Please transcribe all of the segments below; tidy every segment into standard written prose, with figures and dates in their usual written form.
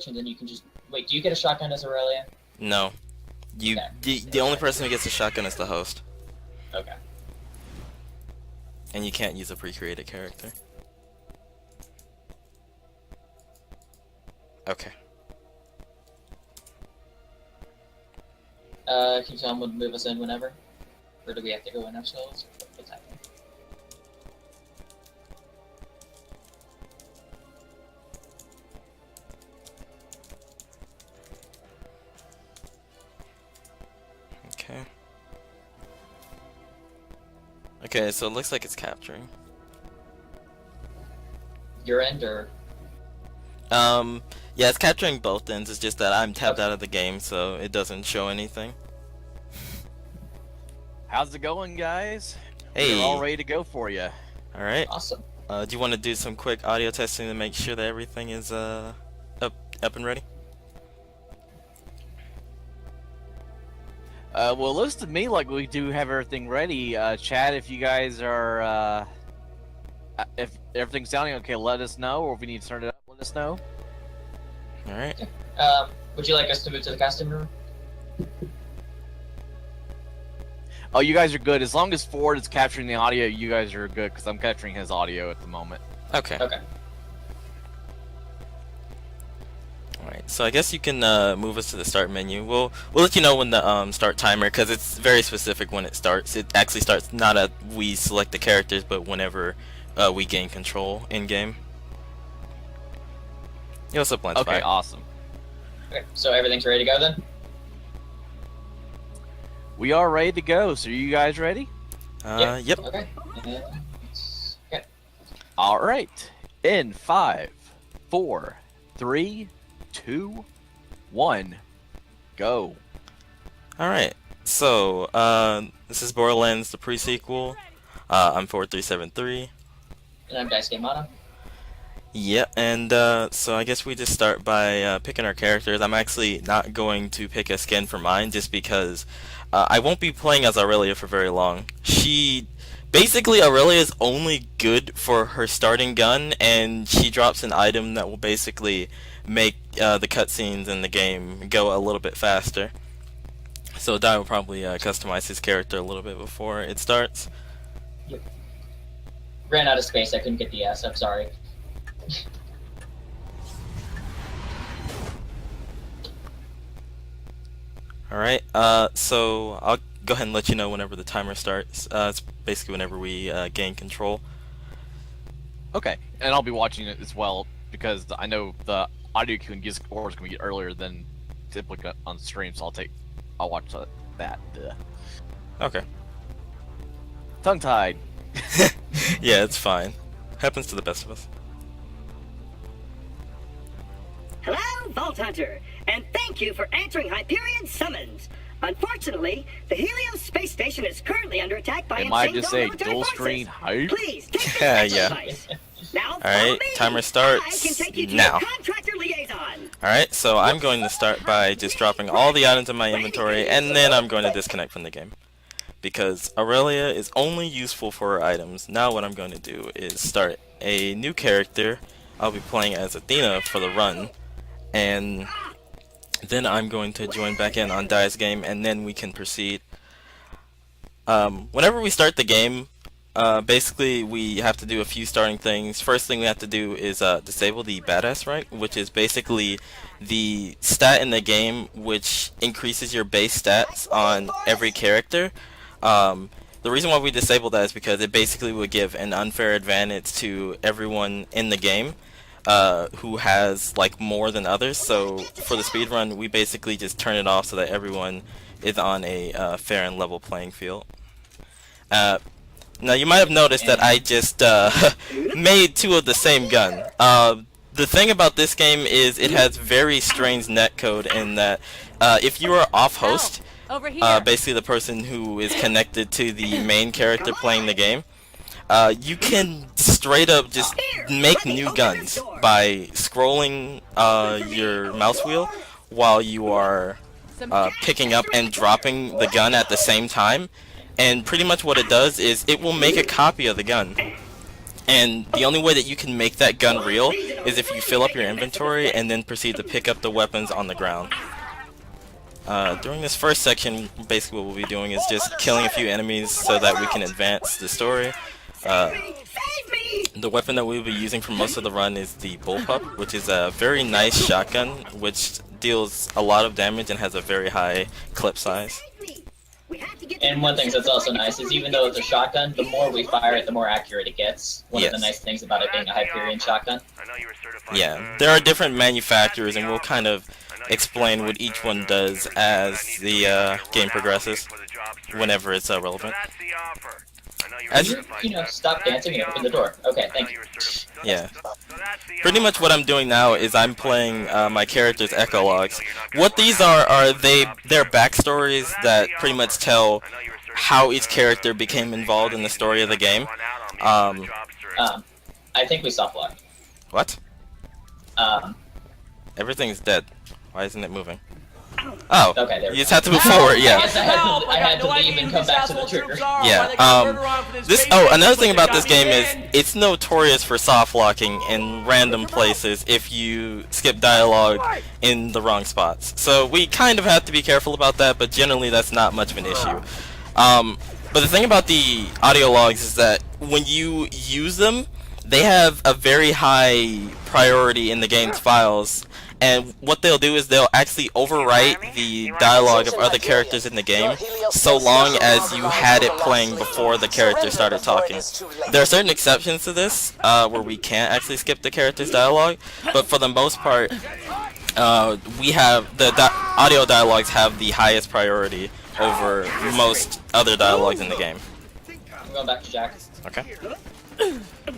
switch, and then you can just... Wait, do you get a shotgun as Aurelia? No. You. Okay. The only person who gets a shotgun is the host. Okay. And you can't use a pre-created character. Okay. Can you tell them to move us in whenever? Or do we have to go in ourselves? What's happening? Okay. Okay, so it looks like it's capturing. Your end, or...? Yeah, it's capturing both ends. It's just that I'm tapped out of the game, so it doesn't show anything. How's it going, guys? Hey. We're all ready to go for you. All right. Awesome. Do you want to do some quick audio testing to make sure that everything is up and ready? Well, it looks to me like we do have everything ready. Chad, if you guys are, if everything's sounding okay, let us know. Or if we need to turn it up, let us know. All right. Would you like us to move to the costume room? Oh, you guys are good. As long as Ford is capturing the audio, you guys are good, because I'm capturing his audio at the moment. Okay. Okay. Alright, so I guess you can move us to the start menu. We'll let you know when the start timer, because it's very specific when it starts. It actually starts not at we select the characters, but whenever we gain control in game. You also plan. Okay, awesome. Okay, so everything's ready to go then? We are ready to go. So are you guys ready? Yep. Okay. Okay. All right. In 5, 4, 3, 2, 1, go. Alright, so this is Borderlands, the pre-sequel. I'm Ford373. And I'm Daisukemara. Yeah, and so I guess we just start by picking our characters. I'm actually not going to pick a skin for mine just because I won't be playing as Aurelia for very long. Basically, Aurelia is only good for her starting gun, and she drops an item that will basically make the cutscenes in the game go a little bit faster. So Dai will probably customize his character a little bit before it starts. Yep. Ran out of space, I couldn't get the S, I'm sorry. Alright, so I'll go ahead and let you know whenever the timer starts. It's basically whenever we gain control. Okay, and I'll be watching it as well because I know the audio queue and score is going to get earlier than typically on stream, so I'll watch that. Okay. Tongue-tied. Yeah, it's fine. Happens to the best of us. Hello, Vault Hunter, and thank you for answering Hyperion's summons. Unfortunately, the Helios space station is currently under attack by It might insane just say military dual forces. screen hype. Please take this Yeah, special yeah. advice. Now, Alright, timer starts I can take you to now. your contractor liaison. Alright, so I'm going to start by just dropping all the items in my inventory, and then I'm going to disconnect from the game. Because Aurelia is only useful for her items. Now what I'm going to do is start a new character. I'll be playing as Athena for the run. And then I'm going to join back in on Dai's game, and then we can proceed. Whenever we start the game, basically we have to do a few starting things. First thing we have to do is disable the badass rank, which is basically the stat in the game which increases your base stats on every character. The reason why we disable that is because it basically would give an unfair advantage to everyone in the game who has like more than others. So for the speed run, we basically just turn it off so that everyone is on a fair and level playing field. Now you might have noticed that I just made two of the same gun. The thing about this game is it has very strange netcode in that if you are off host, basically the person who is connected to the main character playing the game, you can straight up just make new guns by scrolling your mouse wheel while you are picking up and dropping the gun at the same time. And pretty much what it does is it will make a copy of the gun. And the only way that you can make that gun real is if you fill up your inventory and then proceed to pick up the weapons on the ground. During this first section, basically what we'll be doing is just killing a few enemies so that we can advance the story. The weapon that we'll be using for most of the run is the bullpup, which is a very nice shotgun, which deals a lot of damage and has a very high clip size. And one thing that's also nice is even though it's a shotgun, the more we fire it, the more accurate it gets. One of the nice things about it being a Hyperion shotgun. Yeah, there are different manufacturers, and we'll kind of explain what each one does as the game progresses, whenever it's relevant. As you know, stop dancing and open the door. Okay, thank you. Yeah. Pretty much what I'm doing now is I'm playing my character's echologs. What these are they're backstories that pretty much tell how each character became involved in the story of the game. I think we soft locked. What? Everything's dead. Why isn't it moving? Oh, okay, there we you just go. have to move forward, yeah. I guess I had to leave and come back to the trigger. Yeah, another thing about this game is it's notorious for soft locking in random places if you skip dialogue in the wrong spots. So we kind of have to be careful about that, but generally that's not much of an issue. But the thing about the audio logs is that when you use them, they have a very high priority in the game's files. And what they'll do is they'll actually overwrite the dialogue of other characters in the game so long as you had it playing before the character started talking. There are certain exceptions to this where we can't actually skip the character's dialogue, but for the most part, we have the audio dialogues have the highest priority over most other dialogues in the game. I'm going back to Jack. Okay.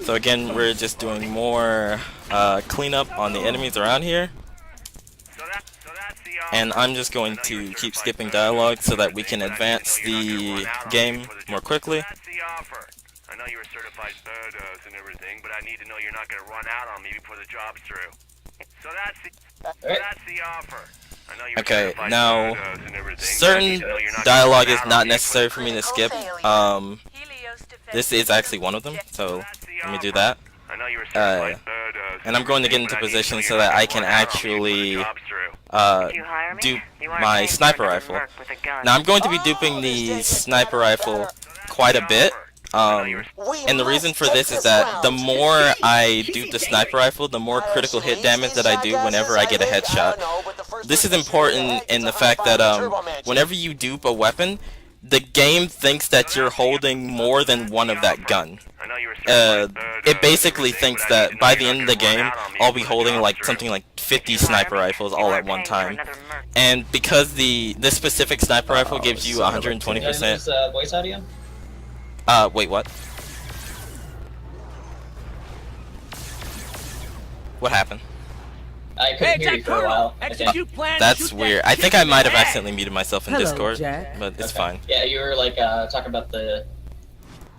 So again, we're just doing more cleanup on the enemies around here. And I'm just going to keep skipping dialogue so that we can advance the game more quickly. I know you were certified photos and everything, but I need to know you're not going to run out on me before the job's through. So that's the offer. I know you were certified now photos and everything, certain dialogue is not necessary for me to skip. This is actually one of them, so let me do that. I know you were certified photos And I'm going to get into position so that I can actually dupe my sniper rifle. Now I'm going to be duping the sniper rifle quite a bit. And the reason for this is that the more I dupe the sniper rifle, the more critical hit damage that I do whenever I get a headshot. This is important in the fact that whenever you dupe a weapon, the game thinks that you're holding more than one of that gun. It basically thinks that by the end of the game, I'll be holding like something like 50 sniper rifles all at one time. And because this specific sniper rifle gives you 120%. Voice audio? Wait, what? What happened? I couldn't hear you for a while. That's weird. I think I might have accidentally muted myself in Discord, but it's fine. Yeah, you were like talking about the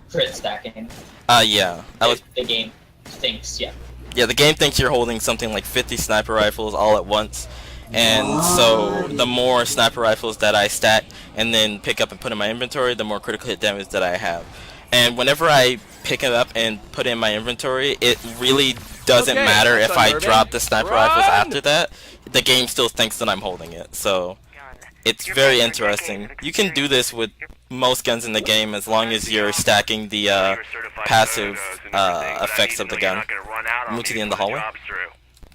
crit stacking. Yeah. The game thinks, yeah. Yeah, the game thinks you're holding something like 50 sniper rifles all at once. And so the more sniper rifles that I stack and then pick up and put in my inventory, the more critical hit damage that I have. And whenever I pick it up and put it in my inventory, it really doesn't matter if I drop the sniper rifles after that. The game still thinks that I'm holding it. So it's very interesting. You can do this with most guns in the game as long as you're stacking the passive effects of the gun. Move to the end of the hallway.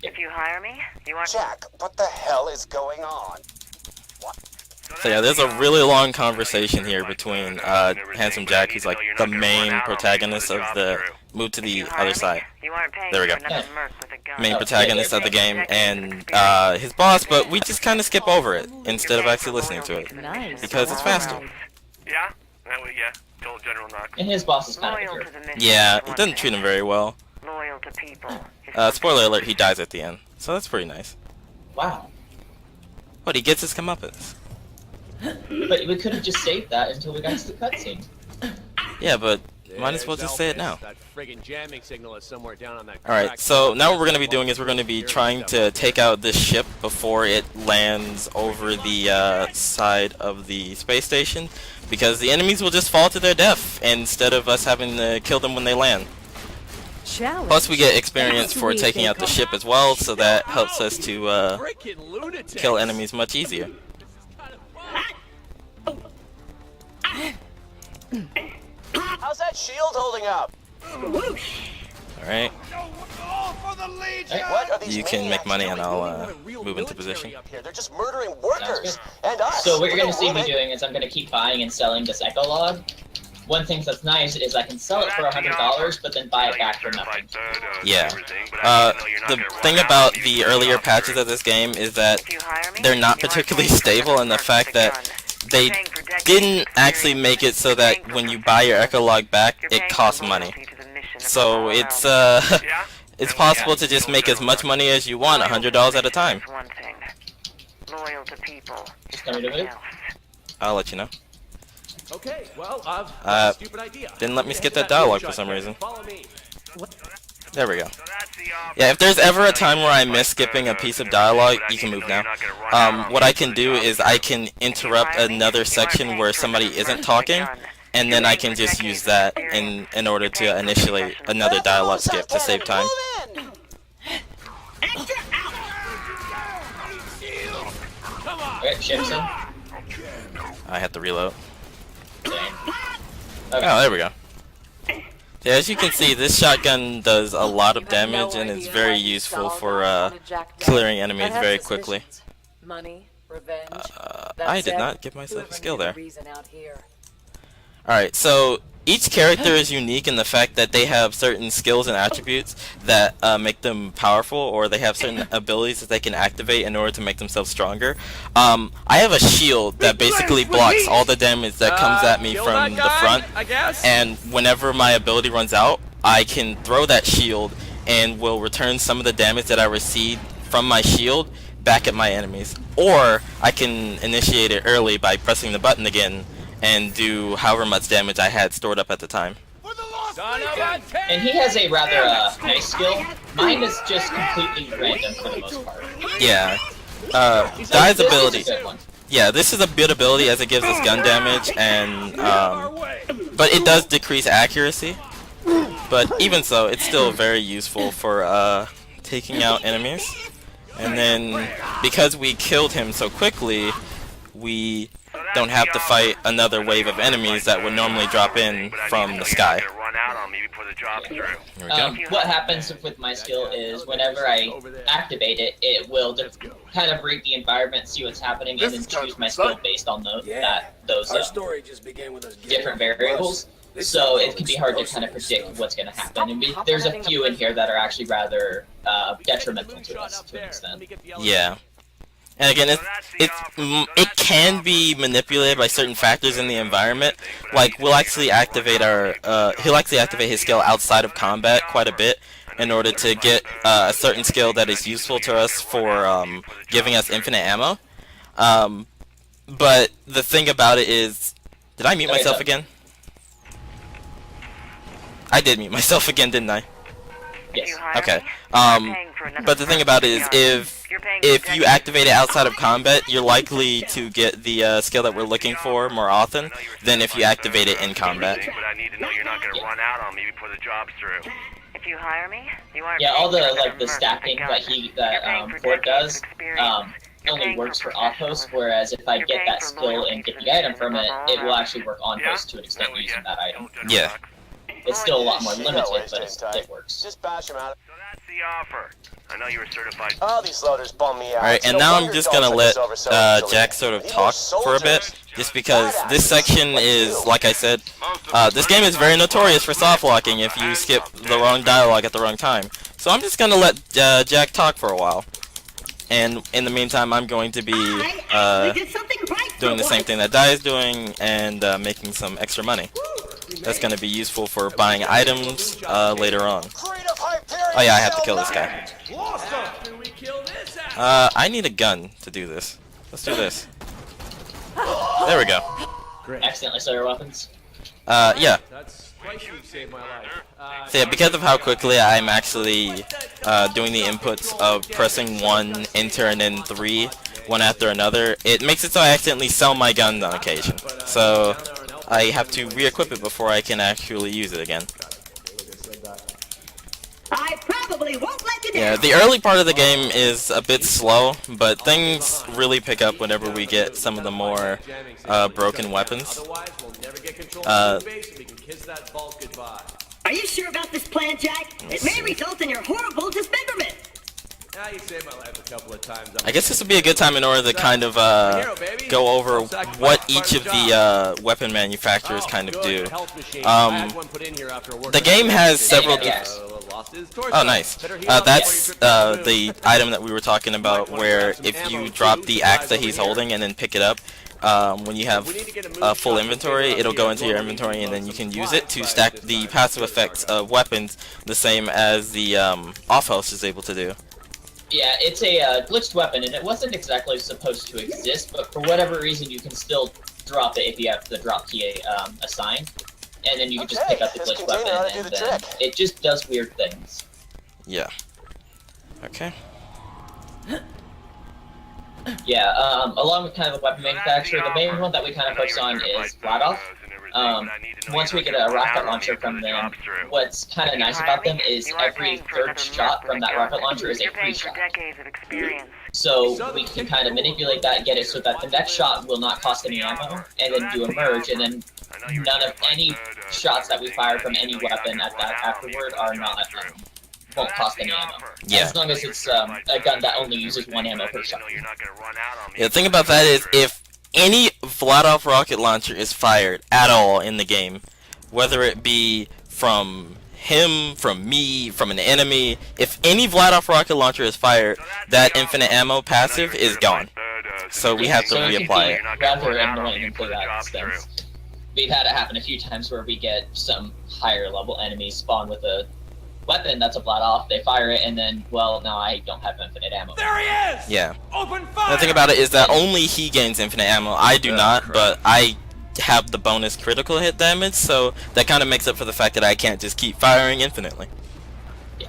If you hire me, you are... Jack, what the hell is going on? So yeah, there's a really long conversation here between Handsome Jack, who's like the main protagonist of the move to the other side. There we go. Main protagonist of the game and his boss, but we just kind of skip over it instead of actually listening to it because it's faster. Yeah? Yeah. Told General Knock. And his boss is kind of a jerk. Yeah, he doesn't treat him very well. Loyal to people. Spoiler alert, he dies at the end, so that's pretty nice. Wow. What, he gets his comeuppance. But we could have just saved that until we got to the cutscene. Yeah, but might as well just say it now. That friggin' jamming signal is somewhere down on that. Alright, so now what we're going to be doing is we're going to be trying to take out this ship before it lands over the side of the space station, because the enemies will just fall to their death instead of us having to kill them when they land. challenge. Plus, we get experience for taking out the ship as well, so that helps us to Freaking lunatic. kill enemies much easier. How's that shield holding up? Alright, What are these you can make maniacs money and doing I'll move into position. up here? They're just murdering workers and us. So what you're We going to don't see want me it. doing is I'm going to keep buying and selling this Echo Log. One thing that's nice is I can sell it for $100, but then buy it back for nothing. Yeah. The thing about the earlier patches of this game is that If you hire me, they're not you aren't particularly going to stable, and the fact that they didn't actually make it so that when you buy your Echo Log back, it costs money. So it's it's possible to just make as much money as you want, $100 at a time. One thing. Loyal to people. Just tell me to move. I'll let you know. Okay, well, I've stupid idea. Didn't let me skip that dialogue for some reason. Follow me. There we go. Yeah, if there's ever a time where I miss skipping a piece of dialogue, you can move now. What I can do is I can interrupt another section where somebody isn't talking, and then I can just use that in order to initiate another dialogue skip to save time. Alright, ship's in. I have to reload. Okay. Oh, there we go. Yeah, as you can see, this shotgun does a lot of damage and is very useful for clearing enemies very quickly. Money, revenge. I did not give myself a skill there. Alright, so each character is unique in the fact that they have certain skills and attributes that make them powerful, or they have certain abilities that they can activate in order to make themselves stronger. I have a shield that basically blocks all the damage that comes at me from the front, and whenever my ability runs out, I can throw that shield and will return some of the damage that I received from my shield back at my enemies. Or I can initiate it early by pressing the button again and do however much damage I had stored up at the time. And he has a rather nice skill. Mine is just completely random for the most part. Yeah. Dai's This is a ability. good one. Yeah, this is a good ability as it gives us gun damage, and but it does decrease accuracy. But even so, it's still very useful for taking out enemies. And then because we killed him so quickly, we don't have to fight another wave of enemies that would normally drop in from the sky. Here we go. What happens with my skill is whenever I activate it, it will kind of read the environment, see what's happening, and then choose my skill based on those different variables. So it can be hard to kind of predict what's going to happen. And there's a few in here that are actually rather detrimental to us to an extent. Yeah. And again, it can be manipulated by certain factors in the environment. Like we'll actually activate he'll actually activate his skill outside of combat quite a bit in order to get a certain skill that is useful to us for giving us infinite ammo. But the thing about it is, did I mute myself again? I did mute myself again, didn't I? Yes. Okay. But the thing about it is, if you activate it outside of combat, you're likely to get the skill that we're looking for more often than if you activate it in combat. But I need to know you're not going to run out on me before the job's through. If you hire me, you aren't Yeah, all paying the for like the another stacking mercenary that gun. You're paying for Ford decades does of experience. You're only paying works for professionalism. off-host, whereas if I You're get paying that for skill loyalty and to get the the item mission from it, above it will all actually work on-host to an extent using that item. Yeah. It's still a lot more limited, but wasting time. it works. Just bash him out. So that's the offer. I know you were certified. All these loaders bum me out. Alright, and No now wonder I'm just don't gonna take let us over so easily. Jack sort of These talk for a bit, soldiers. just because this section is, like I said, this game is very notorious for soft locking if you skip the wrong dialogue at the wrong time. So I'm just gonna let Jack talk for a while. And in the meantime, I'm going to be doing the same thing that Dai is doing and making some extra money. That's going to be useful for buying items later on. Oh yeah, I have to kill this guy. I need a gun to do this. Let's do this. There we go. Accidentally stole your weapons. Yeah. That's twice you've saved my life. So yeah, because of how quickly I'm actually doing the inputs of pressing 1, enter, and then 3, one after another, it makes it so I accidentally sell my guns on occasion. So I have to re-equip it before I can actually use it again. Yeah, the early part of the game is a bit slow, but things really pick up whenever we get some of the more broken weapons. Are you sure about this plan, Jack? It may result in your horrible dismemberment. You saved my life a couple of times. I guess this would be a good time in order to kind of go over what each of the weapon manufacturers kind of do. The game has several. Oh, nice. That's the item that we were talking about, where if you drop the axe that he's holding and then pick it up, when you have full inventory, it'll go into your inventory, and then you can use it to stack the passive effects of weapons, the same as the off-host is able to do. Yeah, it's a glitched weapon, and it wasn't exactly supposed to exist, but for whatever reason you can still drop it if you have the drop key assigned, and then you can just pick up the glitched weapon, and then it just does weird things. Yeah. Okay. Yeah, along with kind of the weapon manufacturer, the main one that we kind of focus on is Vladoff. Once we get a rocket launcher from them, what's kind of nice about them is every third shot from that rocket launcher is a free shot. So we can kind of manipulate that and get it so that the next shot will not cost any ammo, and then do a merge, and then none of any shots that we fire from any weapon at that afterward are not won't cost any ammo. Yeah. As long as it's a gun that only uses 1 ammo per shot. Yeah, the thing about that is, if any Vladoff rocket launcher is fired at all in the game, whether it be from him, from me, from an enemy, if any Vladoff rocket launcher is fired, that infinite ammo passive is gone. So we have to reapply it. Rather annoying for that instance. We've had it happen a few times where we get some higher level enemies spawn with a weapon that's a Vladoff, they fire it, and then, well, now I don't have infinite ammo. There he is! Yeah. Open fire! The thing about it is that only he gains infinite ammo. I do not, but I have the bonus critical hit damage, so that kind of makes up for the fact that I can't just keep firing infinitely. Yeah.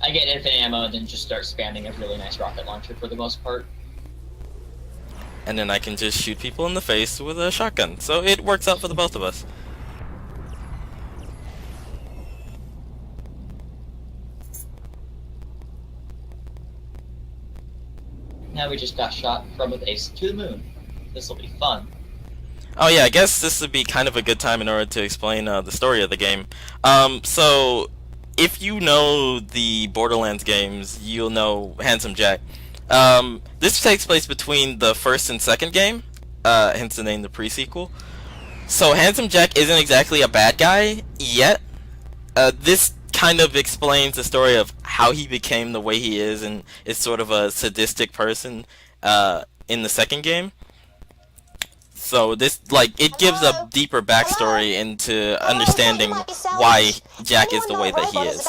I get infinite ammo and then just start spamming a really nice rocket launcher for the most part. And then I can just shoot people in the face with a shotgun, so it works out for the both of us. Now we just got shot from a base to the moon. This'll be fun. Oh yeah, I guess this would be kind of a good time in order to explain the story of the game. So, if you know the Borderlands games, you'll know Handsome Jack. This takes place between the first and second game, hence the name, the pre-sequel. So Handsome Jack isn't exactly a bad guy yet. This kind of explains the story of how he became the way he is, and is sort of a sadistic person in the second game. So this, like, it gives a deeper backstory into understanding why Jack is the way that he is.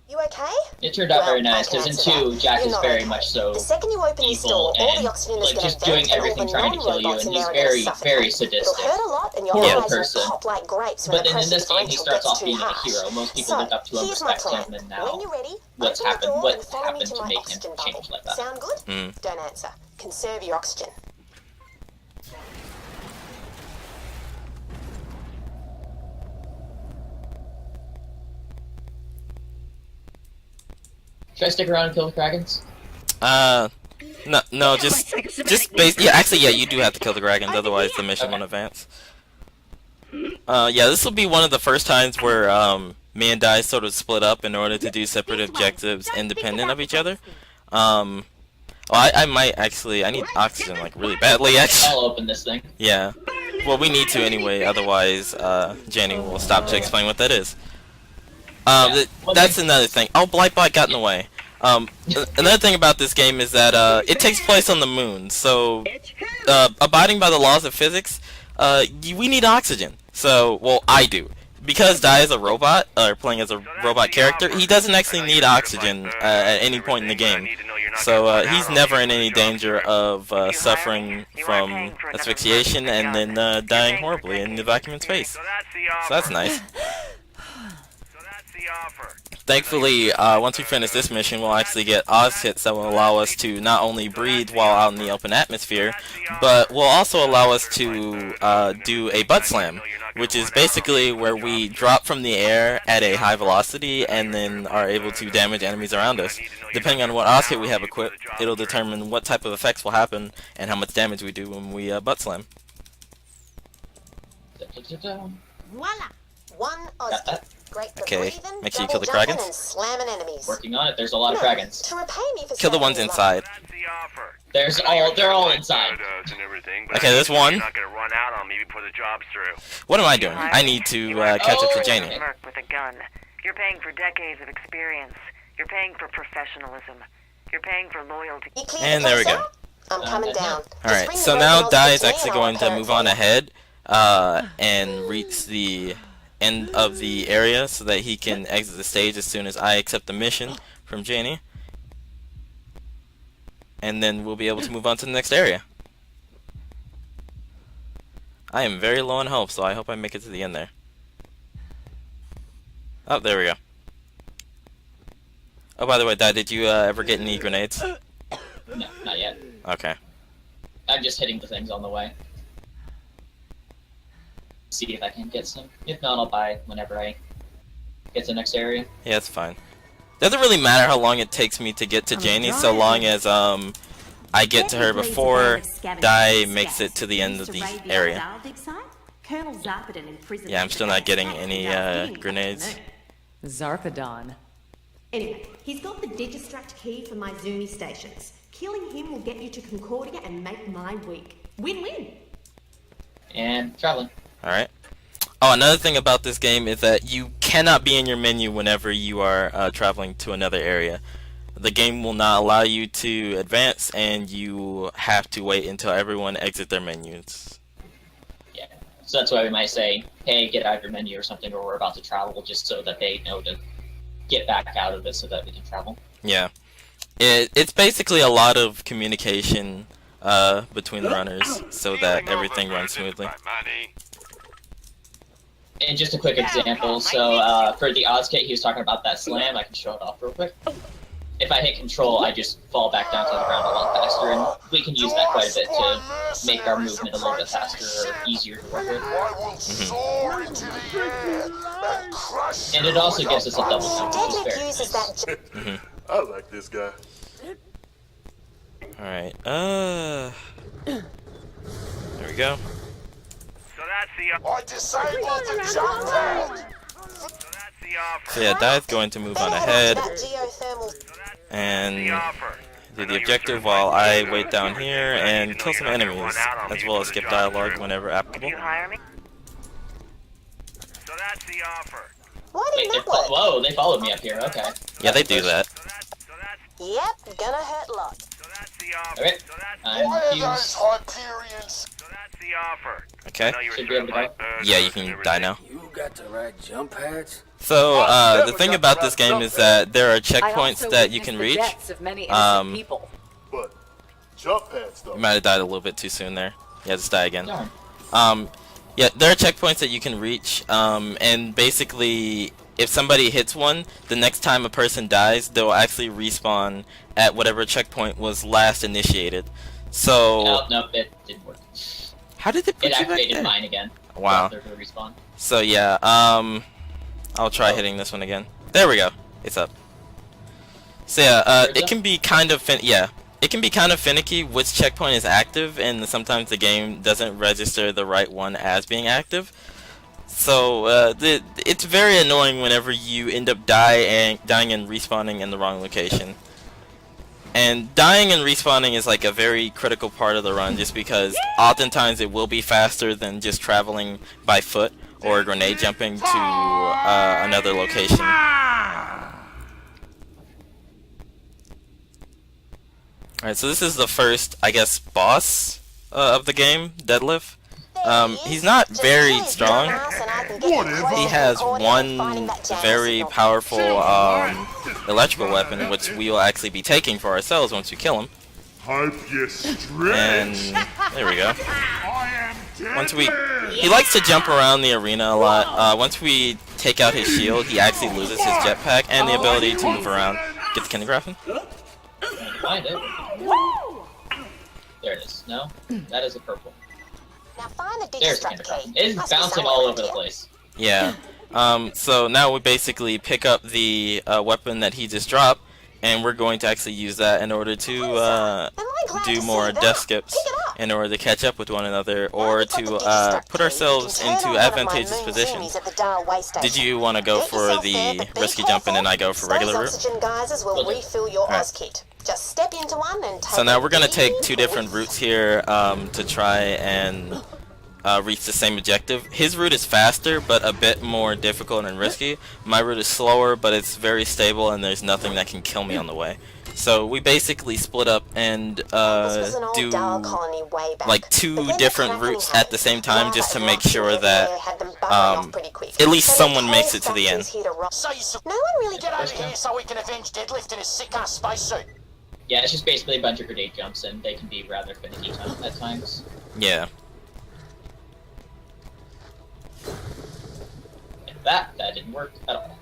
You okay? It turned out very nice, because in 2, Jack is very much so The second you open this evil door, all and the oxygen is like going just to doing vent, and all everything the trying to kill you, non-robots and in he's there are going to very, suffocate. very It'll sadistic. hurt a lot, and your Horrible eyes person. will pop like grapes when But the then in this pressure game, he differential starts off gets being too a harsh. hero. Most people look up to him, Here's my respect plan. him, and now When you're ready, what's open the happened, door what and follow me happened to to my make him oxygen change bubble. like that? Sound good? Don't answer. Conserve your oxygen. Should I stick around and kill the dragons? No, just yeah, actually, yeah, you do have to kill the dragons, otherwise the mission won't advance. Yeah, this will be one of the first times where, me and Dai sort of split up in order to do separate objectives independent of each other. Well, I might actually, I need oxygen, like, really badly, actually. I'll open this thing. Yeah. Well, we need to anyway, otherwise, Jenny will stop to explain what that is. That's another thing. Oh, Blightbot got in the way. Another thing about this game is that it takes place on the moon, so abiding by the laws of physics, we need oxygen. So, well, I do. Because Dai is a robot, or playing as a robot character, he doesn't actually need oxygen at any point in the game. So he's never in any danger of suffering from asphyxiation and then dying horribly in the vacuum in space. So that's nice. Thankfully, once we finish this mission, we'll actually get Oz hits that will allow us to not only breathe while out in the open atmosphere, but will also allow us to do a butt slam, which is basically where we drop from the air at a high velocity and then are able to damage enemies around us. Depending on what Oz kit we have equipped, it'll determine what type of effects will happen and how much damage we do when we butt slam. Voila! One Oz kit. Great for Okay, breathing, make sure you double kill the jumping, Kragans. and slamming enemies. Working on it. There's a lot of Kragans. To repay me for Kill the saving ones your life. inside. That's the offer. They're all inside. Okay, there's one. You're not gonna run out on me before the job's through. What am I doing? I need to catch up to Janie. Merc with a gun. You're paying for decades of experience. You're paying for professionalism. You're paying for loyalty. You clear And the there we place go. out? I'm coming down. Alright, so now Dai is actually going to move on ahead and reach the end of the area so that he can exit the stage as soon as I accept the mission from Janie. And then we'll be able to move on to the next area. I am very low on health, so I hope I make it to the end there. Oh, there we go. Oh, by the way, Dai, did you ever get any grenades? No, not yet. Okay. I'm just hitting the things on the way. See if I can get some. If not, I'll buy whenever I get to the next area. Yeah, it's fine. Doesn't really matter how long it takes me to get to Janie, so long as I get to her before Dai makes it to the end of the area. Yeah, I'm still not getting any grenades. Zarpedon. Anyway, he's got the Digistruct key for my Zuni stations. Killing him will get you to Concordia and make my week. Win-win. And traveling. Alright. Oh, another thing about this game is that you cannot be in your menu whenever you are traveling to another area. The game will not allow you to advance, and you have to wait until everyone exit their menus. Yeah. So that's why we might say, hey, get out of your menu or something, or we're about to travel, just so that they know to get back out of it so that we can travel. Yeah. It's basically a lot of communication between the runners so that everything runs smoothly. And just a quick example, so for the Oz kit, he was talking about that slam. I can show it off real quick. If I hit control, I just fall back down to the ground a lot faster, and we can use that quite a bit to make our movement a little bit faster or easier to work with. And it also gives us a double jump, which is very nice. I like this guy. Alright, there we go. So that's the I disabled the jump pad! So yeah, Dai's going to move on ahead That geothermal. and do the objective while I wait down here and kill some enemies, as well as skip dialogue whenever applicable. You hire me? So that's the offer. Why Wait, didn't that work? whoa, they followed me up here, okay. Yeah, they do that. Yep, gonna hurt a lot. So that's the offer. Alright, I'm Why are those confused. Hyperions? So that's the offer. Okay. Should be able to go. Yeah, you can die now. You got the right jump pads? So, the thing about this game is that there are checkpoints that you can reach. People. But jump pads though. You might have died a little bit too soon there. Yeah, just die again. Darn. Yeah, there are checkpoints that you can reach, and basically, if somebody hits one, the next time a person dies, they'll actually respawn at whatever checkpoint was last initiated. So... Nope, it didn't work. How did it put It you back activated there? mine again. Wow. After the respawn. So yeah, I'll try hitting this one again. There we go. It's up. So yeah, it can be kind of it can be kind of finicky which checkpoint is active, and sometimes the game doesn't register the right one as being active. So it's very annoying whenever you end up dying and respawning in the wrong location. And dying and respawning is like a very critical part of the run, just because oftentimes it will be faster than just traveling by foot or grenade jumping to another location. Alright, so this is the first, I guess, boss of the game, Deadlift. He's not very strong. He has one very powerful electrical weapon, which we will actually be taking for ourselves once we kill him. And there we go. He likes to jump around the arena a lot. Once we take out his shield, he actually loses his jetpack and the ability to move around. Get the kindergarten. Find it. There it is. No? That is a purple. Now find the There's the digistruct camera. key. It is Must be bouncing somewhere all around over the here. place. Yeah. So now we basically pick up the weapon that he just dropped, and we're going to actually use that in order to do more death skips in order to catch up with one another, or to put ourselves into advantageous positions. Did you want to go for the risky jump and then I go for regular route? Oxygen geysers will refill your Oz kit. Just step into one and take So now we're going to take two different routes here to try and reach the same objective. His route is faster, but a bit more difficult and risky. My route is slower, but it's very stable, and there's nothing that can kill me on the way. So we basically split up and do like two different routes at the same time, just to make sure that at least someone makes it to the end. No one really Get over here so we can avenge Deadlift in his sick-ass spacesuit. Yeah, it's just basically a bunch of grenade jumps, and they can be rather finicky at times. Yeah. And that didn't work at all.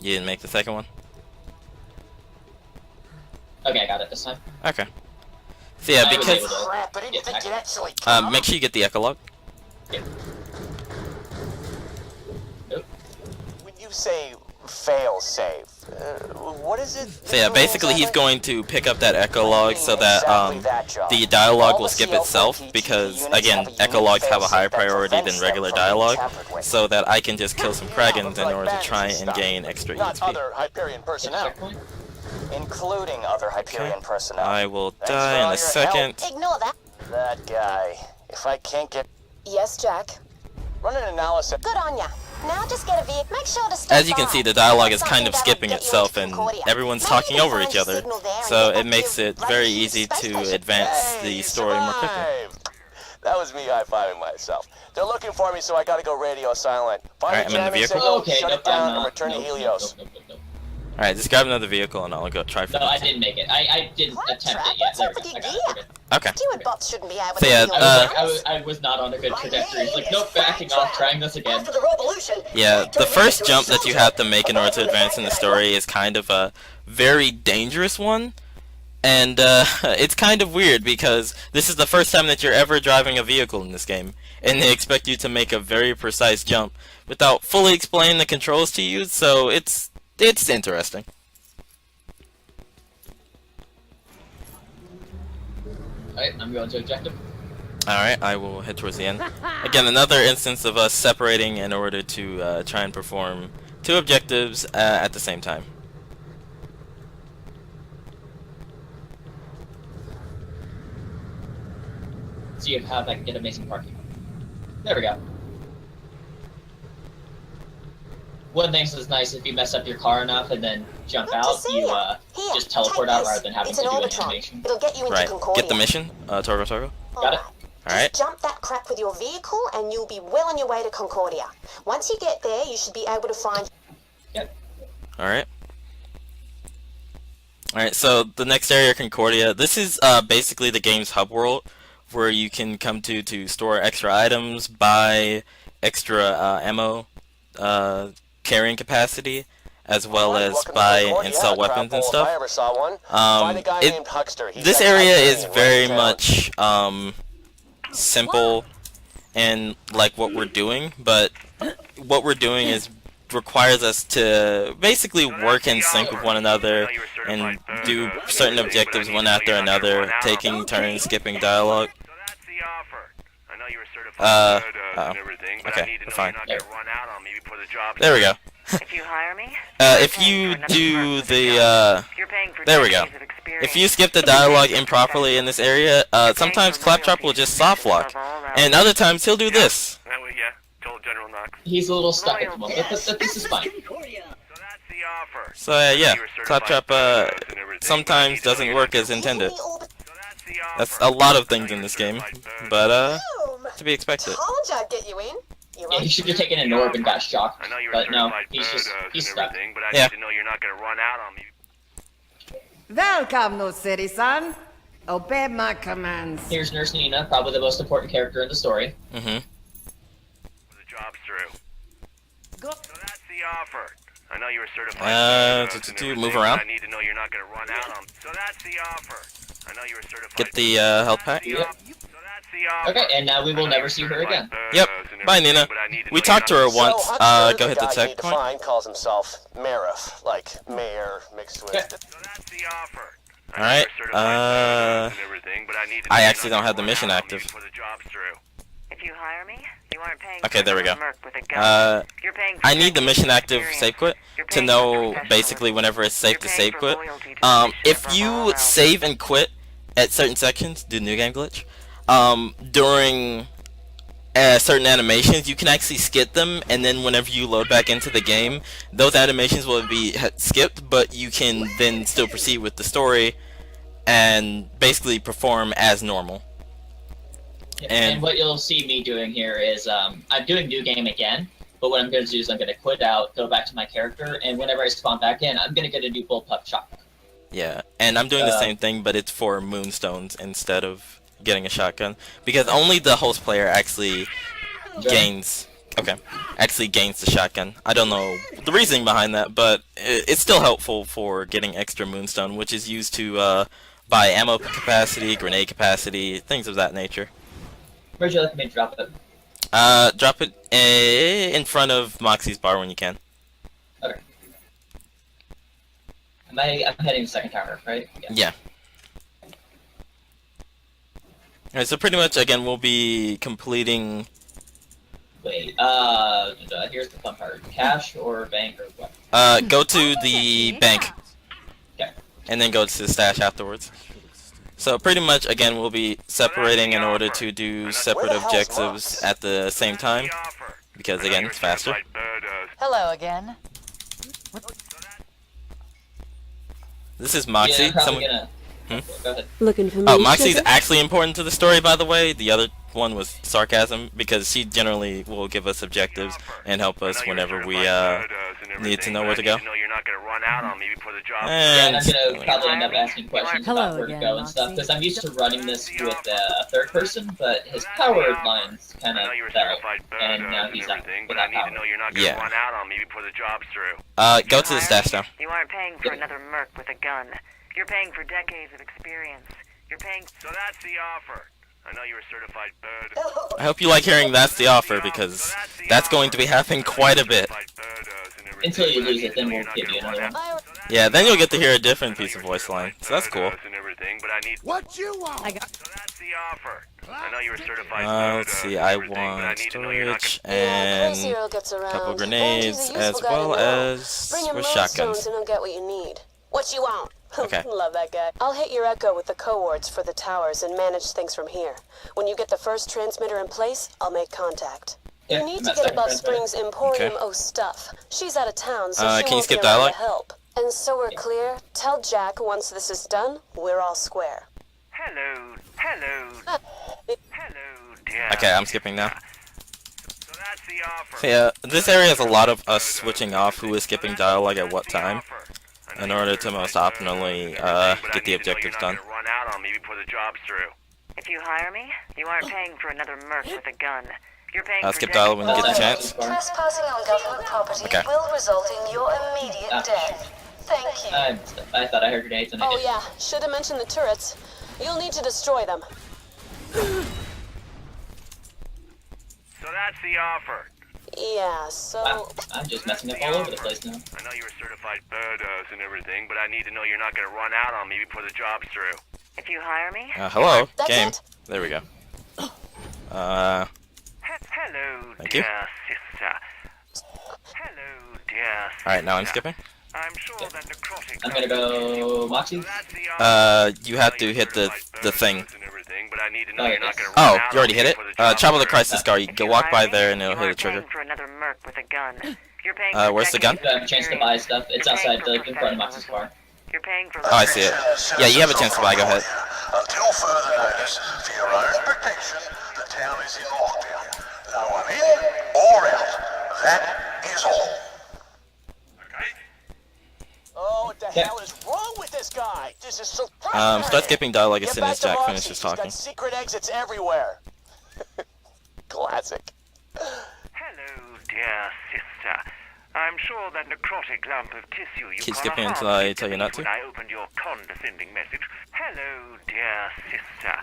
You didn't make the second one? Okay, I got it this time. Okay. So yeah, because Crap, I didn't think you'd actually make sure you get the echolog. Yeah. When you say fail safe, what is it? So yeah, basically he's going to pick up that echolog so that the dialogue will skip itself, because again, ecologs have a higher priority than regular dialogue, so that I can just kill some Kragans in order to try and gain extra Not EXP. other Hyperion personnel. Including other Hyperion personnel. I will die in a second. Ignore that. That guy. If I can't get... Yes, Jack. Run an analysis. Good on ya. Now just get a vehicle. Make sure to stay As you can see, the dialogue is kind of skipping itself, and everyone's talking over each other, so it makes it very easy to advance the story more quickly. That was me high-fiving myself. They're looking for me, so I gotta go radio silent. Alright, I'm in the vehicle. Shut it down, and return to Helios. Alright, just grab another vehicle and I'll go try for No, I didn't make it. I didn't attempt it yet. There we go. I got it. Okay. You and bots shouldn't be able So to yeah, do I was not on a good trajectory. It's like, nope, backing off, trying this again. Yeah, the first jump that you have to make in order to advance in the story is kind of a very dangerous one. And it's kind of weird, because this is the first time that you're ever driving a vehicle in this game, and they expect you to make a very precise jump without fully explaining the controls to you, so it's interesting. Alright, I'm going to objective. Alright, I will head towards the end. Again, another instance of us separating in order to try and perform two objectives at the same time. See how I can get amazing parking. There we go. One thing that's nice, if you mess up your car enough and then jump out, you just teleport out rather than having to do an animation. It'll get you into Right, Concordia. get the mission, Torgo. Got it? Alright. Just jump that crap with your vehicle and you'll be well on your way to Concordia. Once you get there, you should be able to find... Yep. Alright. Alright, so the next area, Concordia, this is basically the game's hub world, where you can come to store extra items, buy extra ammo, carrying capacity, as well as buy and sell weapons and stuff. This area is very much simple and like what we're doing, but what we're doing is requires us to basically work in sync with one another and do certain objectives one after another, taking turns, skipping dialogue. Okay, we're fine. There we go. If you hire me, if you do the, there we go. If you skip the dialogue improperly in this area, sometimes Claptrap will just soft lock, and other times he'll do this. He's a little stuck at the moment, but this is fine. So yeah, Claptrap sometimes doesn't work as intended. That's a lot of things in this game, but to be expected. Yeah, he should have taken an orb and got shocked, but no, he's stuck. Yeah. Welcome, new citizen. Obey my commands. Here's Nurse Nina, probably the most important character in the story. The job's through. So that's the offer. I know you were certified. Move around. I need to know you're not going to run out on. So that's the offer. I know you were certified. Get the health pack. Yep. So that's Okay, and now we will never see her again. Yep. Bye, Nina. We talked to her once. So, Hunter, Go the hit the guy you need to checkpoint. find calls himself Marif, like mayor mixed with. Alright. I actually don't have the mission active. If you hire me, you aren't paying Okay, there we go. with a gun. You're paying for I need the mission active experience. save quit You're to paying know for basically whenever it's safe to save quit. loyalty to the mission If above all you else. save and quit at certain sections, do new game glitch, during certain animations, you can actually skip them, and then whenever you load back into the game, those animations will be skipped, but you can then still proceed with the story and basically perform as normal. Yeah, and what you'll see me doing here is I'm doing new game again, but what I'm going to do is I'm going to quit out, go back to my character, and whenever I spawn back in, I'm going to get a new bullpup shotgun. Yeah, and I'm doing the same thing, but it's for moonstones instead of getting a shotgun, because only the host player actually gains the shotgun. I don't know the reasoning behind that, but it's still helpful for getting extra moonstone, which is used to buy ammo capacity, grenade capacity, things of that nature. Where'd you like me to drop it? Drop it in front of Moxie's bar when you can. Okay. I'm heading to second tower, right? Yeah. Alright, so pretty much, again, we'll be completing... Wait, here's the fun part. Cash or bank or what? Go to the bank. Okay. And then go to the stash afterwards. So pretty much, again, we'll be separating in order to do separate objectives at the same time. Because, again, it's faster. Hello again. This is Moxie. Yeah, Someone... Go ahead. Looking for me, Oh, Moxie's sugar? actually important to the story, by the way. The other one was sarcasm, because she generally will give us objectives and help us whenever we need to know where to go. And I'm And gonna probably end up asking questions about where to again, go and stuff, Moxie. because I'm used to running this with a third person, but his power lines kind of fell, and now he's out without power. yeah. Go to the stash now. You aren't paying for another merc with a gun. You're paying for decades of experience. You're paying. So that's the offer. I know you're a certified bird. I hope you like hearing that's the offer, because that's going to be happening quite a bit. Until you lose it, then we'll give you another one. Yeah, then you'll get to hear a different piece of voice line, so that's cool. What you want? I got. So that's the offer. I know you're a certified Let's see, I want storage and Zero gets a around. couple And grenades, he's a as useful guy to well know. as Bring him with moonstones shotguns. and he'll get what you need. What you want? Okay. Love that guy. I'll hit your echo with the coords for the towers and manage things from here. When you get the first transmitter in place, I'll make contact. Yeah, You need I'm to at get second above transmitter. Spring's Emporium Okay. O stuff. She's out of town, so she can you won't skip be around dialogue? to help. And so we're clear. Tell Jack once this is done, we're all square. Hello, dear. Okay, I'm skipping now. So that's the offer. So yeah, this area has a lot of us switching off who is skipping dialogue at what time, in order to most optimally get the objectives done. Run out on me before the job's through. If you hire me, you aren't paying for another merc with a gun. You're paying I'll for skip dialogue when you get the chance. Trespassing on government property Okay. will result in your immediate death. Thank you. I thought I heard grenades and I Oh didn't. yeah, should have mentioned the turrets. You'll need to destroy them. So that's the offer. Yeah, so... Wow, I'm just messing up all over the place now. I know you're a certified bird and everything, but I need to know you're not gonna run out on me before the job's through. If you hire me, Hello, That's game. it? There we go. Hello, Thank you. dear sister. Hello, dear sister. Alright, now I'm skipping. I'm sure that necrotic. I'm gonna go Moxie. You have to hit the thing. But I need to know you're not gonna Oh, run out you already on hit me it? before the job's Chop with the through. crisis scar. You can walk by there and it'll hit a trigger. for another merc with a gun. You're paying Where's the gun? You have a chance to buy stuff. It's outside in front of Moxie's bar. You're paying for Oh, I see it. Yeah, you have a chance to buy. Go ahead. Until further notice, for your own protection, the town is in lockdown. No one in or out. That is all. Oh, what the hell is wrong with this guy? This is so Start skipping dialogue as Get soon back as to Jack Roxy. finishes She's talking. got secret exits everywhere. Classic. Hello, dear sister. I'm sure that necrotic lump of tissue you Keep call skipping a until heart I skipped tell you a not beat to. when I opened your condescending message. Hello, dear sister.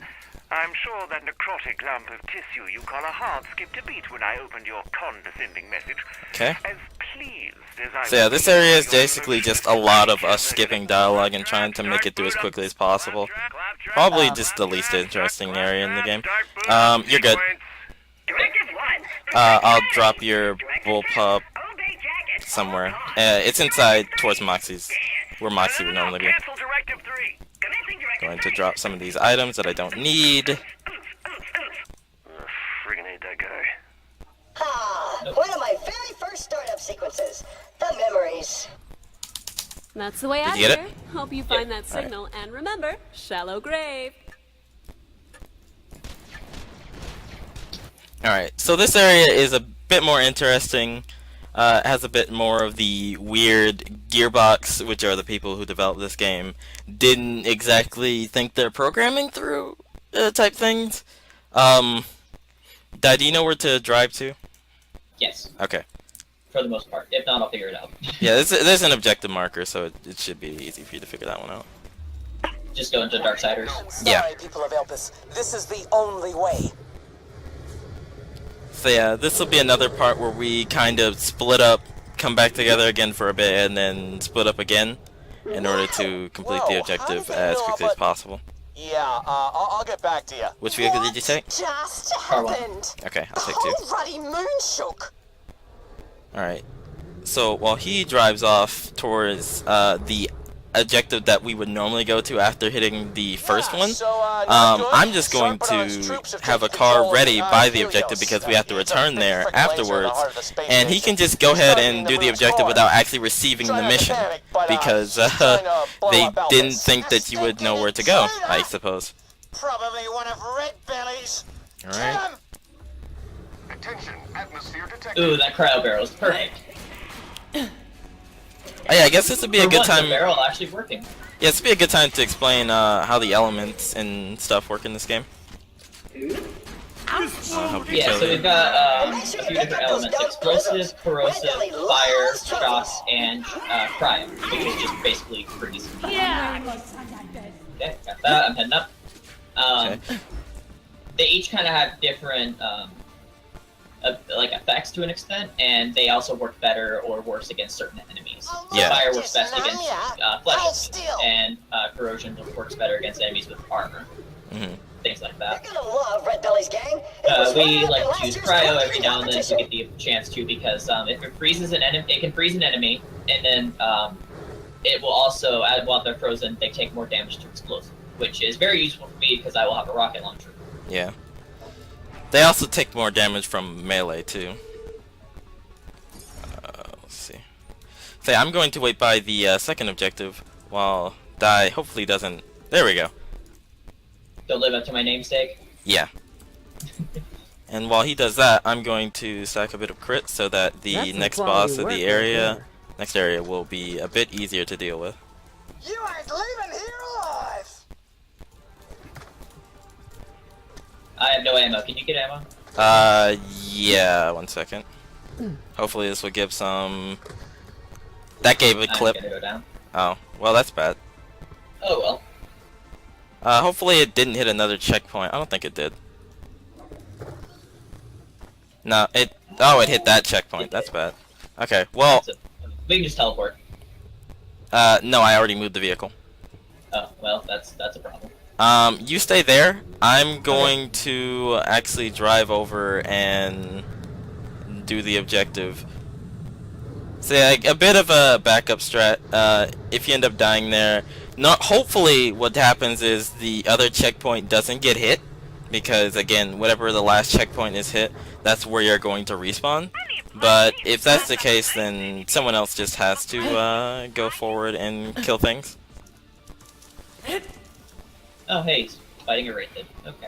I'm sure that necrotic lump of tissue you call a heart skipped a beat when I opened your condescending message. Okay. As pleased as I So yeah, would this be area is for your basically just a lot of us skipping dialogue and trying to make it through as quickly as possible. Probably just the least interesting area in the game. You're good. I'll drop your bullpup somewhere. It's inside towards Moxie's, where Moxie would normally be. Going to drop some of these items that I don't need. Friggin' hate that guy. One of my very first startup sequences. The memories. That's the way Did out you get here. it? Hope you find that signal. And remember, shallow grave. Alright, so this area is a bit more interesting. It has a bit more of the weird Gearbox, which are the people who developed this game, didn't exactly think they're programming through type things. Di, do you know where to drive to? Yes. Okay. For the most part. If not, I'll figure it out. Yeah, there's an objective marker, so it should be easy for you to figure that one out. Just go into Darksiders. Yeah. Sorry, people of Elpis. This is the only way. So yeah, this will be another part where we kind of split up, come back together again for a bit, and then split up again in order to complete the objective as quickly as possible. Yeah, I'll get back to you. Which vehicle did you take? Just Car one. happened. Okay, I'll take The two. whole ruddy moon shook. Alright, so while he drives off towards the objective that we would normally go to after hitting the first one, I'm just going to have a car ready by the objective because we have to return there afterwards, and he can just go ahead and do the objective without actually receiving the mission, because they didn't think that you would know where to go, I suppose. Probably one of Red Belly's. Alright. Ooh, that cryo barrel is perfect. Oh, yeah, I guess this would be a good time. The barrel actually working. Yeah, this would be a good time to explain how the elements and stuff work in this game. Yeah, so we've got a few different elements: explosive, corrosive, fire, shock, and cryo, which is just basically freeze. Yeah. Okay, got that. I'm heading up. They each kind of have different like effects to an extent, and they also work better or worse against certain enemies. Yeah. Fire works best against flesh, and corrosion works better against enemies with armor. Things like that. You're gonna love Red Belly's gang. We like to use cryo every now and then to get the chance to, because if it freezes an enemy, it can freeze an enemy, and then it will also, while they're frozen, they take more damage to explosive, which is very useful for me because I will have a rocket launcher. Yeah. They also take more damage from melee too. Let's see. So I'm going to wait by the second objective while Dai hopefully doesn't. There we go. Don't live up to my namesake. Yeah. And while he does that, I'm going to stack a bit of crit so that the next boss of the next area will be a bit easier to deal with. You ain't leaving here alive. I have no ammo. Can you get ammo? Yeah, 1 second. Hopefully this will give some... That gave a clip. Go down. Oh, well that's bad. Oh well. Hopefully it didn't hit another checkpoint. I don't think it did. No, it... Oh, it hit that checkpoint. That's bad. Okay, well... We can just teleport. No, I already moved the vehicle. Oh, well, that's a problem. You stay there. I'm going to actually drive over and do the objective. So yeah, a bit of a backup strat. If you end up dying there, hopefully what happens is the other checkpoint doesn't get hit, because again, whatever the last checkpoint is hit, that's where you're going to respawn. But if that's the case, then someone else just has to go forward and kill things. Oh, hey, he's fighting a Wraithid. Okay.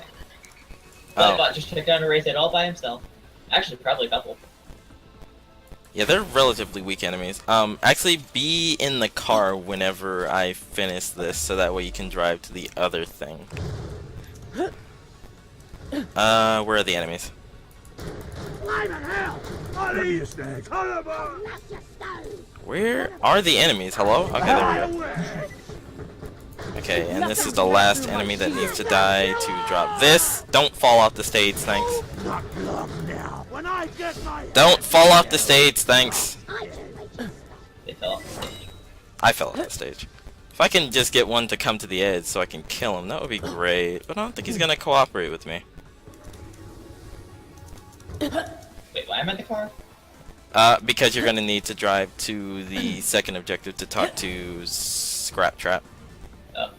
Bot just took down a Wraithid all by himself. Actually, probably a couple. Yeah, they're relatively weak enemies. Actually, be in the car whenever I finish this, so that way you can drive to the other thing. Where are the enemies? Flaming hell! Where are the enemies? Hello? Okay, there we go. Okay, and this is the last enemy that needs to die to drop this. Don't fall off the stage, thanks. Don't fall off the stage, thanks. They fell off the stage. I fell off the stage. If I can just get one to come to the edge so I can kill him, that would be great. But I don't think he's gonna cooperate with me. Wait, why am I in the car? Because you're gonna need to drive to the second objective to talk to Scrap Trap. Oh.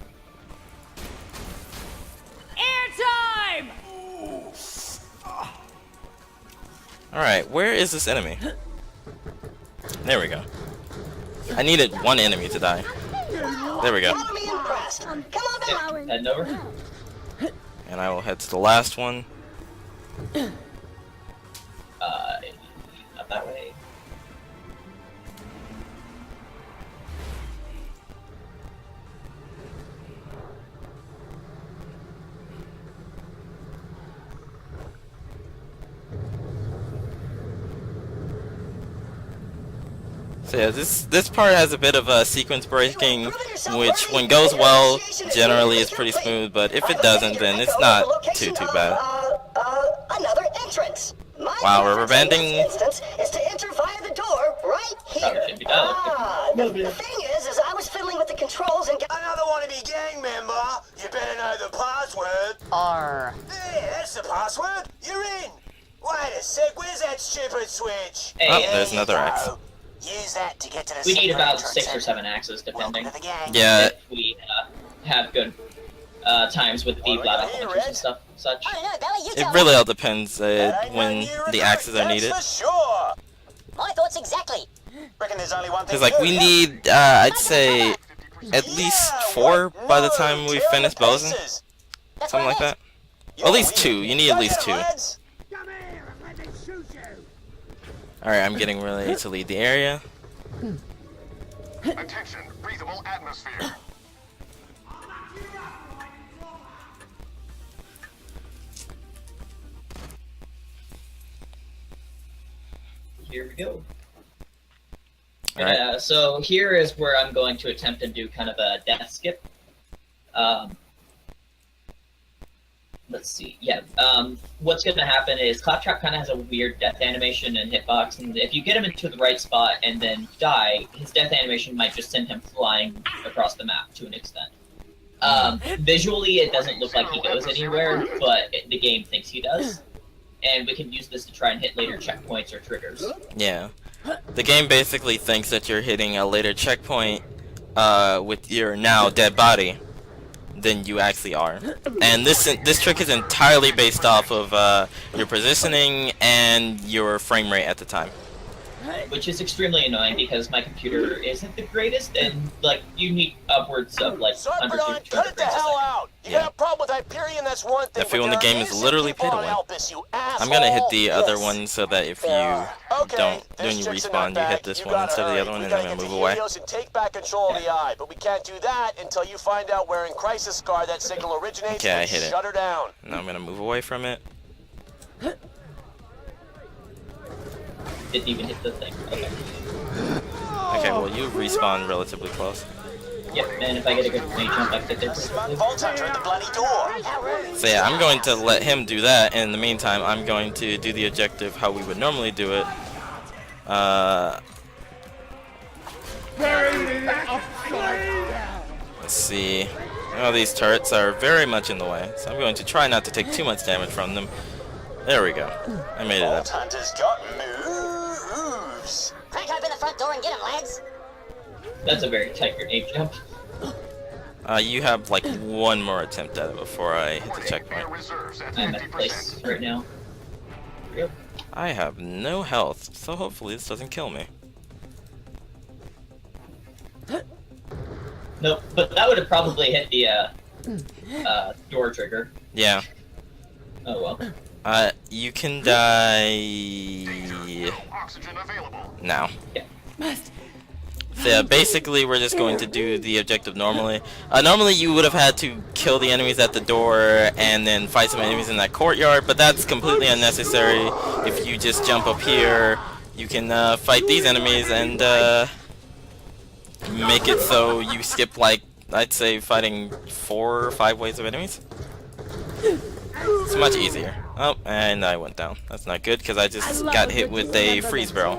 Airtime! Alright, where is this enemy? There we go. I needed one enemy to die. There we go. Heading over. And I will head to the last one. Not that way. So yeah, this part has a bit of a sequence breaking, which when goes well, generally is pretty smooth, but if it doesn't, then it's not too bad. Another entrance. Wow, rubber banding. Instance is to enter via the door right here. The thing is I was fiddling with the controls and Another wannabe gang member. You better know the password. R. There, that's the password. You're in. Wait a sec, where's that stupid switch? Oh, there's another axe. Use that to get to the We need about entrance 6 or 7 axes, depending. Yeah. If we have good times with the blood punches and stuff, such. It really all depends when the axes are needed. My thoughts exactly. Because like we need, I'd say, at least 4 by the time we finish Bosun. Something like that. At least 2. You need at least 2. Alright, I'm getting ready to leave the area. Attention, breathable atmosphere. Here we go. Alright. So here is where I'm going to attempt to do kind of a death skip. Let's see. Yeah. What's going to happen is Claptrap kind of has a weird death animation and hitbox, and if you get him into the right spot and then die, his death animation might just send him flying across the map to an extent. Visually, it doesn't look like he goes anywhere, but the game thinks he does, and we can use this to try and hit later checkpoints or triggers. Yeah. The game basically thinks that you're hitting a later checkpoint with your now dead body than you actually are. And this trick is entirely based off of your positioning and your frame rate at the time. Which is extremely annoying because my computer isn't the greatest, and like you need upwards of like 100 to 200 cut it the frames a hell second. out. You got a problem with Hyperion, that's one thing. I feel when the game is literally pay to win. I'm gonna hit the other one so that if you don't, when you respawn, you hit this one instead of the other one, and I'm gonna move away. And take back control of the eye, but we can't do that until you find out where in Crisis Scar that signal originates. Okay, I hit it. Shut her down. Now I'm gonna move away from it. Didn't even hit the thing. Okay. Okay, well you respawn relatively close. Yep, and if I get a good grenade jump, I can get there pretty quickly. So yeah, I'm going to let him do that, and in the meantime, I'm going to do the objective how we would normally do it. Let's see. Oh, these turrets are very much in the way, so I'm going to try not to take too much damage from them. There we go. I made it up. Hunter's got moves. Crank open the front door and get him, lads. That's a very tight grenade jump. You have like one more attempt at it before I hit the checkpoint. I'm at place right now. Yep. I have no health, so hopefully this doesn't kill me. Nope, but that would have probably hit the door trigger. Yeah. Oh well. You can die now. Yeah. So yeah, basically we're just going to do the objective normally. Normally you would have had to kill the enemies at the door and then fight some enemies in that courtyard, but that's completely unnecessary if you just jump up here, you can fight these enemies and make it so you skip, like, I'd say fighting 4 or 5 waves of enemies. It's much easier. Oh, and I went down. That's not good because I just got hit with a freeze barrel.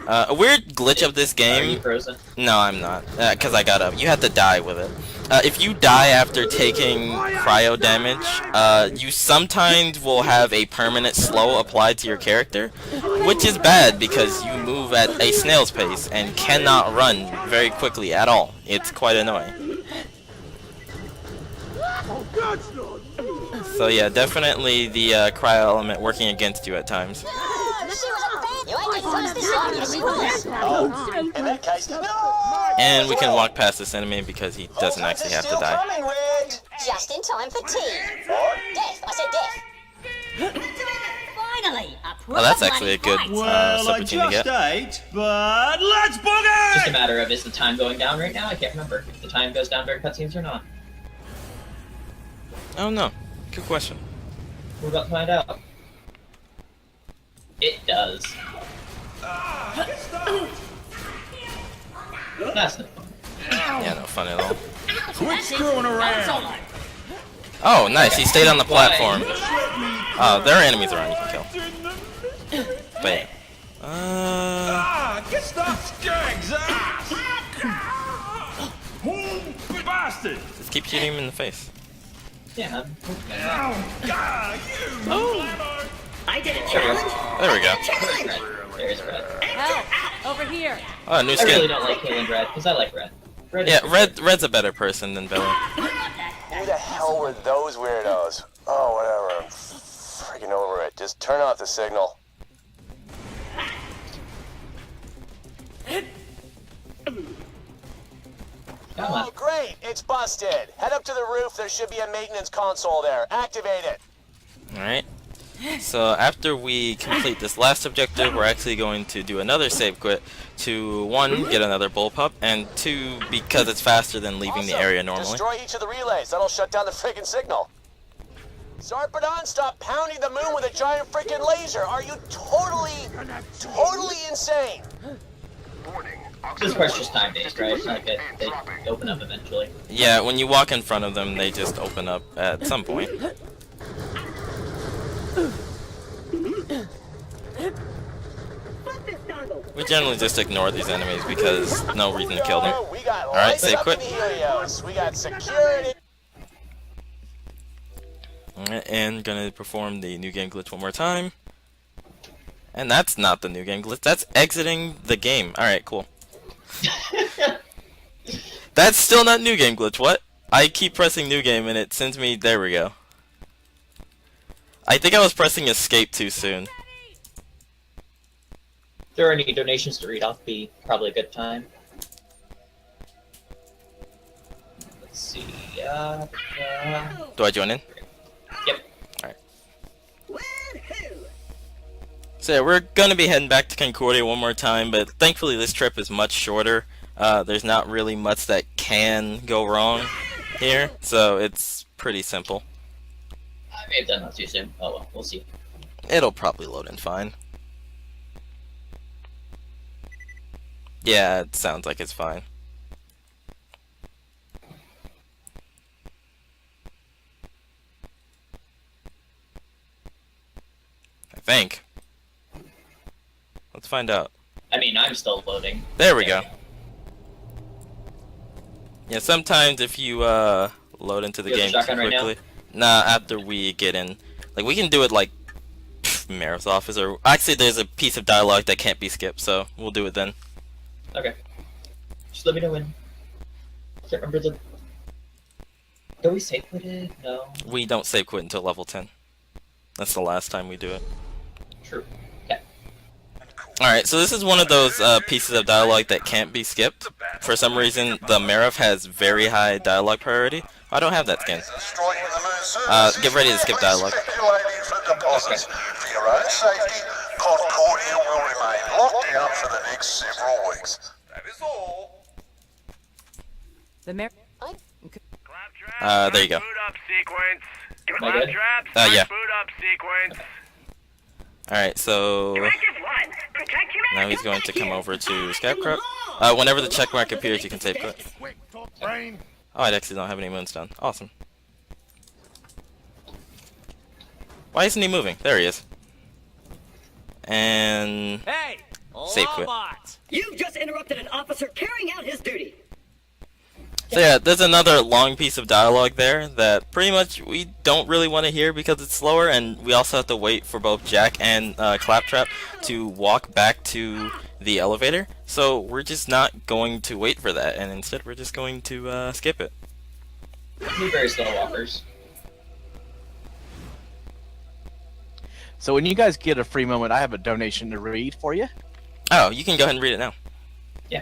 A weird glitch of this game. Are you frozen? No, I'm not. Because I got up. You have to die with it. If you die after taking cryo damage, you sometimes will have a permanent slow applied to your character, which is bad because you move at a snail's pace and cannot run very quickly at all. It's quite annoying. So yeah, definitely the cryo element working against you at times. And we can walk past this enemy because he doesn't actually have to die. Just in time for tea. Death, I said death. Finally, Oh, that's actually a good subroutine to get. Ate, but let's boogie! Just a matter of, is the time going down right now? I can't remember if the time goes down during cutscenes or not. Oh no, good question. We're about to find out. It does. That's no fun. Yeah, no fun at all. Quit screwing around! Oh, nice, he stayed on the platform. Oh, there are enemies around you can kill. But yeah. Get that skag's ass! Bastard! Just keep shooting him in the face. Yeah. I did a challenge. There we go. There's red. Help! Over here! Oh, new I skin. really don't like killing red, because I like red. Yeah, Red's a better person than Billy. Who the hell were those weirdos? Oh, whatever. I'm freaking over it. Just turn off the signal. Oh, great! It's busted. Head up to the roof. There should be a maintenance console there. Activate it. Alright. So after we complete this last objective, we're actually going to do another save quit to, 1, get another bullpup, and 2, because it's faster than leaving the area normally. Destroy each of the relays. That'll shut down the freaking signal. Sarpedon, stop pounding the moon with a giant freaking laser. Are you totally insane? This part's just time-based, right? It's not good. They open up eventually. Yeah, when you walk in front of them, they just open up at some point. We generally just ignore these enemies because no reason to kill them. Alright, save quit. We got security. Alright, and gonna perform the new game glitch one more time. And that's not the new game glitch, that's exiting the game. Alright, cool. That's still not new game glitch, what? I keep pressing new game and it sends me, there we go. I think I was pressing escape too soon. If there are any donations to read off, be probably a good time. Let's see. Do I join in? Yep. Alright. So yeah, we're gonna be heading back to Concordia one more time, but thankfully this trip is much shorter. There's not really much that can go wrong here, so it's pretty simple. I may have done that too soon. Oh well, we'll see. It'll probably load in fine. Yeah, it sounds like it's fine. I think. Let's find out. I mean, I'm still loading. There we go. Yeah, sometimes if you load into the game too quickly. Nah, after we get in. Like, we can do it like Mayor's office, or actually there's a piece of dialogue that can't be skipped, so we'll do it then. Okay. Just let me know when. Can't remember the... Do we save quit it? No. We don't save quit until level 10. That's the last time we do it. True. Okay. Alright, so this is one of those pieces of dialogue that can't be skipped. For some reason, the Marif has very high dialogue priority. I don't have that skin. Get ready to skip dialogue. For your own safety, Concordia will remain locked down for the next several weeks. That is all. The mayor. There you go. Boot up sequence. Am I good? Yeah. Boot up sequence. Alright, so... Directive 1. Now he's going to come over to Skycrop. Whenever the check mark appears, you can save it. Oh, I actually don't have any moonstone. Awesome. Why isn't he moving? There he is. And Hey, save quit. You just interrupted an officer carrying out his duty. So yeah, there's another long piece of dialogue there that pretty much we don't really want to hear because it's slower, and we also have to wait for both Jack and Claptrap to walk back to the elevator. So we're just not going to wait for that, and instead we're just going to skip it. We're very slow walkers. So when you guys get a free moment, I have a donation to read for you. Oh, you can go ahead and read it now. Yeah.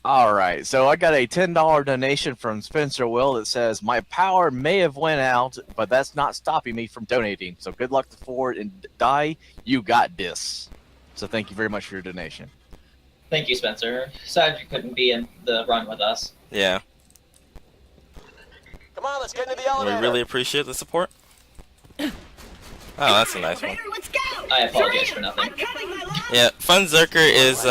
Alright, so I got a $10 donation from Spencer Will that says, my power may have went out, but that's not stopping me from donating. So good luck to Ford and Die, you got this. So thank you very much for your donation. Thank you, Spencer. Sad you couldn't be in the run with us. Yeah. Come on, let's get into the elevator. We really appreciate the support. Oh, that's a nice one. I apologize for nothing. Yeah, Fun Zerker is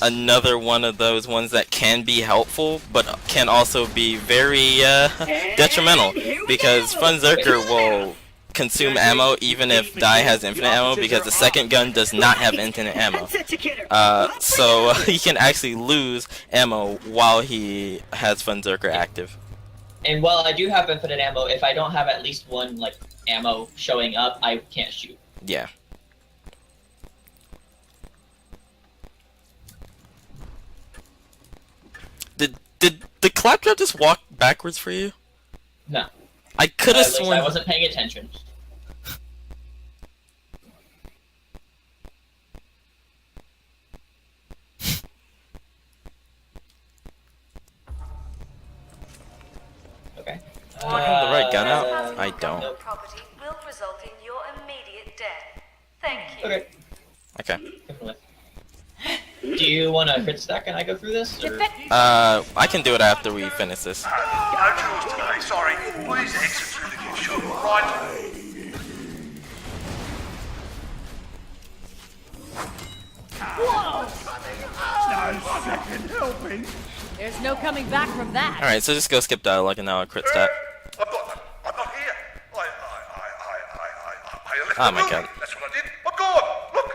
another one of those ones that can be helpful, but can also be very detrimental, because Fun Zerker will consume ammo even if Die has infinite ammo, because the second gun does not have infinite ammo. So he can actually lose ammo while he has Fun Zerker active. And while I do have infinite ammo, if I don't have at least one ammo showing up, I can't shoot. Yeah. Did the Claptrap just walk backwards for you? No. I could have sworn I wasn't paying attention. Okay. Do I have the right gun out? I don't. Nope. Property will result in your immediate death. Thank you. Okay. Okay. Do you want a crit stack and I go through this? Or? I can do it after we finish this. No tools today, sorry. Please exit through the gift shop, right? No second helping. There's no coming back from that. Alright, so just go skip dialogue and now I'll crit stat. I'm not here. I Oh my god. That's what I did. I'm gone. Look.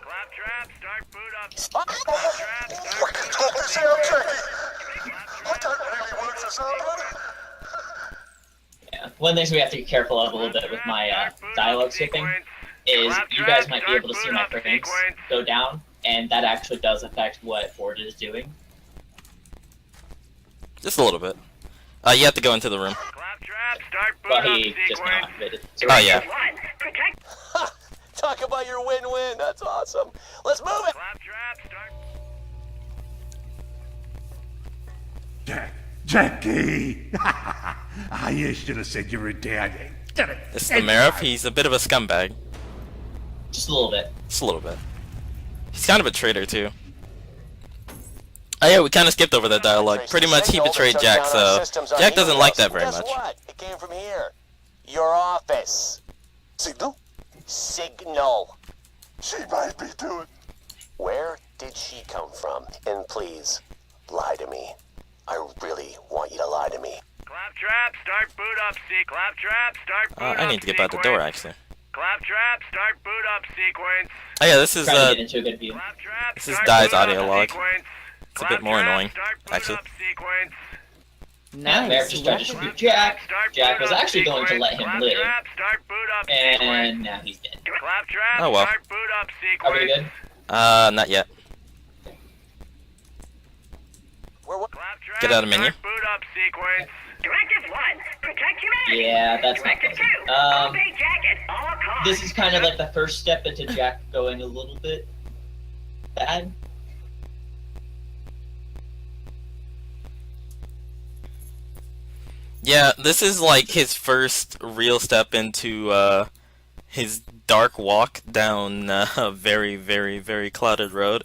Claptrap, start boot up. I can talk this out, Jackie. I don't really work for someone. Yeah. One of the things we have to be careful of a little bit with my dialogue skipping is you guys might be able to see my frames go down, and that actually does affect what Ford is doing. Just a little bit. You have to go into the room. Well, he just now activated. So oh yeah. Talk about your win-win. That's awesome. Let's move it. Jackie! You should have said you were dead. This is the Marif. He's a bit of a scumbag. Just a little bit. Just a little bit. He's kind of a traitor too. Oh yeah, we kind of skipped over that dialogue. Pretty much he betrayed Jack, so Jack doesn't like that very much. Guess what? It came from here. Your office. Signal? Signal. She made me do it. Where did she come from? And please, lie to me. I really want you to lie to me. Claptrap, start boot up Claptrap, start boot up I need to get by the door actually. Claptrap, start boot up sequence. Oh yeah, this is Claptrap, this is Dai's audio log. It's a bit more annoying, actually. Now Marif just tried to shoot Jack. Jack was actually going to let him live, and now he's dead. Oh well. Are we good? Not yet. Get out of menu. Directive 1, protect humanity. Yeah, that's not Directive close. 2, obey Jack at all costs. This is kind of like the first step into Jack going a little bit bad. Yeah, this is like his first real step into his dark walk down a very, very, very clouded road.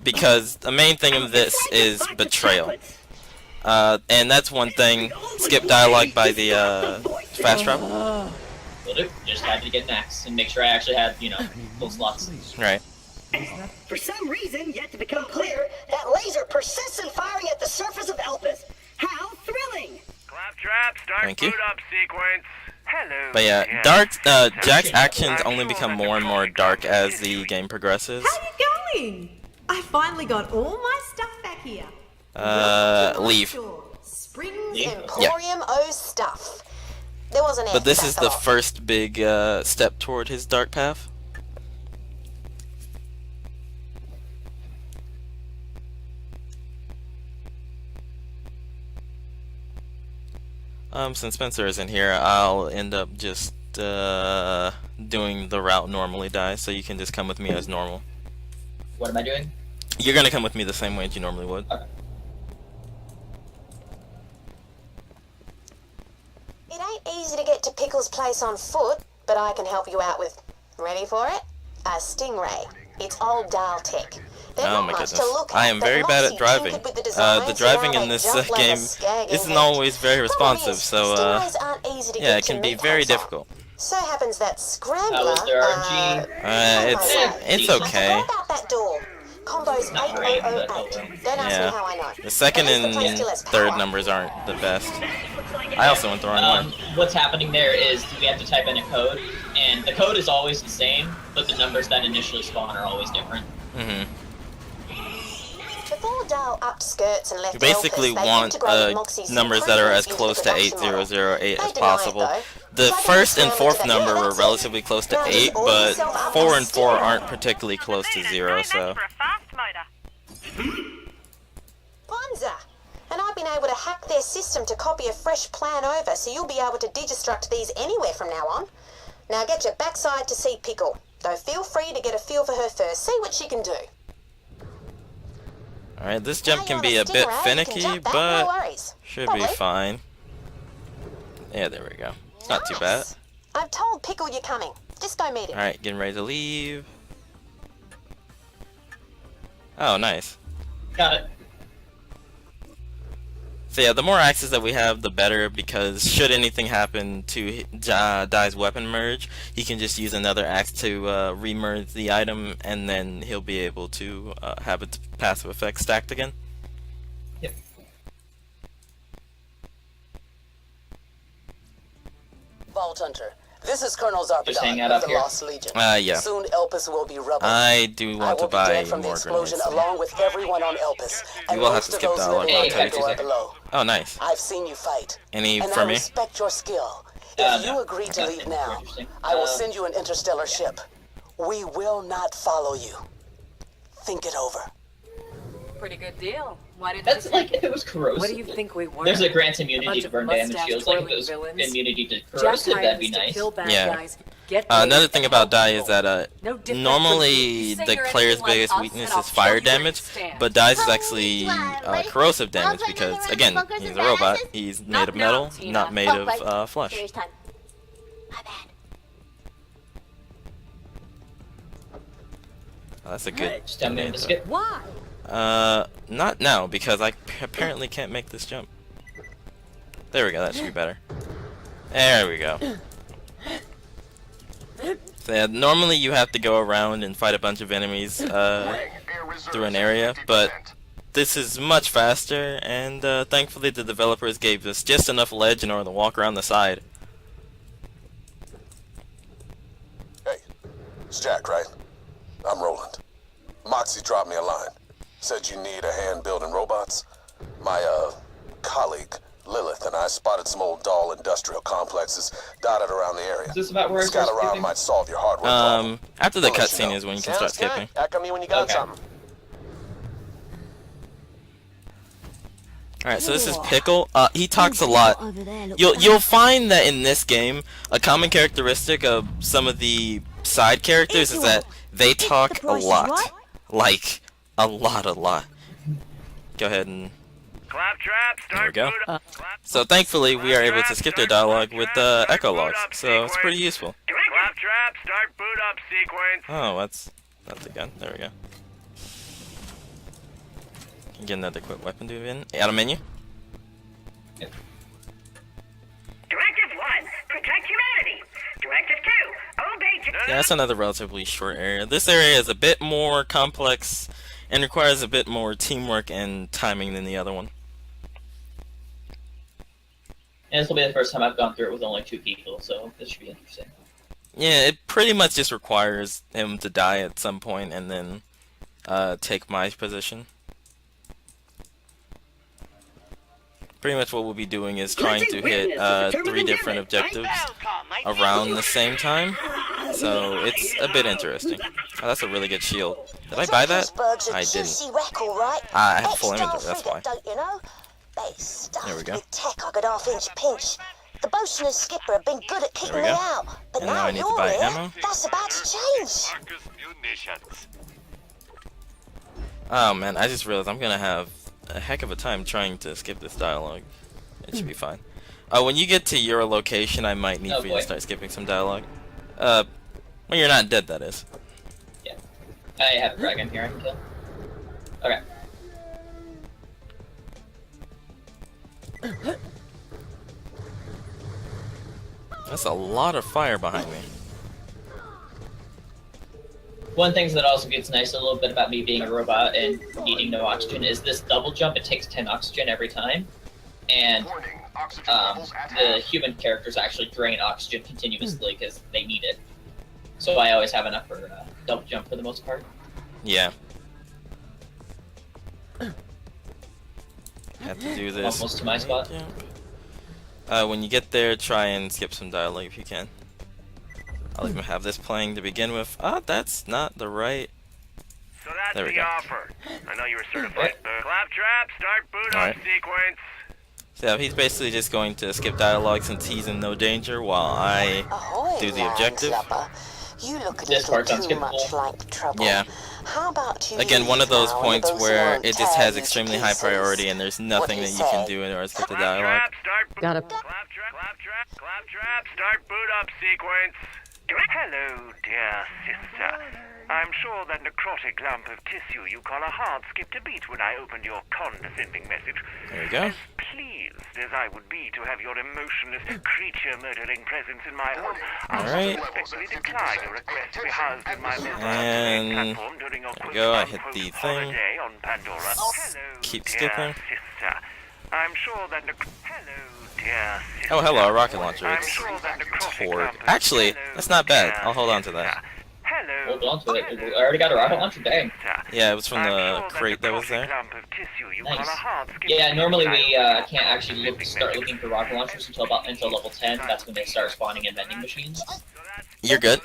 Because the main thing of this is betrayal. And that's one thing. Skip dialogue by the fast travel. Will do. Just had to get an axe and make sure I actually had, full slots. Right. For some reason yet to become clear, that laser persists in firing at the surface of Elpis. How thrilling! Claptrap, start Thank you. boot up sequence. Hello. But yeah, Jack's actions only become more and more dark as the game progresses. How you going? I finally got all my stuff back here. Leave. Spring's Emporium O stuff. There was an But this is the first big step toward his dark path. Since Spencer isn't here, I'll end up just doing the route normally die, so you can just come with me as normal. What am I doing? You're gonna come with me the same way as you normally would. Okay. It ain't easy to get to Pickle's place on foot, but I can help you out with, ready for it? A Stingray. It's old dial tech. Oh my goodness. I am very bad at driving. The driving in this game isn't always very responsive, so yeah, it can be very difficult. So happens that Scrambler, it's okay. What about that door? Combos 8008. Don't ask me how I know. The second and third numbers aren't the best. I also went the wrong way. What's happening there is we have to type in a code, and the code is always the same, but the numbers that initially spawn are always different. Mm-hmm. Before Dial upped skirts and left You basically want numbers that are as close to 8008 as possible. The first and fourth number were relatively close to 8, but 4 and 4 aren't particularly close to 0, so... Bonza! And I've been able to hack their system to copy a fresh plan over, so you'll be able to destruct these anywhere from now on. Now get your backside to see Pickle, though feel free to get a feel for her first, see what she can do. Alright, this jump can be a bit finicky, but should be fine. Yeah, there we go. It's not too bad. I've told Pickle you're coming. Just go meet him. Alright, getting ready to leave. Oh, nice. Got it. So yeah, the more axes that we have, the better, because should anything happen to Dai's weapon merge, he can just use another axe to remerge the item, and then he'll be able to have its passive effect stacked again. Yep. Vault Hunter, this is Colonel Zarpedon of the Lost Legion. Yeah. Soon Elpis will be rubble. I do want to buy from the more explosion grenades. along with everyone on Elpis. You will have to skip dialogue, I'll tell you today. Oh, nice. I've seen you fight. Any and for I me? respect your skill. If you agree to leave now, I will send you an interstellar ship. We will not follow you. Think it over. Pretty good deal. Why didn't That's like if it was corrosive. What do you think we were? There's a grant immunity to burn damage shields. Like if it was immunity to corrosive, that'd be nice. Yeah. Another thing about Dai is that normally the player's biggest weakness is fire damage, but Dai's is actually corrosive damage because, again, he's a robot. He's made of metal, not made of flesh. Oh, that's a good grenade. Why? Not now, because I apparently can't make this jump. There we go, that should be better. There we go. So yeah, normally you have to go around and fight a bunch of enemies through an area, but this is much faster, and thankfully the developers gave us just enough ledge in order to walk around the side. Hey, it's Jack, right? I'm Roland. Moxie dropped me a line. Said you need a hand building robots. My, colleague, Lilith, and I spotted some old doll industrial complexes dotted around the area. Is this about where Scout around might solve your hardware problem. After the cutscene is when you can start skipping. Echo me when you got something. Alright, so this is Pickle. He talks a lot. You'll find that in this game, a common characteristic of some of the side characters is that they talk a lot. Like, a lot. Go ahead and... There we go. So thankfully, we are able to skip their dialogue with echo logs, so it's pretty useful. Claptrap, start boot up sequence. Oh, that's a gun. There we go. Can get another quick weapon to in. Out of menu. Directive 1, protect humanity. Directive Yeah, that's another relatively short area. This area is a bit more complex and requires a bit more teamwork and timing than the other one. And this will be the first time I've gone through it with only 2 people, so this should be interesting. Yeah, it pretty much just requires him to die at some point and then take my position. Pretty much what we'll be doing is trying to hit 3 different objectives around the same time. So it's a bit interesting. Oh, that's a really good shield. Did I buy that? I didn't. I have full inventory, that's why. There we go. Tech I could half-inch pinch. The bosun and skipper have been good at kicking me out, but And now I need to buy ammo. That's about to change. Oh man, I just realized I'm gonna have a heck of a time trying to skip this dialogue. It should be fine. When you get to your location, I might need for you to start skipping some dialogue. When you're not dead, that is. Yeah. I have a dragon here I can kill. Okay. That's a lot of fire behind me. One thing that also gets nice a little bit about me being a robot and needing no oxygen is this double jump. It takes 10 oxygen every time, and the human characters actually drain oxygen continuously because they need it. So I always have enough for double jump for the most part. Yeah. Have to do this. Almost to my spot. When you get there, try and skip some dialogue if you can. I'll even have this playing to begin with. Ah, that's not the right. So that's there we the go. offer. I know you were certified. Claptrap, start boot up sequence. So yeah, he's basically just going to skip dialogue since he's in no danger while I do the objective. You look a little too much like trouble. Yeah. How about you Again, one of those now, points those where won't it just tear has you to extremely high pieces? priority and there's nothing that you can do in order to skip the dialogue. Got a Claptrap, start boot up sequence. Hello, dear sister. I'm sure that necrotic lump of tissue you call a heart skipped a beat when I opened your condescending message. There you go. As pleased as I would be to have your emotionless, creature-murdering presence in my home, Alright. I'll respectfully decline a request to be housed in my And platform during your there we go, I hit the thing. holiday on Pandora. Keep Dear skipping. sister, I'm sure that hello, dear sister. Oh, hello, a rocket launcher. I'm It's sure that necrotic Tord. lump of Actually, that's not bad. I'll hold on to that. Hold on to it. I already got a rocket launcher. Dang. Yeah, it was from the crate that was there. Nice. Yeah, normally we can't actually start looking for rocket launchers until level 10. That's when they start spawning in vending machines. You're good.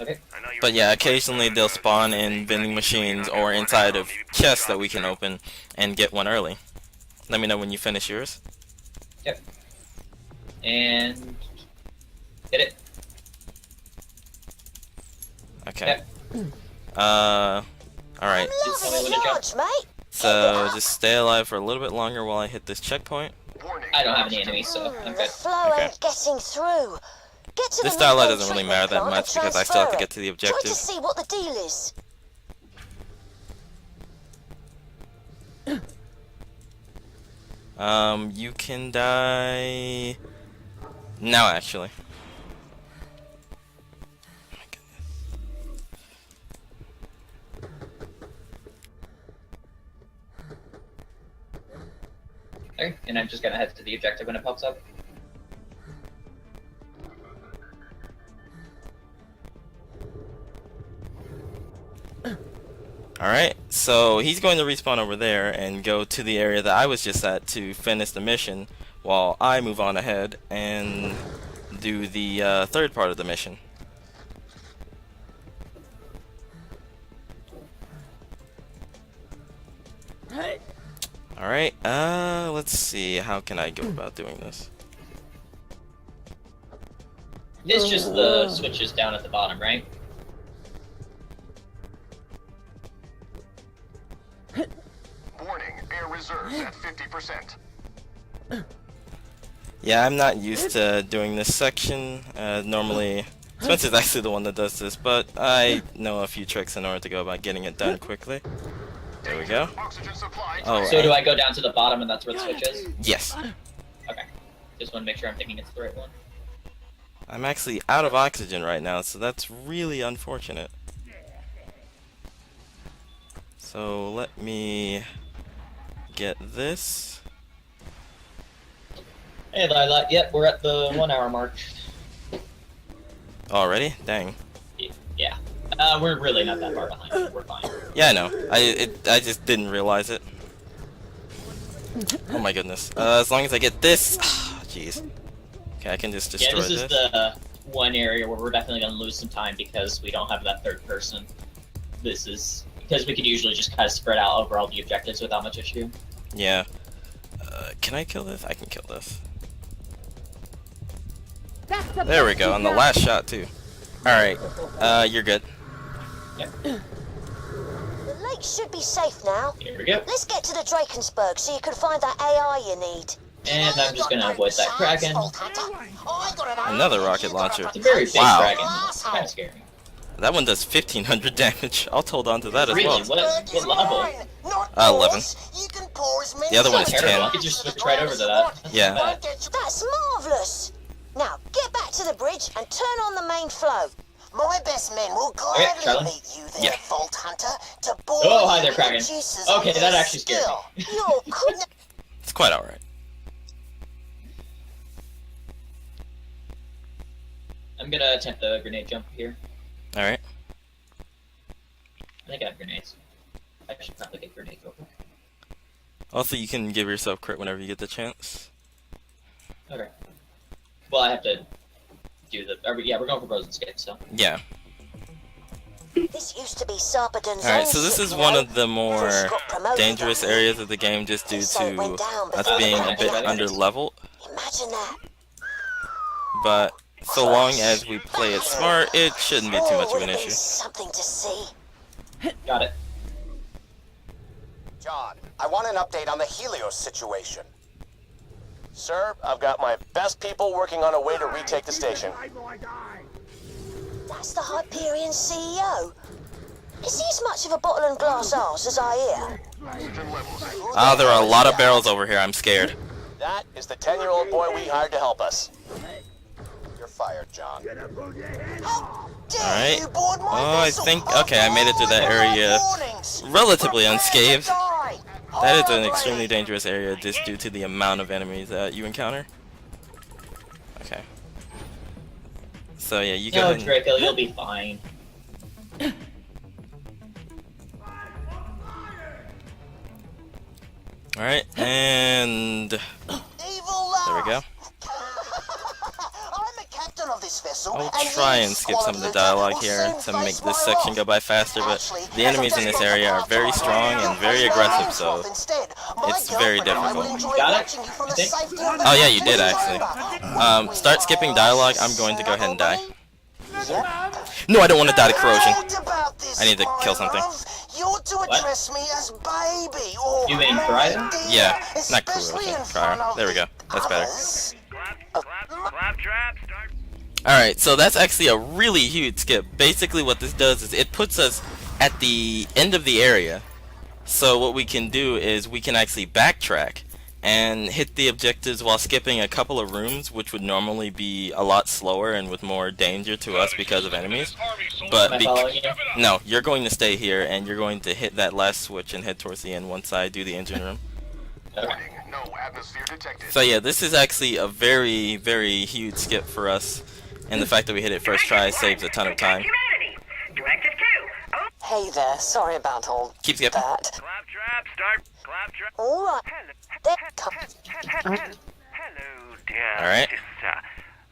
Okay. But yeah, occasionally they'll spawn in vending machines or inside of chests that we can open and get one early. Let me know when you finish yours. Yep. And hit it. Okay. Alright. So just stay alive for a little bit longer while I hit this checkpoint. I don't have any enemies, so I'm good. Flow ain't getting through. Get to This the dialogue midway doesn't really treatment matter that plant much and because I still have to transfer get to the it. Try objective. to see what the deal is. You can die now, actually. Okay, and I'm just gonna head to the objective when it pops up. Alright, so he's going to respawn over there and go to the area that I was just at to finish the mission while I move on ahead and do the third part of the mission. Alright, let's see, how can I go about doing this? It's just the switches down at the bottom, right? Warning, air reserves at 50%. Yeah, I'm not used to doing this section. Normally, Spencer's actually the one that does this, but I know a few tricks in order to go about getting it done quickly. There we go. Oh, so do I go down to the bottom and that's where the switch is? Yes. Okay. Just want to make sure I'm thinking it's the right one. I'm actually out of oxygen right now, so that's really unfortunate. So let me get this. Hey, Lila. Yep, we're at the 1 hour mark. Already? Dang. Yeah. We're really not that far behind. We're fine. Yeah, I know. I just didn't realize it. Oh my goodness. As long as I get this. Jeez. Okay, I can just destroy this. Yeah, this is the one area where we're definitely going to lose some time because we don't have that third person. This is because we could usually just kind of spread out over all the objectives without much issue. Yeah. Can I kill this? I can kill this. There we go, on the last shot too. Alright, you're good. Yep. The lake should be safe now. Here we go. Let's get to the Drakensberg so you can find that AI you need. And I'm just gonna avoid that Kraken. Another rocket launcher. It's a very big Kraken. It's kind of scary. That one does 1500 damage. I'll hold on to that as well. Really? What level? 11. The other one is 10. I could just switch right over to that. Yeah. That's marvellous. Now, get back to the bridge and turn on the main flow. My best men will gladly meet you there, Vault Hunter, to bore Oh, hi there, you Kraken. with juices Okay, of that your actually scared skill. me. You couldn't... It's quite alright. I'm gonna attempt the grenade jump here. Alright. I think I have grenades. I should probably get grenades real quick. Also, you can give yourself crit whenever you get the chance. Okay. Well, I have to do the... yeah, we're going for Frozen Skate, so... Yeah. This used to be Sarpedon's Alright, own so this ship, is you one know. of the more dangerous areas of the game just due to us being a bit under leveled. Imagine that. But so long as we play it smart, it shouldn't be too much of an issue. Something to see. Got it. John, I want an update on the Helios situation. Sir, I've got my best people working on a way to retake the station. That's the Hyperion CEO. Is he as much of a bottle and glass arse as I hear? Ah, there are a lot of barrels over here. I'm scared. That is the 10-year-old boy we hired to help us. You're fired, John. Alright. Oh, I think... Okay, I made it through that area relatively unscathed. That is an extremely dangerous area just due to the amount of enemies that you encounter. Okay. So yeah, you go No, ahead and... Draco, you'll be fine. Alright, and... There we go. I'll try and skip some of the dialogue here to make this section go by faster, but the enemies in this area are very strong and very aggressive, so it's very difficult. Got it? Oh yeah, you did actually. Start skipping dialogue, I'm going to go ahead and die. No, I don't want to die to corrosion. I need to kill something. What? You mean Cryo? Yeah, not corrosion, cryo. There we go, that's better. Alright, so that's actually a really huge skip. Basically what this does is it puts us at the end of the area. So what we can do is we can actually backtrack and hit the objectives while skipping a couple of rooms, which would normally be a lot slower and with more danger to us because of enemies. But no, you're going to stay here and you're going to hit that last switch and head towards the end once I do the engine room. Okay. So yeah, this is actually a very, very huge skip for us, and the fact that we hit it first try saves a ton of time. Hey there, sorry about all Keep skipping. that. Claptrap, start. Claptrap. Alright. Hello, dear Alright. sister.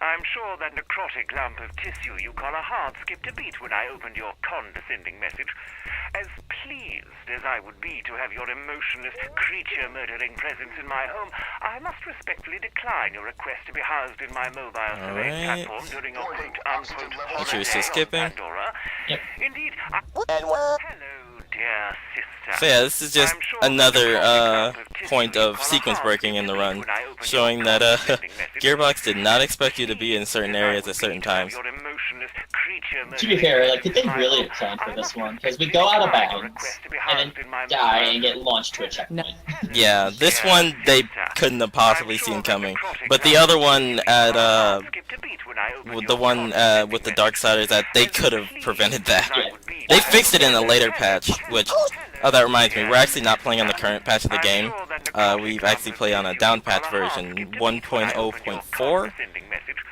I'm sure that necrotic lump of tissue you call a heart skipped a beat when I opened your condescending message. As pleased as I would be to have your emotionless, creature-murdering presence in my home, I must respectfully decline your request to be housed in my mobile survey platform during your quote-unquote Choose to skipping. Pandora. Yep. Indeed, And hello, dear sister. So yeah, this is just another point of sequence breaking in the run, showing that Gearbox did not expect you to be in certain areas at certain times. To be fair, like, did they really have planned for this one? Because we go out of bounds, and then die and get launched to a checkpoint. Yeah, this one they couldn't have possibly seen coming. But the other one at, the one with the Darksiders, that they could have prevented that. They fixed it in a later patch, which, oh, that reminds me, we're actually not playing on the current patch of the game. We've actually played on a down patch version, 1.0.4?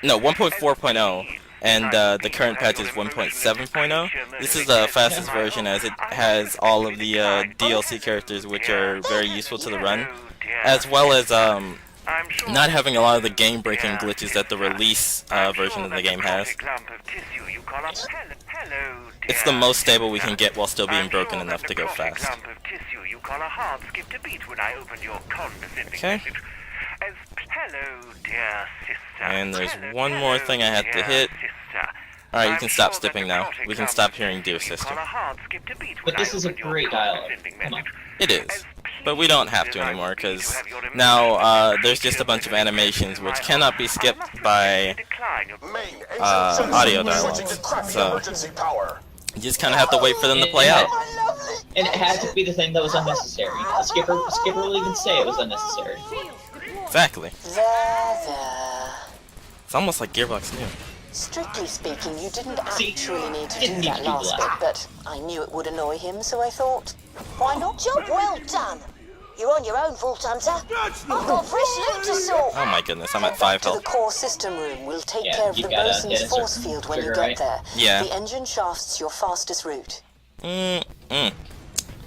No, 1.4.0. And the current patch is 1.7.0. This is the fastest version as it has all of the DLC characters, which are very useful to the run, as well as not having a lot of the game-breaking glitches that the release version of the game has. It's the most stable we can get while still being broken enough to go fast. Okay. And there's one more thing I have to hit. Alright, you can stop skipping now. We can stop hearing Dear Sister. But this is a great dialogue. Come on. It is. But we don't have to anymore, because now there's just a bunch of animations which cannot be skipped by audio dialogues. So you just kind of have to wait for them to play out. And it had to be the thing that was unnecessary. The skipper will even say it was unnecessary. Exactly. There. It's almost like Gearbox knew. Strictly speaking, you didn't actually need to do that last bit, but I knew it would annoy him, so I thought, why not? Job well done. You're on your own, Vault Hunter. I've got fresh loot to sort. Oh my goodness, I'm at 5 health. To the core system room. We'll take care of the Boson's force field when you get there. Yeah. The engine shaft's your fastest route.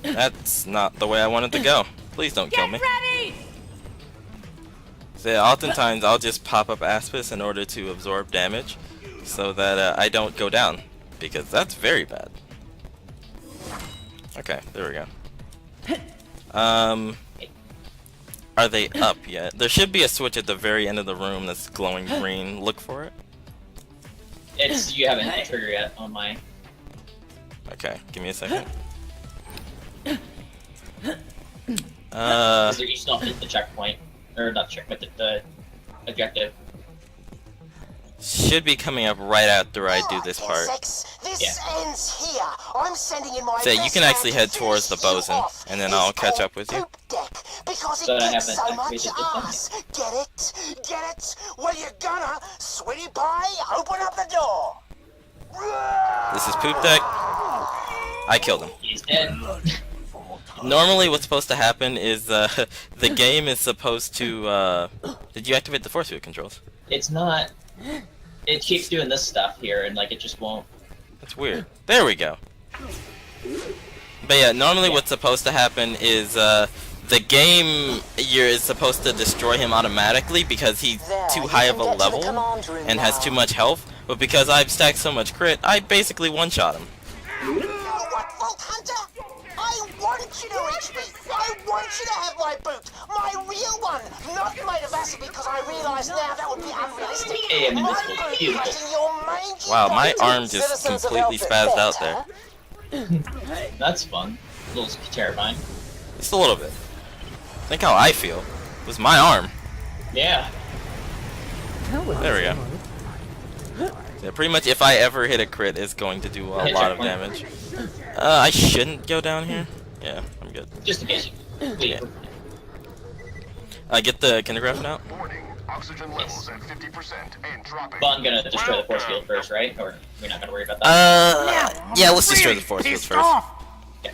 That's not the way I wanted to go. Please don't kill me. Ready! So yeah, oftentimes I'll just pop up Aspis in order to absorb damage, so that I don't go down, because that's very bad. Okay, there we go. Are they up yet? There should be a switch at the very end of the room that's glowing green. Look for it. It's, you haven't hit the trigger yet on my... Okay, give me a second. Because you still hit the checkpoint. Or not checkpoint, the objective. Should be coming up right after I do this part. This ends here. I'm sending in my So you can actually head towards the bosun, and then I'll catch up with you. Because it gets so much ass. Get it? Get it? Well, you're gonna. Sweetie pie, open up the door. This is Poop Deck. I killed him. He's dead. Normally what's supposed to happen is the game is supposed to... Did you activate the force field controls? It's not... It keeps doing this stuff here, and like it just won't. That's weird. There we go. But yeah, normally what's supposed to happen is the game is supposed to destroy him automatically because he's too high of a level and has too much health. But because I've stacked so much crit, I basically one-shot him. I want you to reach me. I want you to have my boot. My real one. Not made of acid because I realise now that would be unrealistic. Hey, I'm invisible. Wow, my arm just completely spazzed out there. That's fun. A little terrifying. Just a little bit. Think how I feel. It was my arm. Yeah. There we go. Yeah, pretty much if I ever hit a crit, it's going to do a lot of damage. I shouldn't go down here. Yeah, I'm good. Just in case. Yeah. Get the kindergarten out. Yes. But I'm gonna destroy the force field first, right? Or we're not gonna worry about that? Yeah, let's destroy the force field first. Yeah.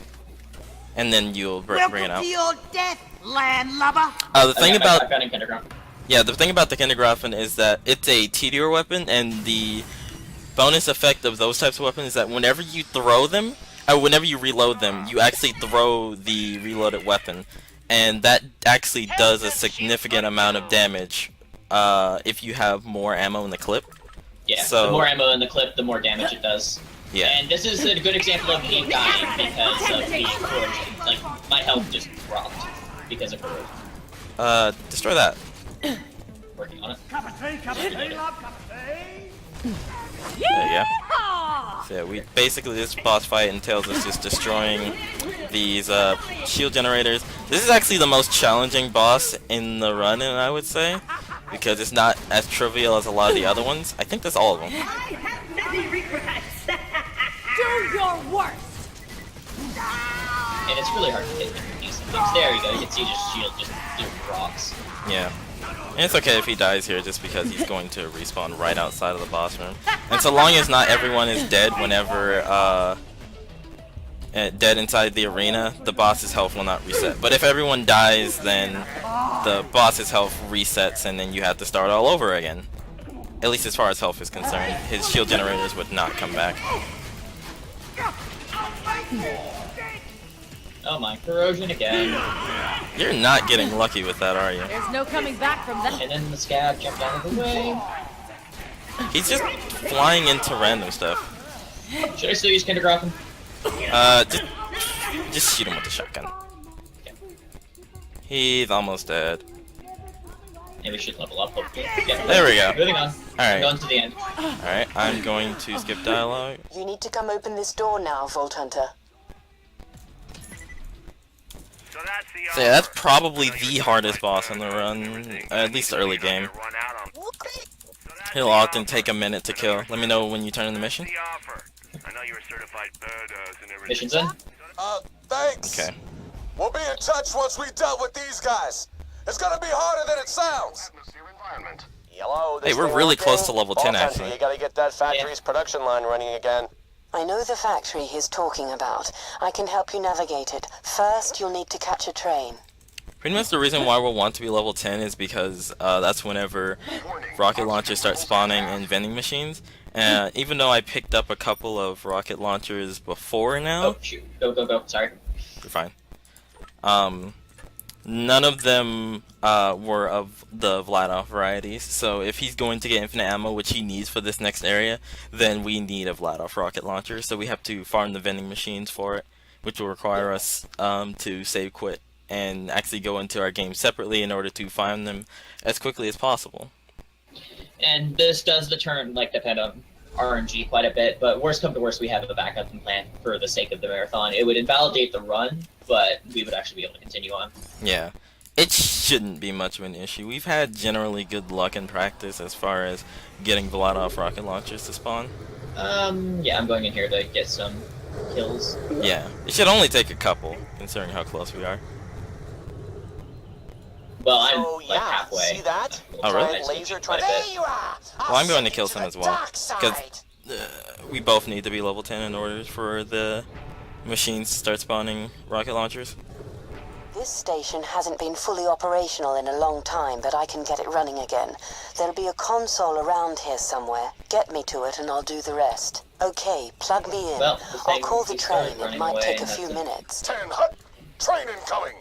And then you'll bring it out. Your death, landlubber. The thing about... I've got a kindergarten. Yeah, the thing about the kindergarten is that it's a TDR weapon, and the bonus effect of those types of weapons is that whenever you throw them, or whenever you reload them, you actually throw the reloaded weapon, and that actually does a significant amount of damage if you have more ammo in the clip. Yeah, so, the more ammo in the clip, the more damage it does. Yeah. And this is a good example of me dying because of the corrosion. Like, my health just dropped because of corrosion. Destroy that. Working on it. There you go. So yeah, this boss fight entails us just destroying these shield generators. This is actually the most challenging boss in the run, and I would say, because it's not as trivial as a lot of the other ones. I think that's all of them. Do your worst. And it's really hard to hit these things. There you go. You can see just shield just through rocks. Yeah. And it's okay if he dies here just because he's going to respawn right outside of the boss room. And so long as not everyone is dead whenever dead inside the arena, the boss's health will not reset. But if everyone dies, then the boss's health resets and then you have to start all over again. At least as far as health is concerned. His shield generators would not come back. Oh my, corrosion again. You're not getting lucky with that, are you? There's no coming back from that. And then the scab jumped out of the way. He's just flying into random stuff. Should I still use Kindergarten? Just shoot him with the shotgun. He's almost dead. Maybe we should level up, hopefully. Yeah, there we go. Moving on. Alright. Going to the end. Alright, I'm going to skip dialogue. You need to come open this door now, Vault Hunter. So yeah, that's probably the hardest boss in the run, at least early game. He'll often take a minute to kill. Let me know when you turn in the mission. Mission's in? Thanks. Okay. We'll be in touch once we dealt with these guys. It's gonna be harder than it sounds. Hello, Hey, we're really close to level 10 actually. You gotta get that factory's production line running again. I know the factory he's talking about. I can help you navigate it. First, you'll need to catch a train. Pretty much the reason why we'll want to be level 10 is because that's whenever rocket launchers start spawning in vending machines. Even though I picked up a couple of rocket launchers before now. Oh shoot! Go! Sorry. You're fine. None of them were of the Vladoff varieties, so if he's going to get infinite ammo, which he needs for this next area, then we need a Vladoff rocket launcher, so we have to farm the vending machines for it, which will require us to save quit and actually go into our game separately in order to find them as quickly as possible. And this does depend on RNG quite a bit, but worst come to worst, we have a backup plan for the sake of the marathon. It would invalidate the run, but we would actually be able to continue on. Yeah, it shouldn't be much of an issue. We've had generally good luck in practice as far as getting Vladoff rocket launchers to spawn. Yeah, I'm going in here to get some kills. Yeah, it should only take a couple, considering how close we are. Well, I'm like halfway. See that? Oh, really? Laser There you are. Well, I'm going to kill some as well, because we both need to be level 10 in order for the machines to start spawning rocket launchers. This station hasn't been fully operational in a long time, but I can get it running again. There'll be a console around here somewhere. Get me to it and I'll do the rest. Okay, plug me in. Well, I'll call the train. It might take a few minutes. 10 hut. Train incoming.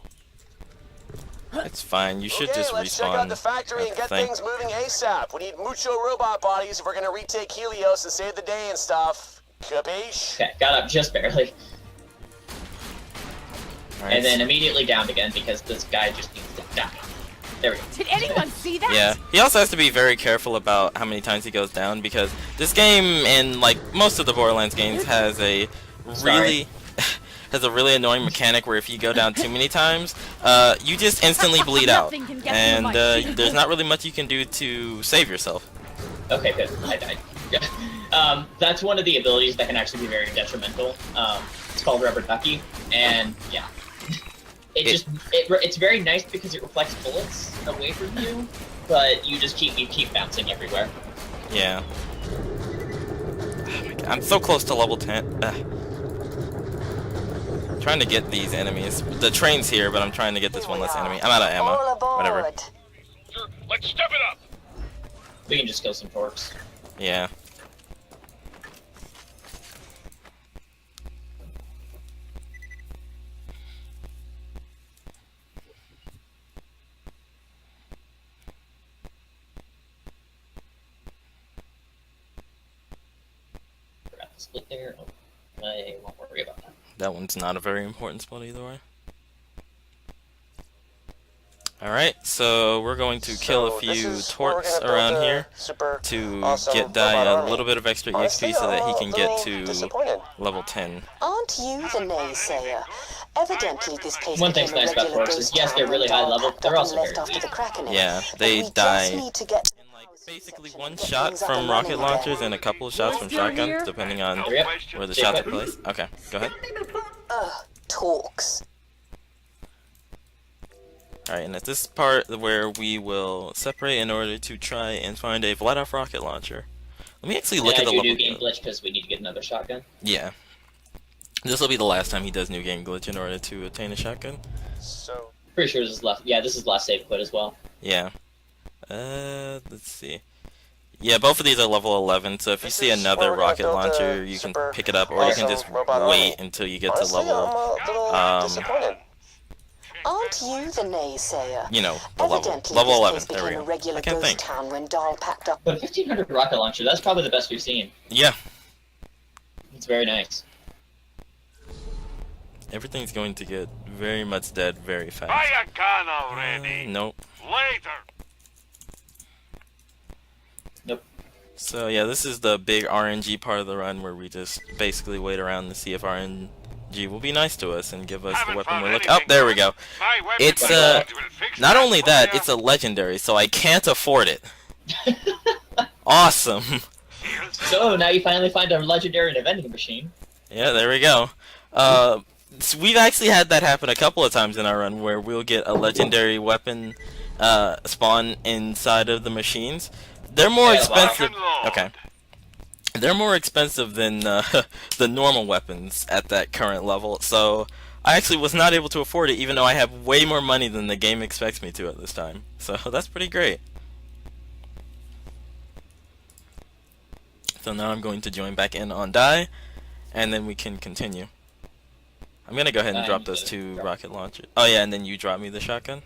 It's fine, you should Okay, just let's check respawn out the factory and get things moving ASAP. We need mucho robot bodies if we're gonna retake Helios and save the day and stuff. Capiche? Okay, got up just barely. Right. And then immediately downed again because this guy just needs to die. There we go. Did anyone see that? Yeah, he also has to be very careful about how many times he goes down, because this game, and like most of the Borderlands games, has a really annoying mechanic where if you go down too many times, you just instantly bleed out, and there's not really much you can do to save yourself. Okay, good. I died. That's one of the abilities that can actually be very detrimental. It's called Rubber Ducky, and yeah. It's very nice because it reflects bullets away from you, but you keep bouncing everywhere. Yeah. Oh my God, I'm so close to level 10. Trying to get these enemies. The train's here, but I'm trying to get this one less enemy. I'm out of ammo. Whatever. Let's step it up. We can just kill some torques. Yeah. Forgot to split there. Oh, I won't worry about that. That one's not a very important spot either way. Alright, so we're going to kill a few torques around here to get Dai a little bit of extra EXP so that he can get to level 10. Aren't you the naysayer? Evidently, this place One thing's became a nice about regular Forks ghost is, yes, town they're when really high Dahl level, packed they're up also and very left after weak. the crackening. Yeah, But they we die just need to get in like basically one shot from rocket launchers and a couple of shots from shotguns, depending on where the shots are placed. Okay, go ahead. Talks. Alright, and at this part where we will separate in order to try and find a Vladoff rocket launcher. Let me actually look at the level. New game glitch because we need to get another shotgun. Yeah. This will be the last time he does new game glitch in order to obtain a shotgun. So. Pretty sure this is last. Yeah, this is last save quit as well. Yeah. Let's see. Yeah, both of these are level 11, so if you see another rocket launcher, you can pick it up, or you can just wait until you get to level, Aren't you the naysayer? you know, the level 11. There we go. I can't think. Town when Dahl packed up. But a 1500 rocket launcher, that's probably the best we've seen. Yeah. It's very nice. Everything's going to get very much dead very fast. Buy a gun already. Nope. Later. Nope. So yeah, this is the big RNG part of the run where we just basically wait around to see if RNG will be nice to us and give us the weapon we're looking. Oh, there we go. It's not only that, it's a legendary, so I can't afford it. Awesome. So now you finally find a legendary in a vending machine. Yeah, there we go. So we've actually had that happen a couple of times in our run where we'll get a legendary weapon spawn inside of the machines. They're more expensive. Okay. They're more expensive than the normal weapons at that current level, so I actually was not able to afford it, even though I have way more money than the game expects me to at this time. So that's pretty great. So now I'm going to join back in on Die, and then we can continue. I'm gonna go ahead and drop those two rocket launchers. Oh yeah, and then you drop me the shotgun.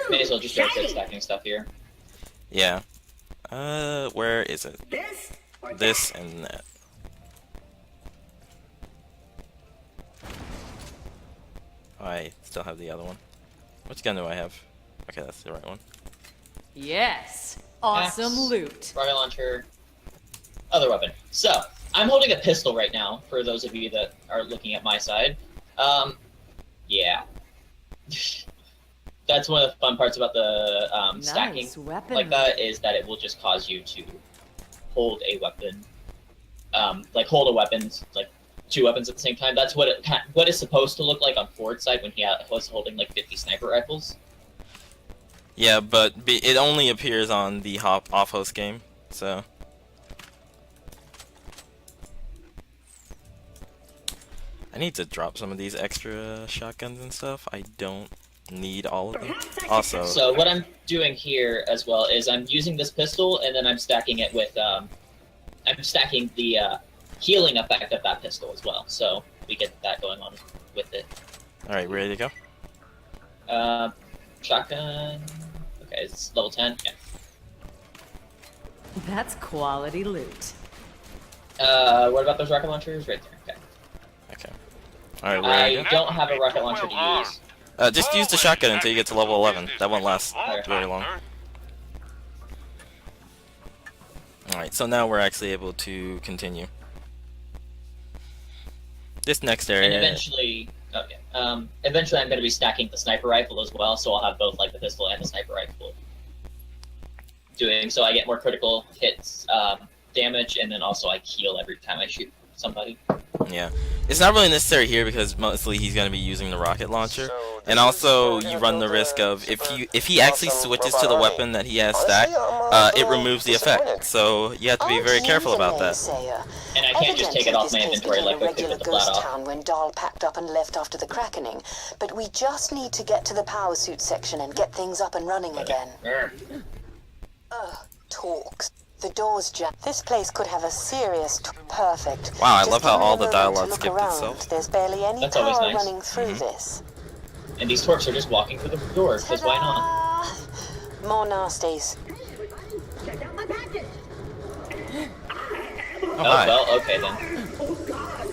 May as well just start stacking stuff here. Yeah. Where is it? This and that. Oh, I still have the other one. Which gun do I have? Okay, that's the right one. Yes. Awesome Axe, loot. Rocket launcher. Other weapon. So, I'm holding a pistol right now, for those of you that are looking at my side. Yeah. That's one of the fun parts about the stacking like that, is that it will just cause you to hold a weapon, like hold a weapon, like two weapons at the same time. That's what what it's supposed to look like on Ford's side when he was holding like 50 sniper rifles. Yeah, but it only appears on the off-host game, so. I need to drop some of these extra shotguns and stuff. I don't need all of them. Also, so what I'm doing here as well is I'm using this pistol, and then I'm stacking it with I'm stacking the healing effect of that pistol as well, so we get that going on with it. All right, ready to go? Shotgun. Okay, it's level 10. Yeah. That's quality loot. What about those rocket launchers? Right there. Okay. All right, I don't have a rocket launcher to use. Just use the shotgun until you get to level 11. That won't last very long. Alright, so now we're actually able to continue. This next area... And eventually... Okay. Eventually I'm going to be stacking the sniper rifle as well, so I'll have both like the pistol and the sniper rifle doing, so I get more critical hits, damage, and then also I heal every time I shoot somebody. Yeah, it's not really necessary here because mostly he's going to be using the rocket launcher, and also you run the risk of if he actually switches to the weapon that he has stacked, it removes the effect. So you have to be very careful about that. And I can't just take it off my inventory like I could with the flat off. When Dahl packed up and left after the crackening, but we just need to get to the power suit section and get things up and running again. Talks. The door's jammed. This place could have a serious perfect. Wow, I love how all the dialogue skipped itself. There's barely any power running through this. And these twerks are just walking through the door, because why not? More nasties. Oh, well, okay then.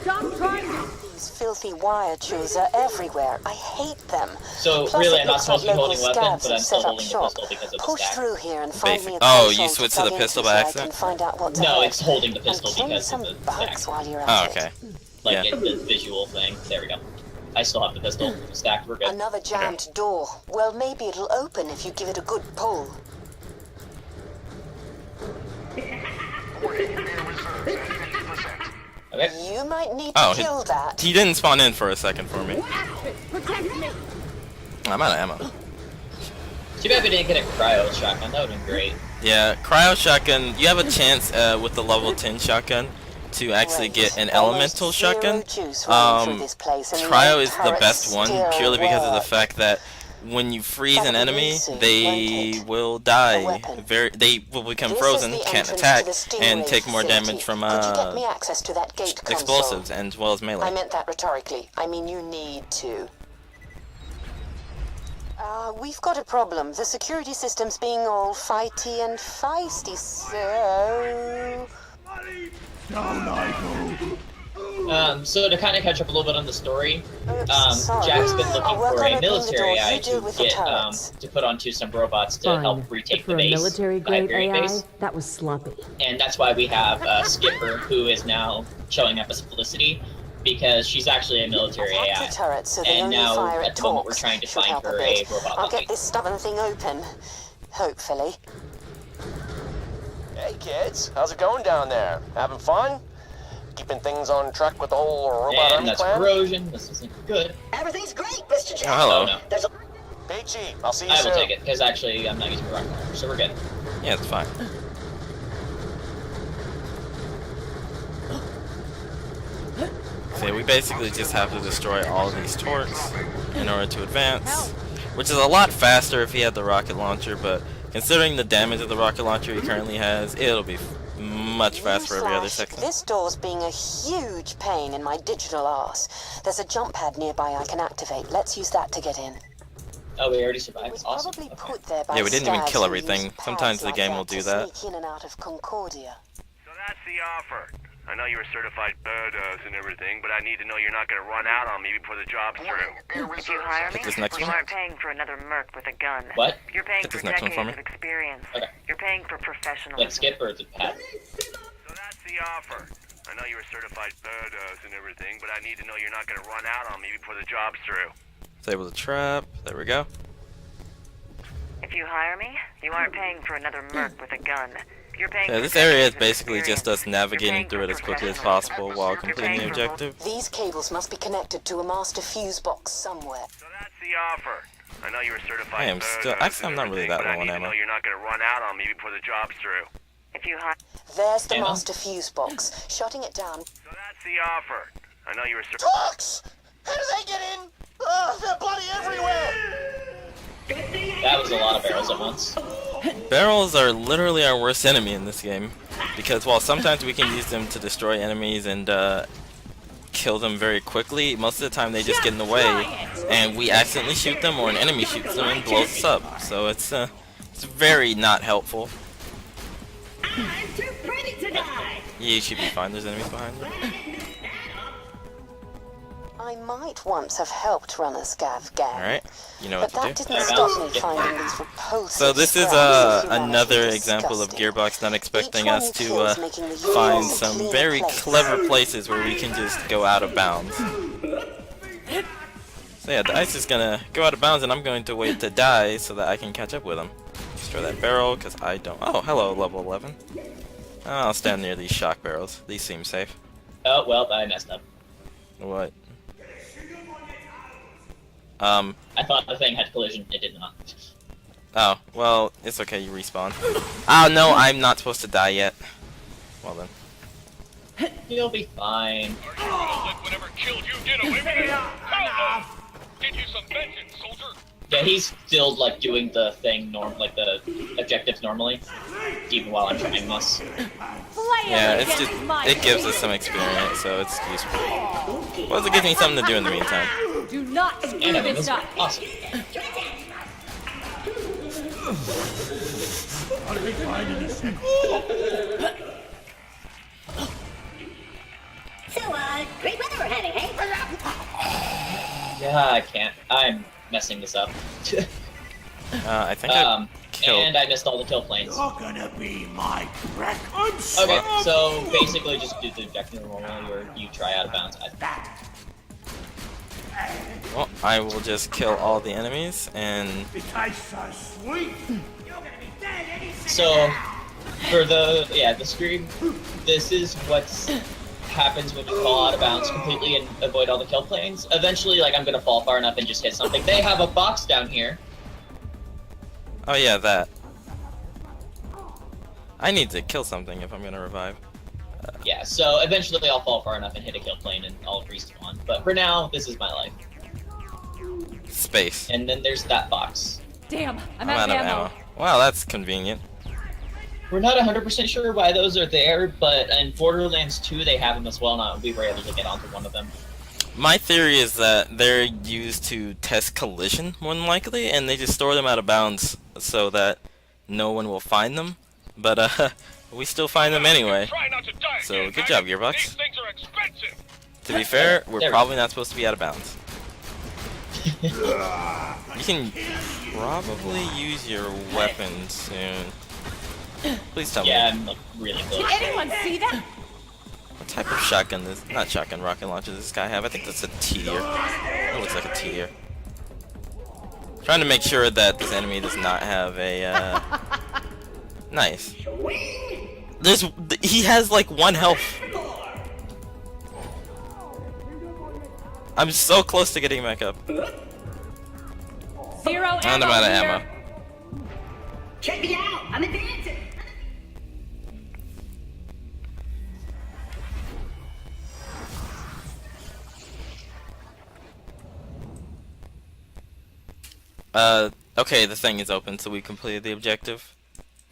Stop trying. These filthy wire chews are everywhere. I hate them. So Plus, really, I'm not supposed to be holding weapons, but I'm still holding the pistol because of the Push stack. through here and find me a oh, you switched to the pistol by accident? Find out what's no, ahead. it's holding the pistol because of the stack. While you're oh, at okay. like the visual thing. There we go. I still have the pistol stacked. We're good. Another jammed door. Well, maybe it'll open if you give it a good pull. Okay. You might need to kill that. He didn't spawn in for a second for me. I'm out of ammo. Too bad we didn't get a cryo shotgun. That would have been great. Yeah, cryo shotgun. You have a chance with the level 10 shotgun to actually get an elemental shotgun. Cryo is the best one purely because of the fact that when you freeze an enemy, they will die. They will become frozen, can't attack, and take more damage from explosives as well as melee. I meant that rhetorically. I mean, you need to. We've got a problem. The security system's being all fighty and feisty, so... So to kind of catch up a little bit on the story, Jack's been looking for a military AI to get to put onto some robots to help retake the base, military-grade the Hyperion AI? base. That was sloppy. And that's why we have Skipper, who is now showing up as Felicity, because she's actually a military AI. And now, at the moment, we're trying to find her a robot. I'll get this stubborn thing open. Hopefully. Hey kids, how's it going down there? Having fun? Keeping things on track with the whole robot And army that's plan? corrosion. This isn't good. Everything's great, Mr. Jack. Oh, hello. No. Peachy, I'll see you I soon. will take it, because actually I'm not using a rocket launcher, so we're good. Yeah, it's fine. So we basically just have to destroy all of these torques in order to advance, which is a lot faster if he had the rocket launcher, but considering the damage of the rocket launcher he currently has, it'll be much faster for every other section. This door's being a huge pain in my digital arse. There's a jump pad nearby I can activate. Let's use that to get in. Oh, we already survived. Awesome. Probably put there by Yeah, we didn't even scavs kill who everything. use pads Sometimes the like game will that do to that. sneak in and out of Concordia. So that's the offer. I know you're a certified badass and everything, but I need to know you're not going to run out on me before the job's through. If you hire me, this next you one? aren't paying for another merc with a gun. What? You're paying Get for this next one decades for me. of experience. Okay. You're paying for professionalism. Let's skip or the pad. So that's the offer. I know you're a certified badass and everything, but I need to know you're not going to run out on me before the job's through. Disable the trap. There we go. If you hire me, you aren't paying for another merc with a gun. You're paying Yeah, for this area is decades of basically experience. just us navigating through it as quickly as possible while completing the objective. These cables must be connected to a master fuse box somewhere. So that's the offer. I know you're a certified I am still. badass Actually, I'm and not really everything, that but I low on need to ammo. know you're not going to run out on me before the job's through. If you hire... There's the Ammo? master fuse box. Shutting it down. So that's the offer. I know you're a Talks! How do they get in? Ugh, they're bloody everywhere! That was a lot of barrels at once. Barrels are literally our worst enemy in this game, because while sometimes we can use them to destroy enemies and kill them very quickly, most of the time they just get in the way, and we accidentally shoot them or an enemy shoots them and blows us up. So it's very not helpful. I'm too pretty to die. You should be fine. There's enemies behind you. I might once have helped run a scav gang. All right, you know But what that to do. didn't stop me finding these repulsive So this is scraps of another humanity example of disgusting. Gearbox not expecting Each one us to kills making the find universe a some clean very place. clever places where we can just go out of bounds. So yeah, the ice is gonna go out of bounds, and I'm going to wait to die so that I can catch up with him. Destroy that barrel, because I don't... Oh, hello, level 11. I'll stand near these shock barrels. These seem safe. Oh, well, I messed up. What? I thought the thing had collision. It did not. Oh, well, it's okay, you respawn. Oh, no, I'm not supposed to die yet. Well then. You'll be fine. Whatever killed you did away with it. Get you some vengeance, soldier. Yeah, he's still like doing the thing like the objectives normally, even while I'm trying this. Yeah, it's just, it gives us some experience, so it's useful. Plus it gives me something to do in the meantime. Do not screw And I mean, this this is up. awesome. So, great weather we're having, hey? Yeah, I can't. I'm messing this up. I think I kill. And I missed all the kill planes. You're gonna be my wreck. I'm Okay, so basically just do the objective normally, or you try out of bounds. Well, I will just kill all the enemies, and... It tastes so sweet. So, for the stream, this is what happens when you fall out of bounds completely and avoid all the kill planes. Eventually, like, I'm gonna fall far enough and just hit something. They have a box down here. Oh yeah, that. I need to kill something if I'm gonna revive. Yeah, so eventually I'll fall far enough and hit a kill plane and I'll respawn. But for now, this is my life. Space. And then there's that box. Damn, I'm out of ammo. Wow, that's convenient. We're not 100% sure why those are there, but in Borderlands 2 they have them as well, and we were able to get onto one of them. My theory is that they're used to test collision, more than likely, and they just store them out of bounds so that no one will find them. But, we still find them anyway. So, good job, Gearbox. To be fair, we're probably not supposed to be out of bounds. You can probably use your weapon soon. Please tell me. Yeah, I'm like, really close. Did anyone see that? What type of shotgun does... Not shotgun, rocket launcher does this guy have? I think that's a T-tier. It looks like a T-tier. Trying to make sure that this enemy does not have a, Nice. He has like 1 health. I'm so close to getting back up. Zero ammo. And I'm out of ammo. Check me out! I'm advancing! Okay, the thing is open, so we completed the objective.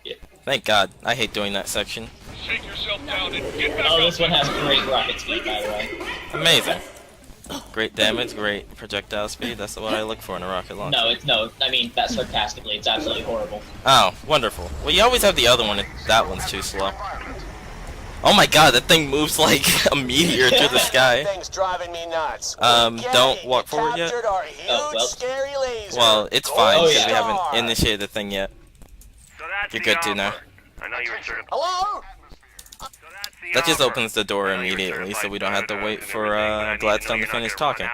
Yeah. Thank God. I hate doing that section. Shake yourself down and get back up. This one has great rocket speed, by the way. Amazing. Great damage, great projectile speed. That's what I look for in a rocket launcher. No, I mean that sarcastically. It's absolutely horrible. Oh, wonderful. Well, you always have the other one if that one's too slow. Oh my God, that thing moves like a meteor through the sky. Thing's driving me nuts. Don't walk forward yet. Well, it's fine because we haven't initiated the thing yet. You're good to now. I know you were sort of... Hello? That just opens the door immediately, so we don't have to wait for Gladstone to finish talking.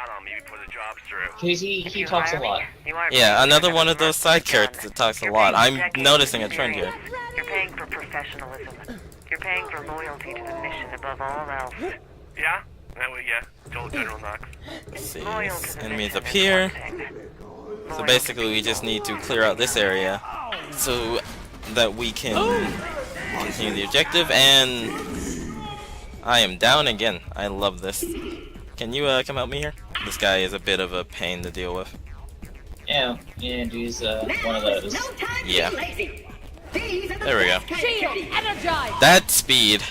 He talks a lot. Yeah, another one of those side characters that talks a lot. I'm noticing a trend here. You're paying for professionalism. You're paying for loyalty to the mission above all else. Yeah? Yeah. Told General Knox. Let's see, this enemy is up here. So basically we just need to clear out this area so that we can continue the objective, and I am down again. I love this. Can you come help me here? This guy is a bit of a pain to deal with. Yeah, and he's one of those. Yeah. There we go. Shield, energize. That speed.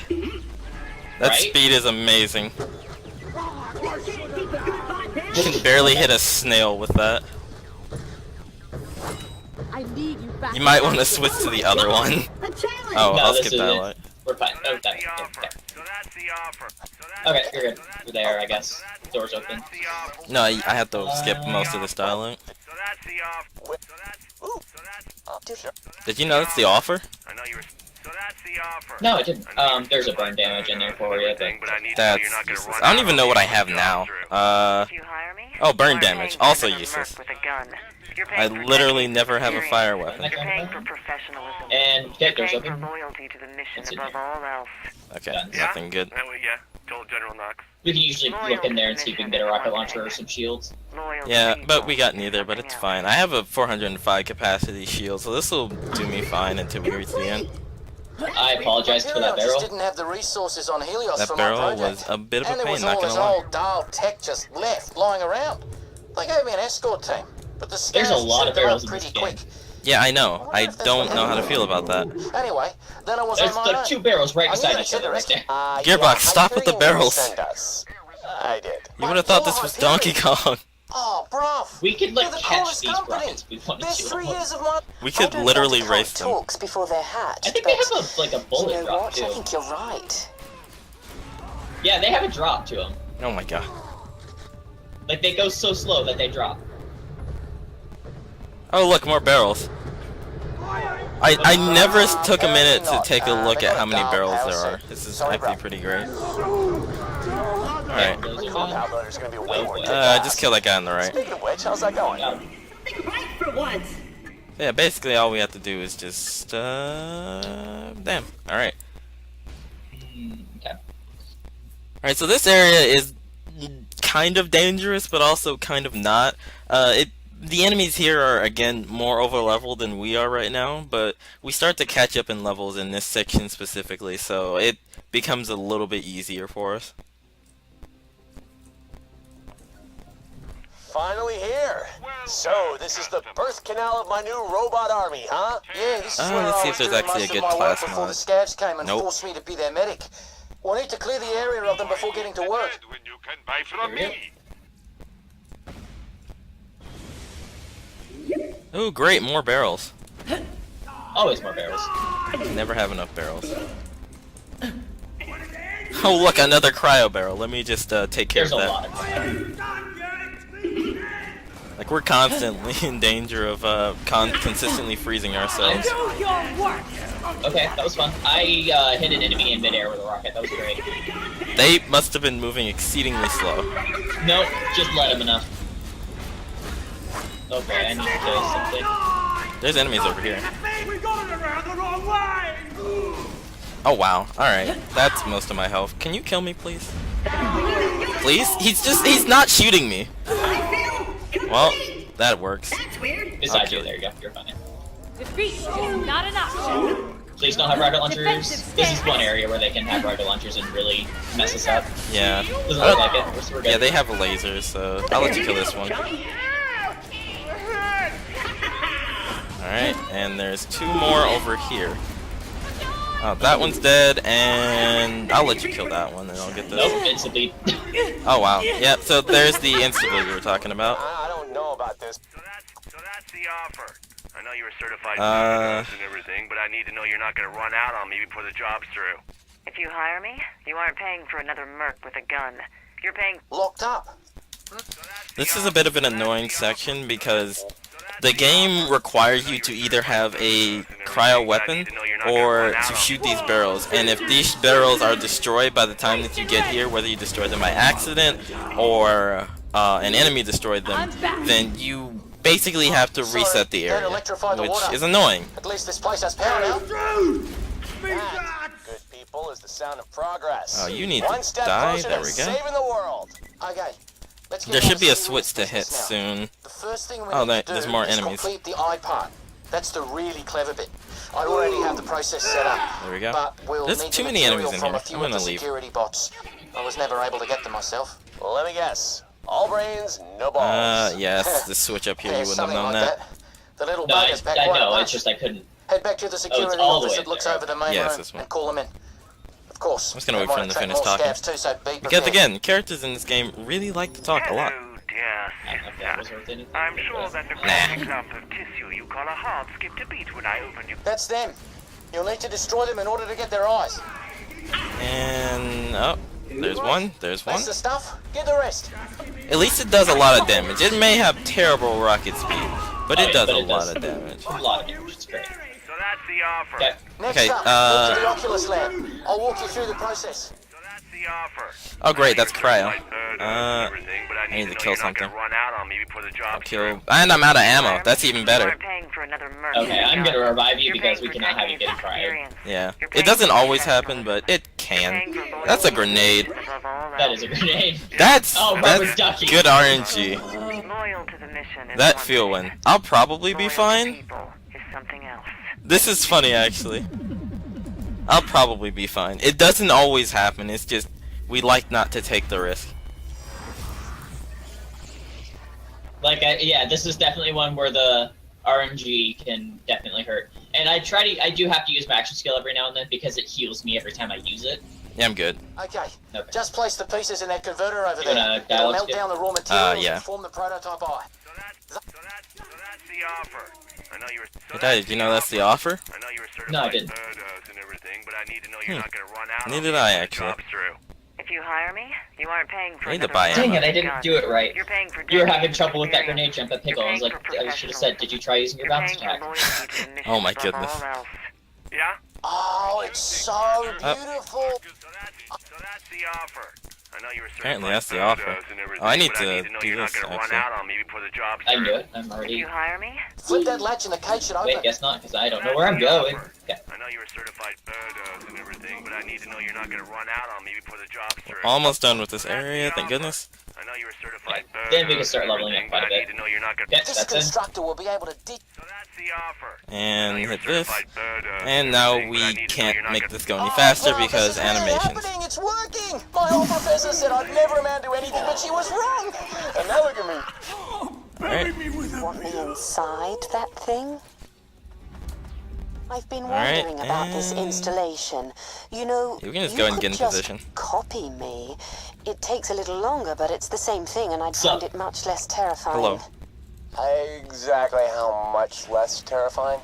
That speed is amazing. You can barely hit a snail with that. I need you back. You might want to switch to the other one. Oh, No, I'll this skip is that it. one. We're fine. Oh, that, yeah, okay, you're good. We're there, I guess. Door's open. No, I have to skip most of this dialogue. Did you know that's the offer? No, it didn't. There's a burn damage in there for you, but... That's useless. I don't even know what I have now. Oh, burn damage. Also useless. I literally never have a fire weapon. You're paying for professionalism. And get doors open. Loyalty to the mission above all else. Okay, nothing good. Yeah, told General Knox. We can usually look in there and see if we can get a rocket launcher or some shields. Yeah, but we got neither, but it's fine. I have a 405 capacity shield, so this will do me fine until we reach the end. I apologize for that barrel. Didn't have the resources on Helios That for barrel my project. was a bit of a And there pain, was not all gonna this lie. old dial tech just left, lying around. They gave me an escort team, but the There's a scans lot of said they're barrels up in this pretty game. quick. Yeah, I know. I don't know how to feel about that. Anyway, then I was There's on my like own. 2 barrels right I knew beside they each said other right there. Gearbox, stop with the barrels. Send us. I did. You would have thought this was Donkey Kong. Oh, bruv. We could like You're the catch coolest these company. rockets if we wanted There's to. 3 years of my... We could literally race them. Talks before they're hatched. I think they have like a bullet you know drop what? too. I think you're right. Yeah, they have a drop to them. Oh my god. Like they go so slow that they drop. Oh look, more barrels. I never took a minute to take a look at how many barrels there are. This is actually pretty great. Alright. Just kill that guy on the right. Speaking of which, how's that going? For once. Yeah, basically all we have to do is just, damn. Alright. Okay. Alright, so this area is kind of dangerous, but also kind of not. The enemies here are, again, more over level than we are right now, but we start to catch up in levels in this section specifically, so it becomes a little bit easier for us. Finally here. So, this is the birth canal of my new robot army, huh? Yeah, this is where let's I see was if there's doing actually a most good of my work class before mod. the scabs came and Nope. forced me to be their medic. We'll need to clear the area of them before getting to work. When you can buy from me. Ooh, great, more barrels. Always more barrels. Never have enough barrels. Oh, look, another cryo barrel. Let me just take care There's of a that. lot of cryo. Like, we're constantly in danger of consistently freezing ourselves. Do your work. Okay, that was fun. I hit an enemy in midair with a rocket. That was great. They must have been moving exceedingly slow. Nope, just let him enough. Okay, I need to kill something. There's enemies over here. We got it around the wrong way! Oh wow, alright. That's most of my health. Can you kill me, please? Please? He's not shooting me. Well, that works. Beside you, there you go. You're fine. Defeat is not an option. Please don't have rocket launchers. This is one area where they can have rocket launchers and really mess us up. Yeah. Doesn't look like it. We're good. Yeah, they have lasers, so I'll let you kill this one. Alright, and there's two more over here. Oh, that one's dead, and I'll let you kill that one, and I'll get this. Nope, instantly. Oh wow. Yep, so there's the instable you were talking about. I don't know about this. So that's the offer. I know you're a certified Uh, and everything, but I need to know you're not going to run out on me before the job's through. If you hire me, you aren't paying for another merc with a gun. You're paying Locked up. This is a bit of an annoying section because the game requires you to either have a cryo weapon or to shoot these barrels, and if these barrels are destroyed by the time that you get here, whether you destroy them by accident or an enemy destroyed them, then you basically have to reset the area, which is annoying. At least this place has power now. That, good people, is the sound of progress. Oh, you need One to step die. closer There to we go. saving the world. Okay. Let's get There on should to be a serious switch to hit business now. soon. The first thing we Oh, need to there's do more is enemies. complete the eye part. That's the really clever bit. I already have the process set up. There we go. But we'll There's need too the many material enemies in from here. a few I'm of the gonna leave. security bots. I was never able to get them myself. Let me guess. All brains, no balls. Yes, the switch up here, Yeah, you wouldn't have something known like that. The little No, buggers back I quite a know. bunch. It's just I couldn't. Head back to the security all the office way that looks there. over the main Yes, room this one. and call them in. Of course. I'm just gonna wait they for might him to attract finish more talking. scabs too, so be Because prepared. again, characters in this game really like to talk a lot. Yes. I'm sure that necrotic lump of tissue you call a heart skipped a beat when I opened you. That's them. You'll need to destroy them in order to get their eyes. And oh, there's one. There's one. That's the stuff. Get the rest. At least it does a lot of damage. It may have terrible rocket speed, but it does a lot of damage. A lot of damage. It's great. So that's the offer. Next Okay, up, head to the Oculus lab. I'll walk you through the process. The offer. Oh great, that's cryo. But I need to kill something. Run out on me before the job's Kill, and I'm out of ammo. That's even better. paying for another merc. Okay, I'm gonna revive you because we cannot have you get cryo. Yeah, it doesn't always happen, but it can. That's a grenade. That is a grenade. That's Barbara's ducking. good RNG. Loyal to the mission is That one feel thing. win. I'll probably be Loyal to fine. people is something else. This is funny actually. I'll probably be fine. It doesn't always happen. It's just we like not to take the risk. Like, yeah, this is definitely one where the RNG can definitely hurt. And I do have to use my action skill every now and then because it heals me every time I use it. Yeah, I'm good. Okay. Just place the pieces in that converter over You there. wanna It'll dial melt it? down the raw materials yeah. and form the prototype eye. So that's the offer. I know you were. Hey, Dad, did you know that's the offer? I know you were certified No, I didn't. and everything, but I need to know you're not going to run out. Neither on did me I, before the actually. job's through. If If you hire me, you aren't paying for I need to another buy mark Dang ammo. it, I with a didn't gun. do it right. You're paying for You were decades having of trouble with that experience. grenade jump at Pickle. You're I was paying like, for I should have said, did you try using your You're bounce paying attack? for loyalty to the mission Oh my above goodness. all else. Yeah? Oh, it's so beautiful. So that's the offer. I know you were Apparently that's the offer. Oh, I need to know do you're this, not gonna run actually. out on me before the job's I can do through. it. I'm If already. you hire me, Flip that latch and the cage should open. Wait, guess not, because I don't know where I'm going. Okay. I know you're a certified badass and everything, but I need to know you're not gonna run out on me before the job's through. Almost done with this area, thank goodness. I know you're a certified badass. Then we can start leveling up quite a I need bit. to know you're not gonna. Yep, This that's it. constructor will be able to dig. So that's the offer. And hit this. Badass And now everything, but I we need to know can't you're not make gonna- this go any faster Bob, because this is really animations. happening. It's working. My old professor said I'd never amount to anything, but she was wrong. And now look at me. Want me inside that thing? I've been Alright, wondering about this and- installation. You know, You can just you go ahead and could get in just position. copy me. It takes a little longer, but it's the same thing, and I'd So- find it much less terrifying. Hello. Exactly how much less terrifying?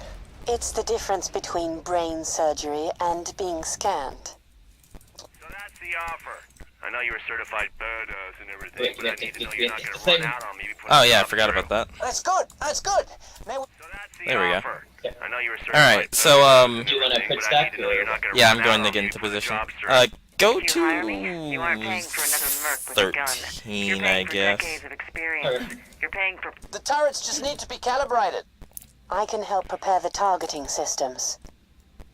It's the difference between brain surgery and being scanned. So that's the offer. I know you're a certified badass and everything, Wait, but we I have to need to know we you're have not to gonna thing. run out on me before Oh the yeah, I job's forgot through. about that. That's good. That's good. Now, So that's the There we go. offer. I know you're a certified Alright, so Do you want a quick but I need stack to know you're not gonna yeah, run I'm going out to on get me into before the position. job's through. Go if you hire me, you aren't paying for another merc with a gun. You're 13, paying I for guess. decades of experience. You're paying for the turrets just need to be calibrated. I can help prepare the targeting systems.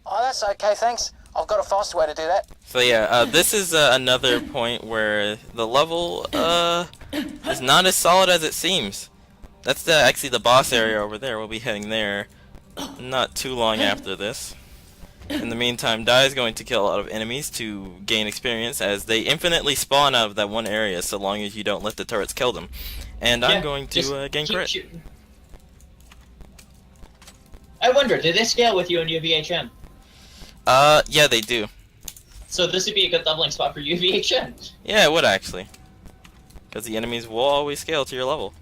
Oh, that's okay, thanks. I've got a faster way to do that. So yeah, this is another point where the level is not as solid as it seems. That's actually the boss area over there. We'll be heading there not too long after this. In the meantime, Dai is going to kill a lot of enemies to gain experience, as they infinitely spawn out of that one area so long as you don't let the turrets kill them. And I'm going to gain keep crit. shooting. I wonder, do they scale with you in UVHM? Yeah, they do. So this would be a good leveling spot for UVHM. Yeah, it would actually. Because the enemies will always scale to your level.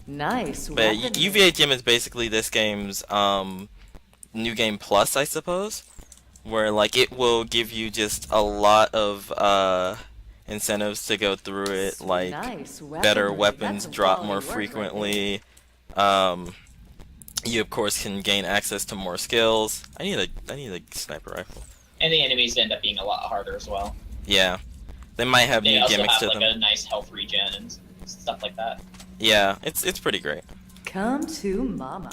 Nice. But weapon. UVHM is basically this game's New Game Plus, I suppose, where like it will give you just a lot of incentives to go through it, like Nice better weaponry. weapons That's some drop quality more work right frequently. You of course can gain access to more skills. I need a sniper rifle. And the enemies end up being a lot harder as well. Yeah, they might have They new also gimmicks have to like them. a nice health regen and stuff like that. Yeah, it's pretty great. Come to mama.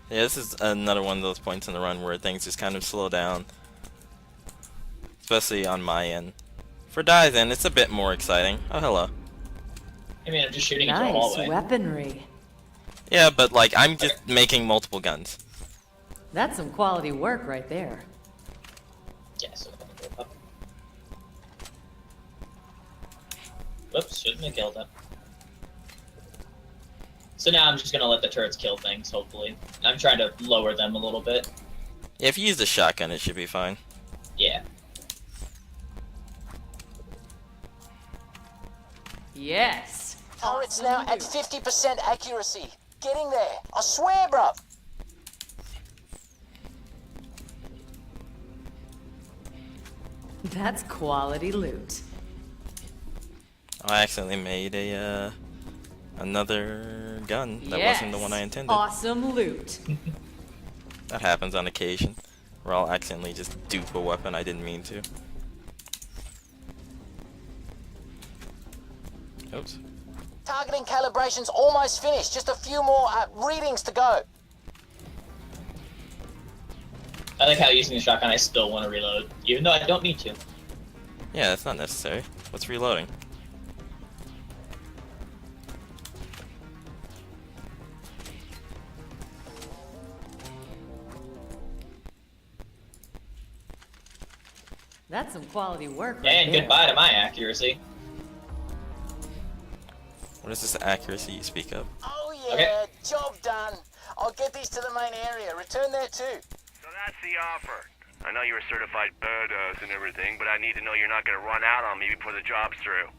Yeah, this is another one of those points in the run where things just kind of slow down. Especially on my end. For Dai's end, it's a bit more exciting. Oh, hello. I mean, I'm just shooting into a Nice hallway. weaponry. Yeah, but like, I'm just making multiple guns. That's some quality work right there. Yeah, so I'm gonna go up. Whoops, shouldn't have killed it. So now I'm just gonna let the turrets kill things, hopefully. I'm trying to lower them a little bit. Yeah, if you use the shotgun, it should be fine. Yeah. Yes. Turret's now at 50% accuracy. Getting there. I swear, bruv. That's quality loot. I accidentally made a another gun that wasn't the one I intended. Awesome loot. That happens on occasion, where I'll accidentally just dupe a weapon I didn't mean to. Oops. Targeting calibration's almost finished. Just a few more readings to go. I like how using the shotgun I still want to reload, even though I don't need to. Yeah, that's not necessary. What's reloading? That's some quality work right And there. goodbye to my accuracy. What is this accuracy you speak of? Oh yeah, Okay. job done. I'll get these to the main area. Return there too. So that's the offer. I know you're a certified badass and everything, but I need to know you're not gonna run out on me before the job's through.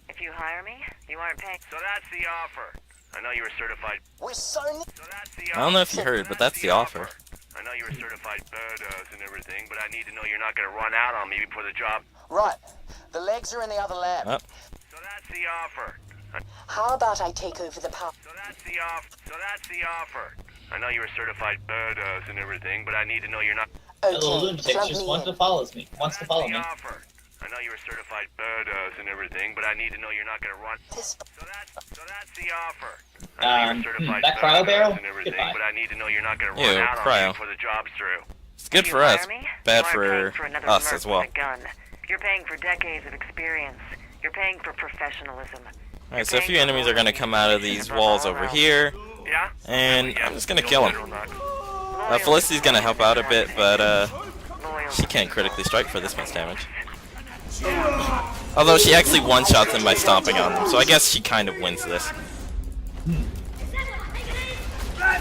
If you hire me, you aren't paying. So that's the offer. I know you're a certified. We're so. So that's the I don't know if you heard, but that's the offer. I know you're a certified badass and everything, but I need to know you're not gonna run out on me before the job. Right. The legs are in the other lab. Oh. So that's the offer. How about I take over the power? So that's the offer. I know you're a certified badass and everything, but I need to know you're not. The little lunatic just wants to follow me. Wants to follow me. I know you're a certified badass and everything, but I need to know you're not gonna run. So that's the offer. That cryo barrel? Goodbye. But I need to know you're not gonna run out on me before the job's through. It's good for us, bad for us as well. You're paying for decades of experience. You're paying for professionalism. Alright, so a few enemies are gonna come out of these walls over here, and I'm just gonna kill them. Felicity's gonna help out a bit, but she can't critically strike for this much damage. Although she actually one-shots them by stomping on them, so I guess she kind of wins this. I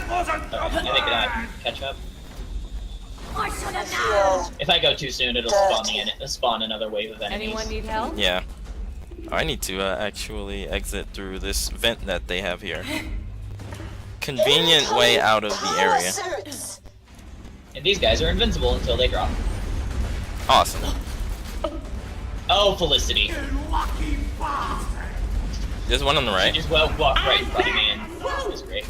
think I can catch up. If I go too soon, it'll spawn another wave of enemies. Anyone need help? Yeah. Oh, I need to actually exit through this vent that they have here. Convenient way out of the area. And these guys are invincible until they drop. Awesome. Oh, Felicity. There's one on the right. She just walked right in front of me, and it was great.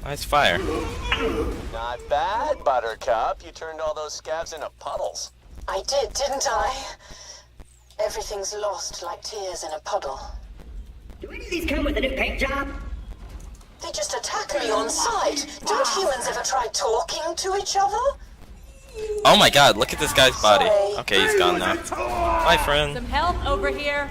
Nice fire. Not bad, Buttercup. You turned all those scabs into puddles. I did, didn't I? Everything's lost like tears in a puddle. Do any of these come with a new paint job? They just attack me on sight. Don't humans ever try talking to each other? Oh my god, look at this guy's body. Okay, he's gone now. Bye, friend. Some help over here.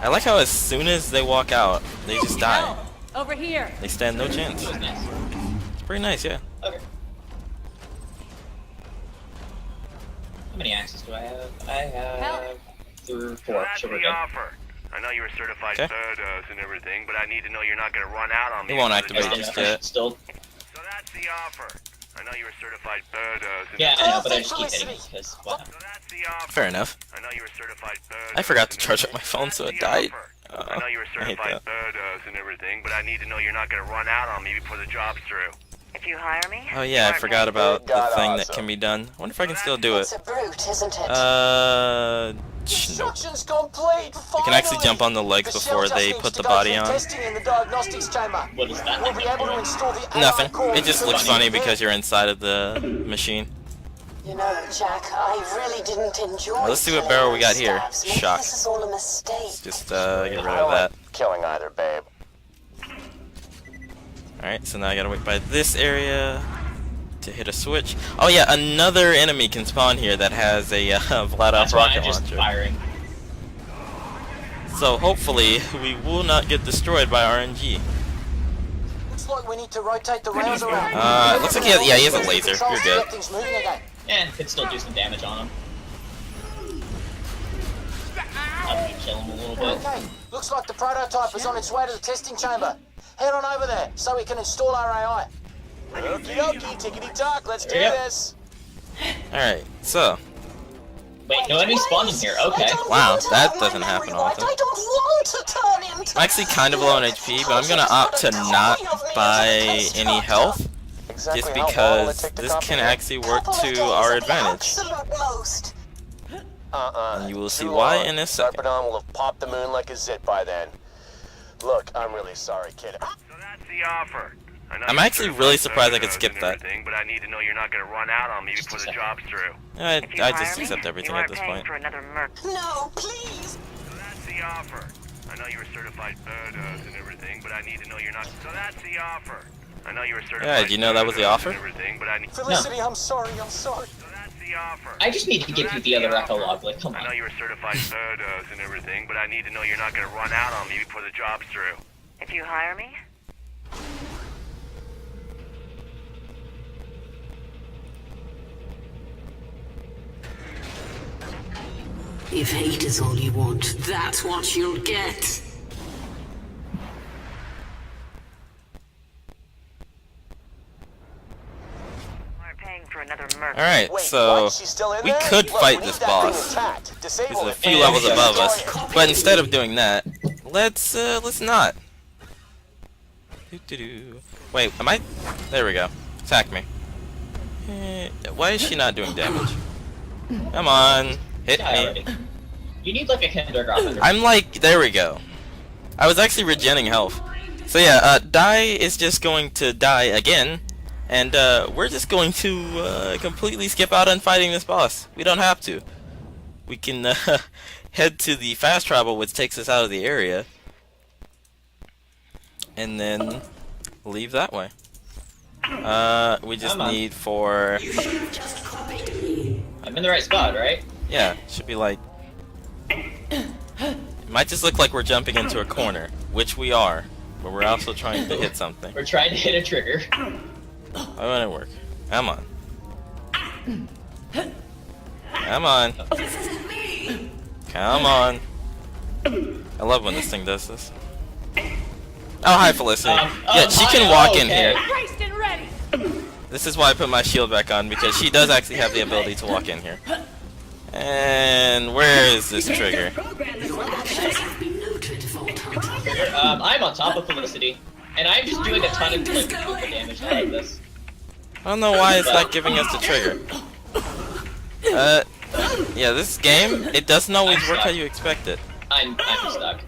I like how as soon as they walk out, they just die. Over here. They stand no chance. It's pretty nice, yeah. Okay. How many axes do I have? I have 3 or 4. That's the offer. I know you're a certified badass and everything, but I need to know you're not gonna run out on me. It won't activate just yet. Still. So that's the offer. I know you're a certified badass. Yeah, I know, but I just keep hitting because why not? Fair enough. I know you're a certified badass. I forgot to charge up my phone, so it died. I know you're a certified badass and everything, but I need to know you're not gonna run out on me before the job's through. If you hire me, Oh yeah, I forgot about the thing that can be done. I wonder if I can still do it. It's a brute, isn't it? Nope. Construction's complete. You can actually jump on the legs before they put the body on. Testing in the diagnostics chamber. What is that? We'll be able to install the Nothing. AI It just looks funny because you're inside of the machine. You know, Jack, I really didn't enjoy. Well, let's see what barrel we got here. stabs. Maybe Shock. This is all a mistake. Let's just get rid of that. Killing either, babe. Alright, so now I gotta wait by this area to hit a switch. Oh yeah, another enemy can spawn here that has a Vladoff rocket launcher. Firing. So hopefully we will not get destroyed by RNG. Looks like we need to rotate the rounds around. Looks like he has a laser. You're good. Things moving again. And could still do some damage on him. I'll kill him a little bit. Okay, looks like the prototype is on its way to the testing chamber. Head on over there so we can install our AI. Okie dokie, tickety tock, let's do this. Alright, so. Wait, no enemies spawned in here. Okay. Wow, that doesn't happen often. I don't want to turn into. I'm actually kind of low on HP, but I'm gonna opt to not buy any health. Just because this can actually work to our advantage. And you will see why in a second. Sarpedon will have popped the moon like a zit by then. Look, I'm really sorry, kid. So that's the offer. I'm actually really surprised I could skip that. But I need to know you're not gonna run out on me before the job's through. I just accept everything at this point. No, please. So that's the offer. I know you're a certified badass and everything, but I need to know you're not. So that's the offer. I know you're a certified. Yeah, did you know that was the offer? Felicity, I'm sorry. So that's the offer. I just need to get through the other epilogue. Like, come I know on. you're a certified badass and everything, but I need to know you're not gonna run out on me before the job's through. if you hire me, If hate is all you want, that's what you'll get. we're paying for another merc Alright, Wait, so what? She's still in we there? could Look, fight we this need that thing boss. intact. Disable There's a it. few levels above us, but instead of doing that, let's not. Doo-doo-doo. Wait, am I? There we go. Attack me. Why is she not doing damage? Come on, hit me. You need like a kindergarten. I'm like, there we go. I was actually regenerating health. So yeah, Dai is just going to die again, and we're just going to completely skip out on fighting this boss. We don't have to. We can head to the fast travel, which takes us out of the area, and leave that way. We just need for... I'm in the right spot, right? Yeah, should be like... It might just look like we're jumping into a corner, which we are, but we're also trying to hit something. We're trying to hit a trigger. Why won't it work? Come on. Come on. Come on. I love when this thing does this. Oh, hi, Felicity. Yeah, she can walk in here. Braced and ready. This is why I put my shield back on, because she does actually have the ability to walk in here. And where is this trigger? I'm on top of Felicity, and I'm just doing a ton of like super damage out of this. I don't know why it's not giving us the trigger. Yeah, this game, it doesn't always work how you expect it. I'm stuck.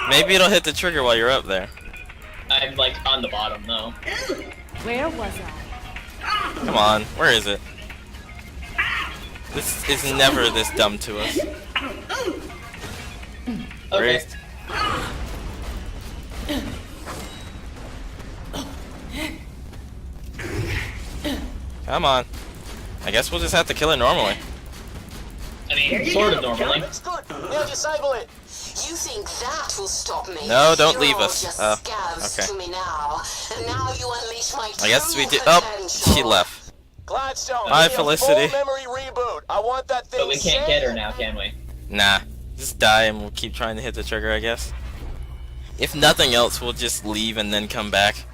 Maybe it'll hit the trigger while you're up there. I'm like on the bottom though. Where was I? Come on, where is it? This is never this dumb to us. Okay. Come on. I guess we'll just have to kill it normally. I mean, sort of normally. It's good. Now disable it. You think that will stop me? No, don't You're leave all us. just Oh, scabs okay. to me now. And now you unleash my I guess we true did. Oh, potential. she left. Gladstone, Hi, give me a Felicity. full memory reboot. I want that thing But we can't get her now, can we? Nah, just die and we'll keep trying to hit the trigger, I guess. If nothing else, we'll just leave and then come back.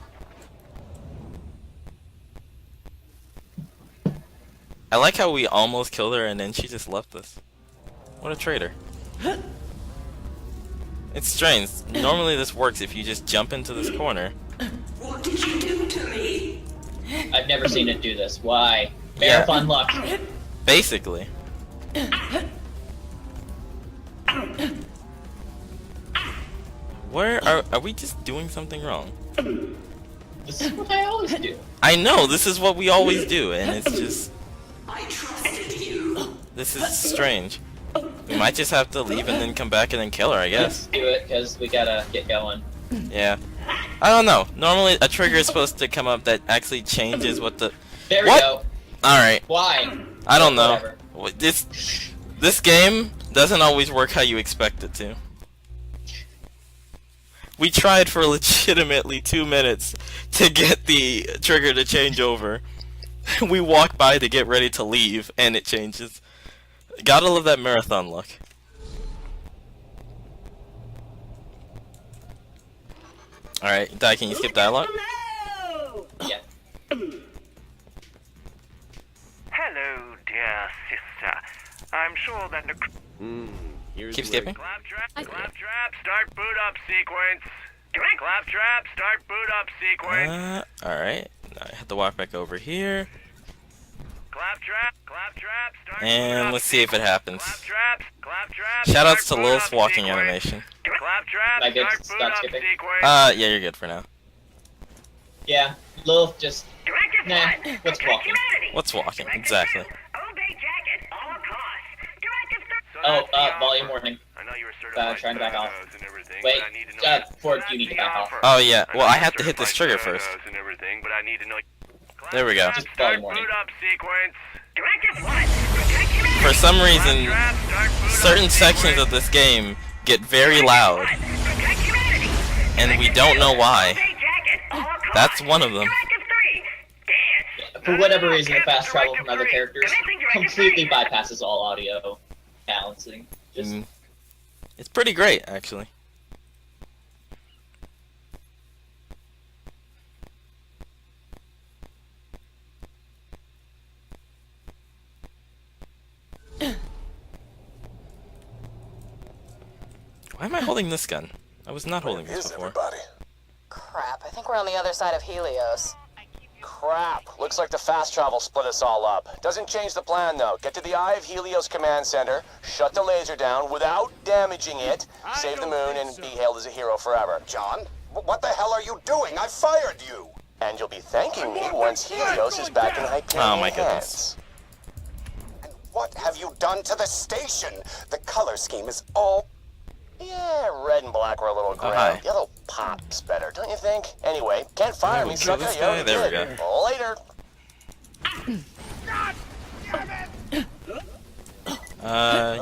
I like how we almost killed her and then she just left us. What a traitor. It's strange. Normally this works if you just jump into this corner. What did you do to me? I've never seen it do this. Why? Marathon luck. Basically. Where are we just doing something wrong? This is what I always do. I know, this is what we always do, and it's just... I trusted you. This is strange. We might just have to leave and then come back and then kill her, I guess. Let's do it, because we gotta get going. Yeah. I don't know. Normally a trigger is supposed to come up that actually changes what the... There we What? go. Alright. Why? I don't know. Whatever. This game doesn't always work how you expect it to. We tried for legitimately 2 minutes to get the trigger to change over. We walk by to get ready to leave, and it changes. Gotta love that marathon luck. Alright, Dai, can you skip dialogue? Yeah. Hello, dear sister. I'm sure that the... Keep skipping? Claptrap, start boot up sequence. Claptrap, start boot up sequence. Alright. I have to walk back over here. Claptrap, start And let's see if it happens. Claptrap, Shoutouts to Lil's walking animation. Am I good to stop skipping? Yeah, you're good for now. Yeah, Lil just... Nah, what's walking? What's walking? Exactly. Oh, volume warning. I know you were certified Trying to back off. and everything, Wait, but I need to know Ford, you need to back off. Oh yeah, well I have to hit this trigger first. and everything, but I need to know. There we go. Just volume warning. Boot up sequence. For some reason, certain sections of this game get very loud. And we don't know why. That's one of them. For whatever reason, the fast travel from other characters completely bypasses all audio balancing. Just... It's pretty great, actually. Why am I holding this gun? I was not holding this before. Crap, I think we're on the other side of Helios. Crap. Looks like the fast travel split us all up. Doesn't change the plan, though. Get to the Eye of Helios Command Center, shut the laser down without damaging it, save the moon, and be hailed as a hero forever. John, what the hell are you doing? I fired you. And you'll be thanking me once Helios is back in Hyperion Oh my hands. goodness. What have you done to the station? The color scheme is all... Yeah, red and black were a little gray. hi. Yellow pops better, don't you think? Anyway, can't fire we me, kill sucker. this You guy? already There we did. go. Later.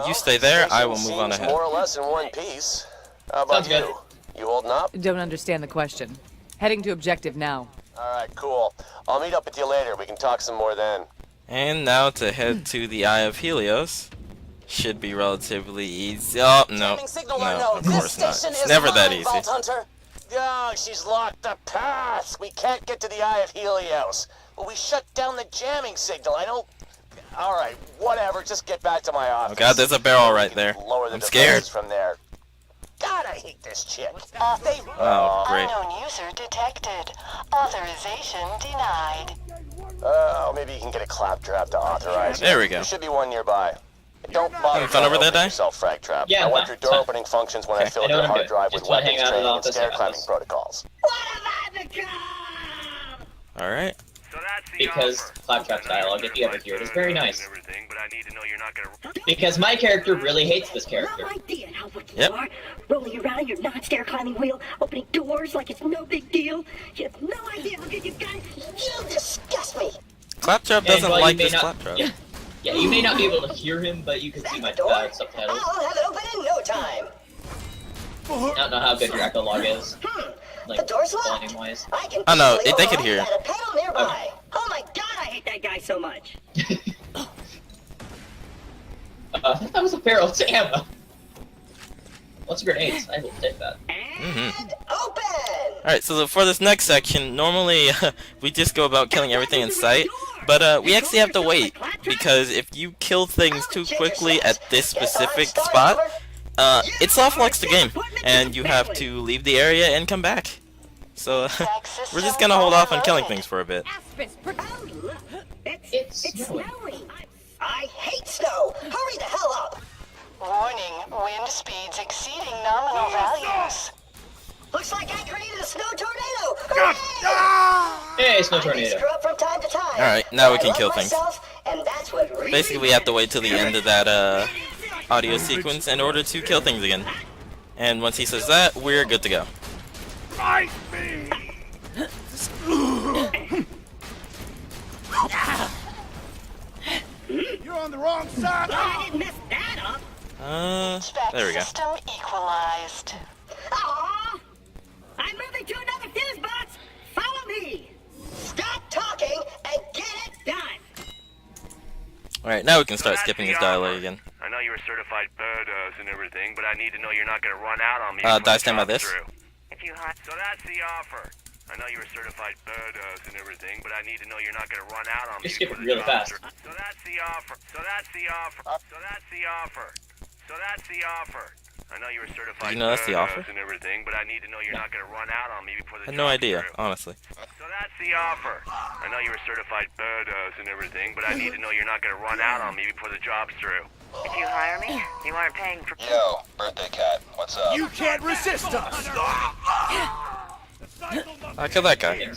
You stay there. I will Station move on seems ahead. more or less in one piece. How about Sounds good. you? You holding up? Don't understand the question. Heading to objective now. All right, cool. I'll meet up with you later. We can talk some more then. And now to head to the Eye of Helios. Should be relatively easy. Oh, no. No, of course not. It's never that easy. Oh, she's locked the path. We can't get to the Eye of Helios. Well, we shut down the jamming signal. I don't... All right, whatever. Just get back to my office. Oh god, there's a barrel right there. Lower the I'm scared. defenses from there. God, I hate this chick. Oh, great. Unknown user detected. Authorization denied. Oh, maybe you can get a claptrap to authorize it. There we go. There should be one nearby. Don't bother Having fun over there, Dai? yourself, frag trap. Yeah, I want fine. your door opening functions when I fill up know your what I'm hard doing. drive with Just wanna hang weapons out at training the and office, stair I got climbing this. protocols. Alright. Because Claptrap's dialogue, if you ever hear it, is very nice. Because my character really hates this character. No idea how lucky Yep. you are. Rolling around on your non-stair climbing wheel, opening doors like it's no big deal. You have no idea how good you've got it. You disgust me. Claptrap And doesn't while you like may this not- Claptrap. Yeah, you may not be able to hear him, but you can see my subtitles. I'll have it open in no time. I don't know how good your echolog is. Like, The door's locked. volume-wise. I can Oh no, easily they could override hear. at a panel nearby. Oh my god, I hate that guy so much. I think that was a barrel to ammo. What's grenades? I will take that. Alright, so for this next section, normally we just go about killing everything in sight, but we actually have to wait, because if you kill things too quickly at this specific spot, it soft locks the game, and you have to leave the area and come back. So we're just gonna hold off on killing things for a bit. It's snowing. I hate snow. Hurry the hell up. Warning, wind speeds exceeding nominal values. Looks like I created a snow tornado. Hooray! Hey, snow tornado. Screw up from time to time. Alright, now we but I can love kill things. myself, and that's what really Basically, we have to wait till the end of that audio sequence in order to kill things again. And once he says that, we're good to go. Fight me! You're on the wrong side. I didn't mess that up. There we go. System equalized. Aww. I'm moving to another fuse box. Follow me. Stop talking and get it done. Alright, now we can start skipping this dialogue again. I know you're a certified badass and everything, but I need to know you're not going to run out on me. Dai, stand by this. If you hide. So that's the offer. I know you're a certified badass and everything, but I need to know you're not going to run out on me. You're skipping before the really fast. job's through. So that's the offer. So that's the offer. So that's the offer. So that's the offer. I know you're a certified Did you know that's the offer? badass and everything, but I need to know you're not going to run out on me before I the had no job's idea, through. honestly. So that's the offer. I know you're a certified badass and everything, but I need to know you're not going to run out on me before the job's through. If you hire me, you aren't paying for. Yo, birthday cat, what's up? You can't resist us! I'll kill that guy.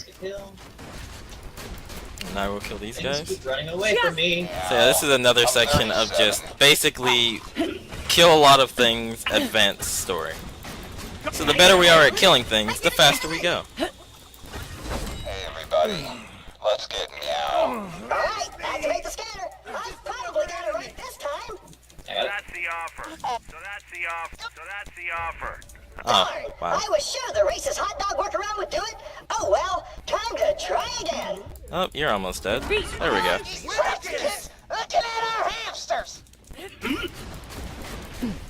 And I will kill these Things guys. keep running away from me. So yeah, this is another section of just basically kill a lot of things, advance story. So the better we are at killing things, the faster we go. Hey everybody, let's get meow. Alright, activate the scanner. I've probably got it right this time. So that's the offer. So that's the offer. So that's the offer. Oh, Darn, wow. I was sure the racist hot dog workaround would do it. Oh well, time to try again. Oh, you're almost dead. There we go. Practice. Looking at our hamsters.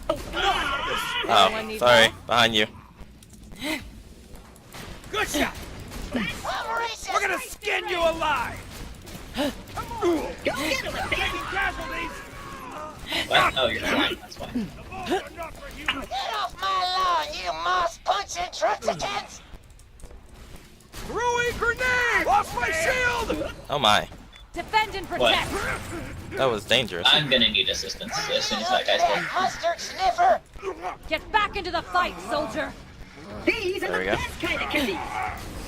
Oh, sorry. Behind you. Good shot! We're gonna skin you alive! Go get him, Taking casualties! What? Oh, you're flying. That's why. Get off my lawn, you moss-punching truxicants! Throwing grenade! Off my shield! Oh my. Defend and protect. That was dangerous. I'm gonna need assistance as soon as that guy's dead. Mustard sniffer! Get back into the fight, soldier. These are There we the go. best kind of kitties.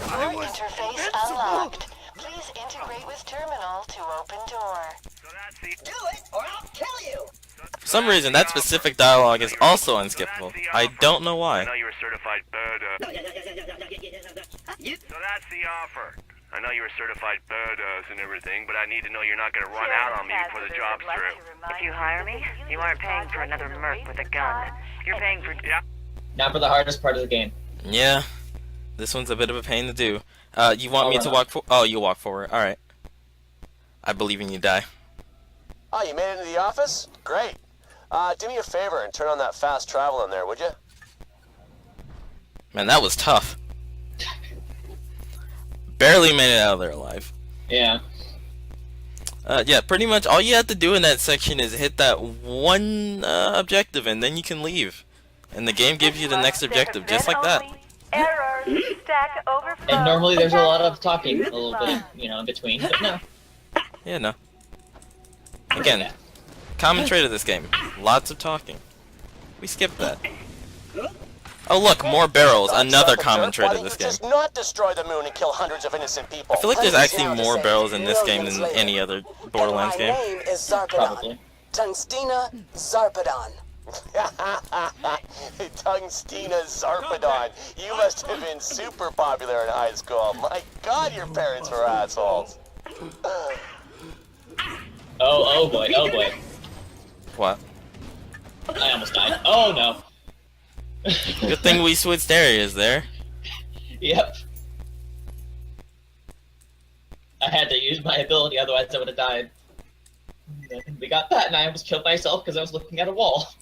Door interface unlocked. Please integrate with terminal to open door. Do it, or I'll kill you. For some reason, that specific dialogue is also unskippable. I don't know I why. know you were certified So that's the offer. I know you were certified badass and everything, but I need to know you're not going to run out on me before the job's through. If you hire me, you aren't paying for another merc with a gun. You're paying for... Yeah. Now for the hardest part of the game. Yeah. This one's a bit of a pain to do. You want me to walk Oh, you walk forward. Alright. I believe in you, Die. Oh, you made it into the office? Great. Do me a favor and turn on that fast travel in there, would you? Man, that was tough. Barely made it out of there alive. Yeah. Yeah, pretty much all you have to do in that section is hit that one objective and then you can leave. And the game gives you the next objective, just like that. Error. Stack overflow. And normally there's a lot of talking, a little bit, you know, in between, but no. Yeah, no. Again, common trait of this game. Lots of talking. We skipped that. Oh look, more barrels. Another common trait of this game. Just not destroy the moon and kill hundreds of innocent people. I feel like there's actually more barrels in this game than any other Borderlands game. My name is Zarpedon. Probably. Tungstina Zarpedon. Tungstina Zarpedon. You must have been super popular in high school. My God, your parents were assholes. Oh boy, oh boy. What? I almost died. Oh no. Good thing we switched areas there. Yep. I had to use my ability, otherwise I would have died. We got that, and I almost killed myself because I was looking at a wall.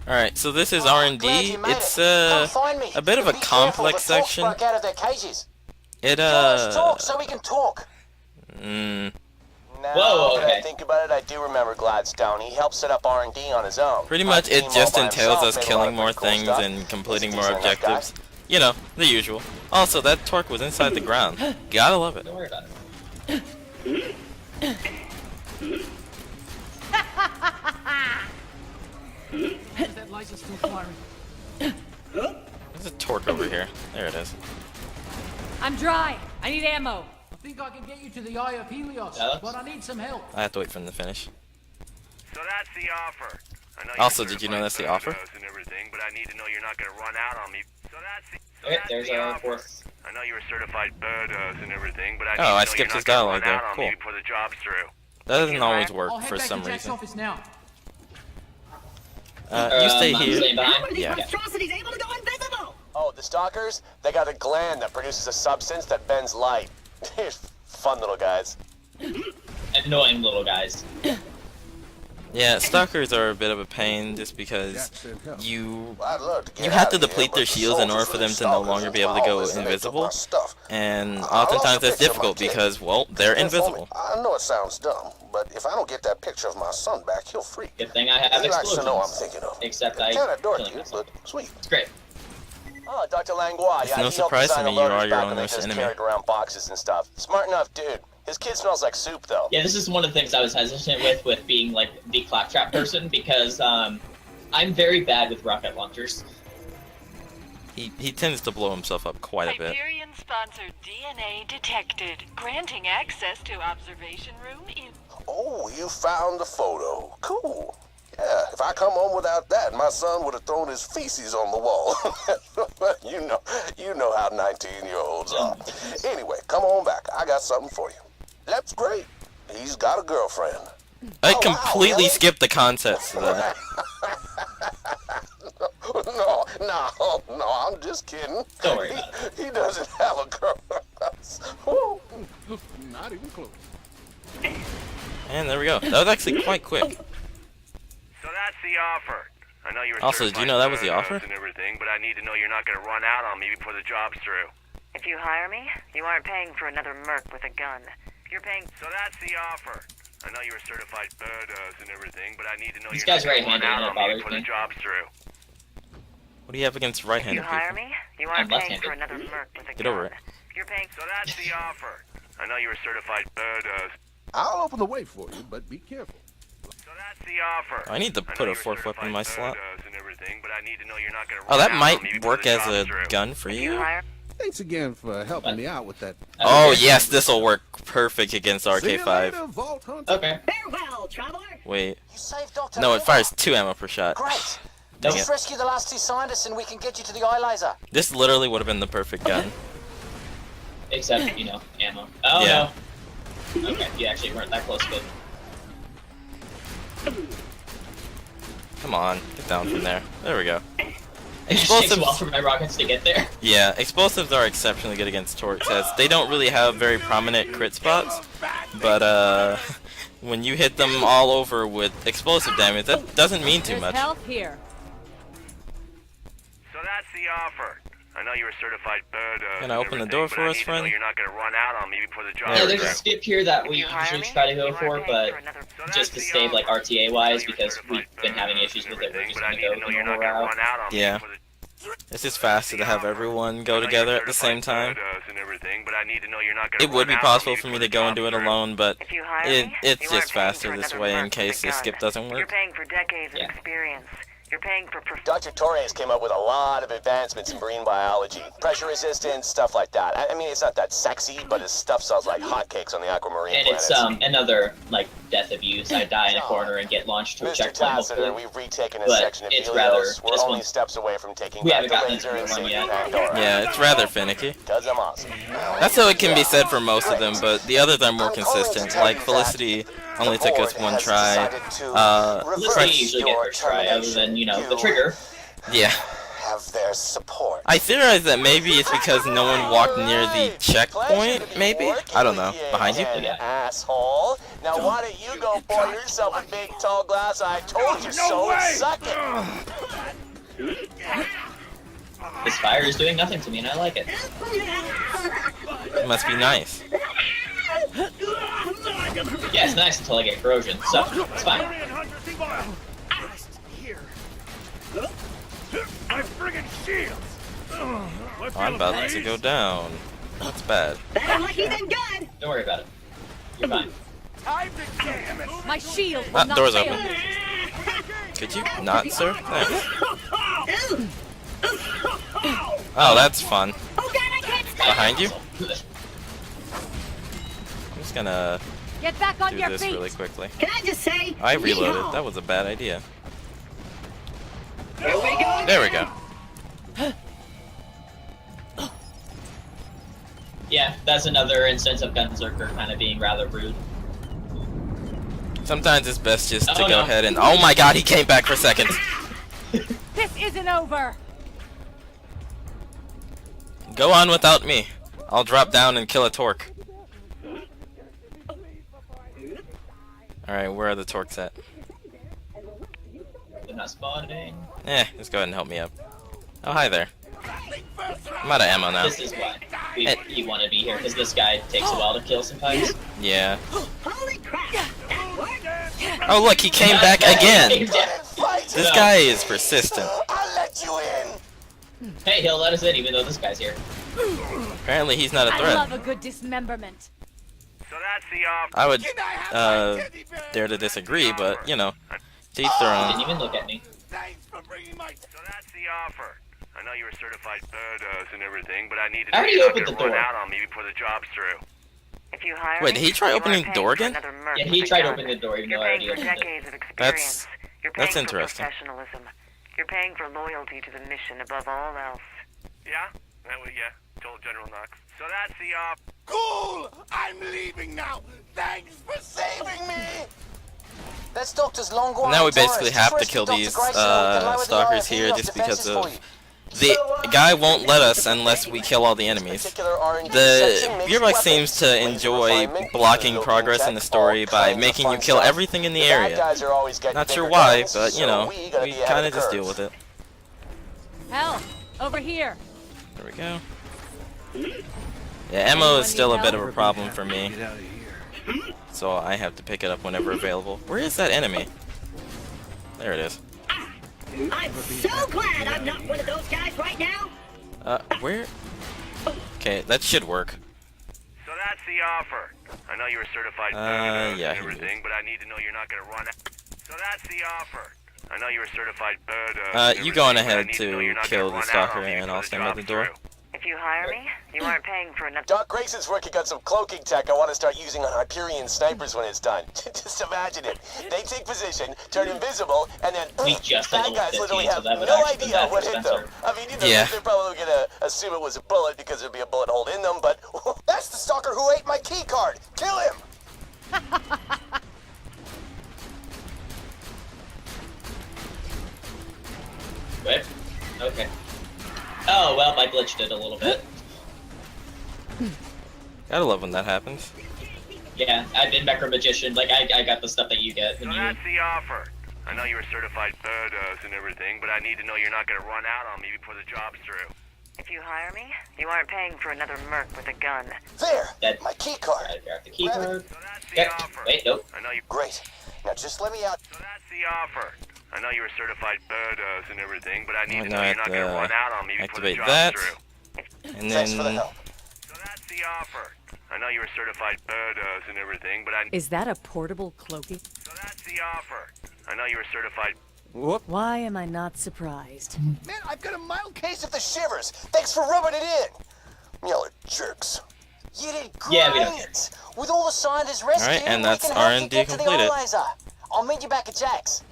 Alright, so this is R&D. It's a bit of a complex section. It talk so we can talk. Whoa, okay. I think about it, I do remember Gladstone. He helped set up R&D on his own. Pretty much it just entails us killing more things and completing more objectives. You know, the usual. Also, that torque was inside the ground. Gotta love it. Don't worry about it. That license still firing. There's a torque over here. There it is. I'm dry. I need ammo. I think I can get you to the Eye of Helios, but I need some help. I have to wait for him to finish. So that's the offer. I know Also, did you know that's the offer? and everything, but I need to know you're not going to run out on me. So Okay, that's there's the our offer. fourth. I know you were certified badass and everything, but I need Oh, to know I skipped you're his not gonna dialogue run there. out on Cool. me before the job's through. That doesn't always work I'll head for back some to Jack's reason. office now. You stay I'm here. staying behind. How are these Yeah. monstrosities able to go invisible? Oh, the stalkers? They got a gland that produces a substance that bends light. They're fun little guys. Annoying little guys. Yeah, stalkers are a bit of a pain just because you You have to deplete their shields in order for them to no longer be able to go invisible. And oftentimes that's difficult because, well, they're invisible. I know it sounds dumb, but if I don't get that picture of my son back, he'll freak. Good thing I have He likes to know I'm explosions. thinking of. Except I Kinda dorky, killing myself. but sweet. It's great. Oh, Dr. Langlois. It's Yeah, no he helped surprise to design me the you loaders are your back own when they worst just enemy. carried around boxes and stuff. Smart enough dude. His kid smells like soup, though. Yeah, this is one of the things I was hesitant with being like the claptrap person because I'm very bad with rocket launchers. He tends to blow himself up quite a bit. Hyperion-sponsored DNA detected. Granting access to observation room in... Oh, you found the photo. Cool. Yeah, if I come home without that, my son would have thrown his feces on the wall. you know how 19-year-olds are. Anyway, come on back. I got something for you. That's great. He's got a girlfriend. I completely skipped the context of that. No, I'm just kidding. Don't worry about it. He doesn't have a girl. Not even close. And there we go. That was actually quite quick. So that's the offer. I know you were Also, did you know that was the offer? and everything, but I need to know you're not going to run out on me before the job's through. If you hire me, you aren't paying for another merc with a gun. You're paying... So that's the offer. I know you're a certified badass and everything, but I need to know These you're guys not gonna right-handed run and out it on me bothers before the me. job's through. What do you have against right-handed You hire people? me, you I'm aren't paying left-handed. for another merc with a Get gun. over it. You're paying. So that's the offer. I know you're a certified badass. I'll open the way for you, but be careful. So that's the offer. I need to I know put a you're fourth weapon in my certified slot. badass and everything, but I need to know you're not gonna Oh, run that out on me might before work the as job's a through. gun for you. Thanks again for helping me out with that. Oh yes, this will work perfect against See you RK5. later, Vault Hunter. Okay. Farewell, traveler. Wait. You saved Dr. No, it Nova. fires 2 ammo per shot. Great. Dang Just it. rescue the last 2 scientists and we can get you to the eye laser. This literally would have been the perfect gun. Except, you know, ammo. Oh, Yeah. no. Okay, you actually weren't that close, good. Come on, get down from there. There we go. It just takes a while Explosives. for my rockets to get there. Yeah, explosives are exceptionally good against torques, as they don't really have very prominent crit spots. But when you hit them all over with explosive damage, that doesn't mean too There's much. health here. So that's the offer. I know you're a certified badass. Gonna and open the everything, door but for I us, need to know friend? You're not gonna run out on me before the job. Yeah, There we there's go. a skip here that we You hire usually me, try to go you for, aren't paying but for another. So just to that's save the like offer. RTA I know wise, you're because certified we've been having badass issues and with it. We're everything, just but I gonna need go to know the you're not normal gonna route. run out on me Yeah. before the It's just faster to have everyone go together at the same time. It It would be possible for me to go and do it alone, but If you hire it's me, you aren't just paying faster for this another way in merc with case a the gun. skip doesn't You're work. paying for decades of Yeah. experience. You're paying for Dr. Torres came up with a lot of advancements in marine biology. Pressure resistance, stuff like that. I mean, it's not that sexy, but his stuff sells like hotcakes on the aquamarine And planets. it's another like death abuse. I die in a corner and get launched to a Mr. checkpoint. Tassiter, Hopefully. we've retaken a But section of it's Helios. rather- We're this only one- steps away from taking we back haven't the gotten laser into and the one saving yet. Pandora. Yeah, it's rather finicky. Cause I'm awesome. That's how it can be said for most of them, but the others are more consistent. Like Felicity only took us one try. Felicity usually get first try, other than, you know, the trigger. Yeah. Have their support. I theorize that maybe it's because no one walked near the checkpoint, maybe? I don't know. Behind you? Yeah, asshole. Now why don't you go pour yourself a big tall glass? I told you so. And suck it. This fire is doing nothing to me, and I like it. It must be nice. Yeah, it's nice until I get corrosion, so it's fine. My friggin' shields! Oh, I'm about to go down. That's bad. Better lucky than good. Don't worry about it. You're fine. My shield will Ah, not door's fail open. me. Could you not, sir? Thanks. Oh, that's fun. Behind you? I'm just gonna Get back on do your this feet. really quickly. Can I just say? I reloaded. yeehaw. That was a bad idea. Here we go. There we go. Yeah, that's another instance of Gunzerker kind of being rather rude. Sometimes it's best just to Oh, go no. ahead and... Oh my god, he came back for seconds. This isn't over. Go on without me. I'll drop down and kill a torque. Alright, where are the torques at? They're not spawning. Just go ahead and help me up. Oh, hi there. I'm out of ammo now. This is why you want to be here, because this guy takes a while to kill sometimes. Yeah. Holy crap! That worked. Oh, look, he came back again. This This guy is persistent. I'll let you in. Hey, he'll let us in even though this guy's here. Apparently he's not a I threat. love a good dismemberment. So that's the offer. I would dare to disagree, but, you know, to each their Didn't own. even look at me. So that's the offer. I know you're a certified badass and everything, but I need to I know already you're not opened gonna the run door. out on me before the job's through. If you hire Wait, me, did he try you opening aren't the door paying for again? another merc Yeah, with he a tried gun. opening the door even You're though I paying already for opened it. decades of experience. That's You're paying for interesting. professionalism. You're paying for loyalty to the mission above all else. Yeah? Well, yeah. Told General Knox. So that's the offer. Cool! I'm leaving now. Thanks for saving me. That's Doctor's Longuine. Now we Torres. basically Just have to rescue kill Dr. these Grayson and lower the stalkers IFE here of just because defenses for of... you. The guy won't let us unless we kill all the enemies. Particular R&D The section makes Gearbox weapons, seems to laser enjoy refinement, blocking building progress tech, in the story all by kinds of making you fun kill stuff. everything in the The bad area. guys are always getting Not sure bigger why, guns, but, you so know, we gotta we be ahead kind of of the just curve. deal with it. Hell, over here. There we go. Yeah, ammo is still a bit of a problem for me. so I have to pick it up whenever available. Where is that enemy? There it is. I'm so glad I'm not one of those guys right now. Where? Okay, that should work. So that's the offer. I know you were certified yeah, and everything, but I need to know you're not gonna run out. So that's the offer. I know you were certified you go on ahead to kill the stalker, and I'll stand by the door. If you hire me, you aren't paying for another. Doc Grayson's working on some cloaking tech I want to start using on Hyperion snipers when it's done. Just imagine it. They take position, turn invisible, and then bad guys literally have no idea what hit them. I mean, you know, they're probably gonna assume it was a bullet because there'd be a bullet hole in them, but That's the stalker who ate my key card. Kill him. Wait. Okay. Oh, well, I glitched it a little bit. Gotta love when that happens. Yeah, I've been Mecca Magician. Like, I got the stuff that you get when So you... that's the offer. I know you were certified and everything, but I need to know you're not gonna run out on me before the job's through. If you hire me, you aren't paying for another merc with a gun. There, my key card. I got the key card. So that's the Yep. offer. Wait, nope. I know you. Great. Now just let me out. So that's the offer. I know you were certified and everything, but I need to now know I you're have not to gonna run out on me before the activate job's that, through. and Thanks for the then help. So that's the offer. I know you were certified and everything, but I. Is that a portable cloaking? So that's the offer. I know you were certified. whoop. Why am I not surprised? Man, I've got a mild case of the shivers. Thanks for rubbing it in. Y'all are jerks. You did great. Yeah, we don't care. With all the scientists rescued, Alright, and we that's can help you R&D get to the completed. laser. I'll meet you back at Jack's.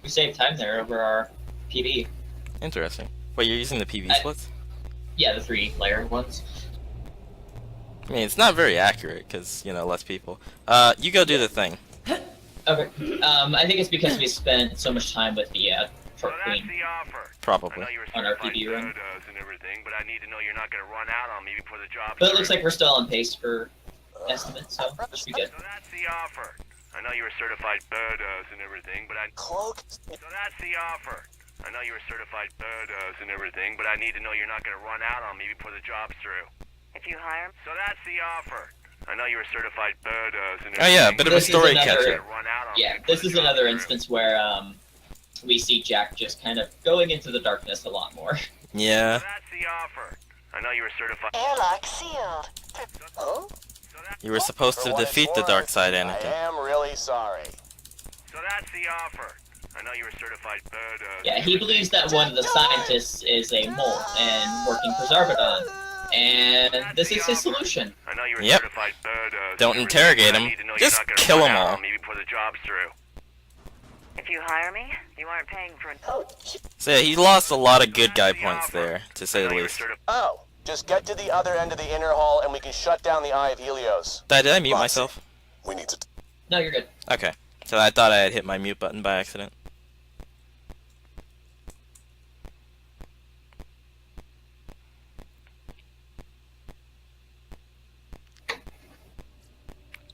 We saved time there over our PV. Interesting. Wait, you're using the PV splits? Yeah, the 3-layer ones. I mean, it's not very accurate because, you know, less people. You go do the thing. Okay. I think it's because we spent so much time with the So Torque that's Queen the offer. Probably. I know you were on our certified PV run. and everything, but I need to know you're not gonna run out on me before the job's But it through. looks like we're still on pace for estimate, so that should be good. So that's the offer. I know you were certified and everything, but I. Cloak? So that's the offer. I know you were certified and everything, but I need to know you're not gonna run out on me before the job's through. If you hire me. So that's the offer. I know you were certified and everything. Oh yeah, a bit of a This is story another- catcher. Yeah, this is another instance where we see Jack just kind of going into the darkness a lot more. Yeah. So that's the offer. I know you were certified. Airlock sealed. Oh? You were supposed to defeat the dark side, I Anakin. am really sorry. So that's the offer. I know you were certified Yeah, he believes that one of the scientists is a mole and working for Zarbadon, and this is his solution. I know you were Yep. certified Don't interrogate I him. need to know you're Just not gonna kill run them out all. on me before the job's through. If you hire me, you aren't paying for an. So yeah, he lost a lot of good guy points there, to say the least. Oh, just get to the other end of the inner hall and we can shut down the Eye of Helios. Did I mute myself? We need to. No, you're good. Okay. So I thought I had hit my mute button by accident.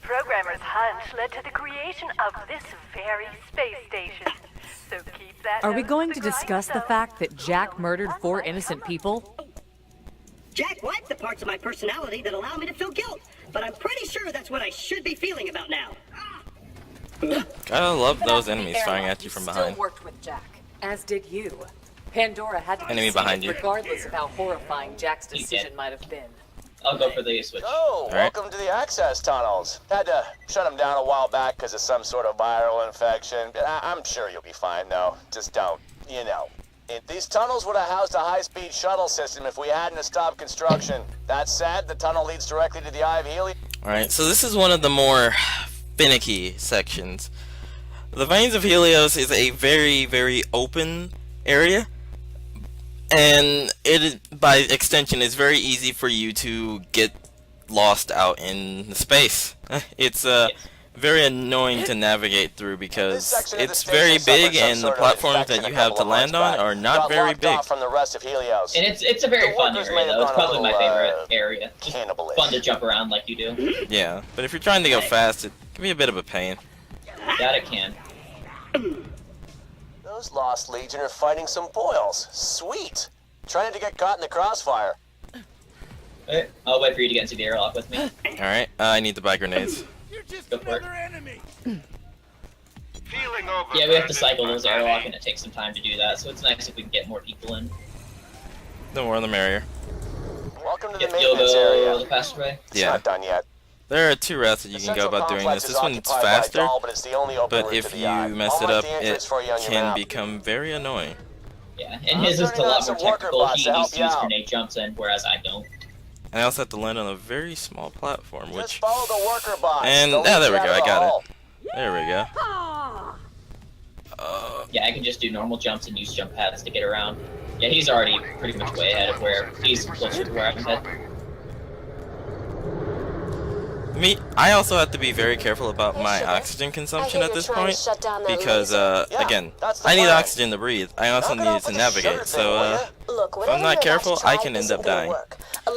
Programmer's hunch led to the creation of this very space station. So keep that. Are we nose going the to discuss the grindstone. fact that Jack murdered 4 innocent people? Jack wiped the parts of my personality that allow me to feel guilt, but I'm pretty sure that's what I should be feeling about now. Gotta love those enemies firing at you from behind. Still worked with Jack, as did you. Pandora had to Enemy concede, behind you. regardless of how horrifying Jack's decision might have been. I'll go for the switch. Oh, Alright. welcome to the access tunnels. Had to shut them down a while back because of some sort of viral infection. I'm sure you'll be fine, though. Just don't, you know. These tunnels would have housed a high-speed shuttle system if we hadn't have stopped construction. That said, the tunnel leads directly to the Eye of Helios. Alright, so this is one of the more finicky sections. The Veins of Helios is a very, very open area, and it, by extension, is very easy for you to get lost out in the space. It's very annoying to navigate through because it's very big, and the platforms that you have to land on are not very big. From the rest of Helios. And it's a very fun workers area, may have though. It's gone a probably my little, favorite area. Just cannibalish. fun to jump around like you do. Yeah, but if you're trying to go fast, it can be a bit of a pain. That it can. Those Lost Legion are fighting some boils. Sweet. Trying to get caught in the crossfire. Alright, I'll wait for you to get into the airlock with me. Alright, I need to buy grenades. Go for it. Yeah, we have to cycle those airlock, and it takes some time to do that, so it's nice if we can get more people in. The more the merrier. Welcome to Get the maintenance Yogo area. the passageway. It's Yeah. not done yet. There are two routes that you can go about doing this. This one's faster, but if you mess it up, it can become very annoying. Yeah, and his is a lot more technical. He needs to use grenade jumps in, whereas I don't. And I also have to land on a very small platform, which... Follow the worker bots. And, They'll there lead we you go, out I of the got hall. it. There we go. Yeah, I can just do normal jumps and use jump pads to get around. Yeah, he's already pretty much way ahead of where he's closer to where I'm headed. I also have to be very careful about my oxygen consumption at this point, because, again, I need oxygen to breathe. I also need it to navigate, so, if I'm not careful, I can end up dying.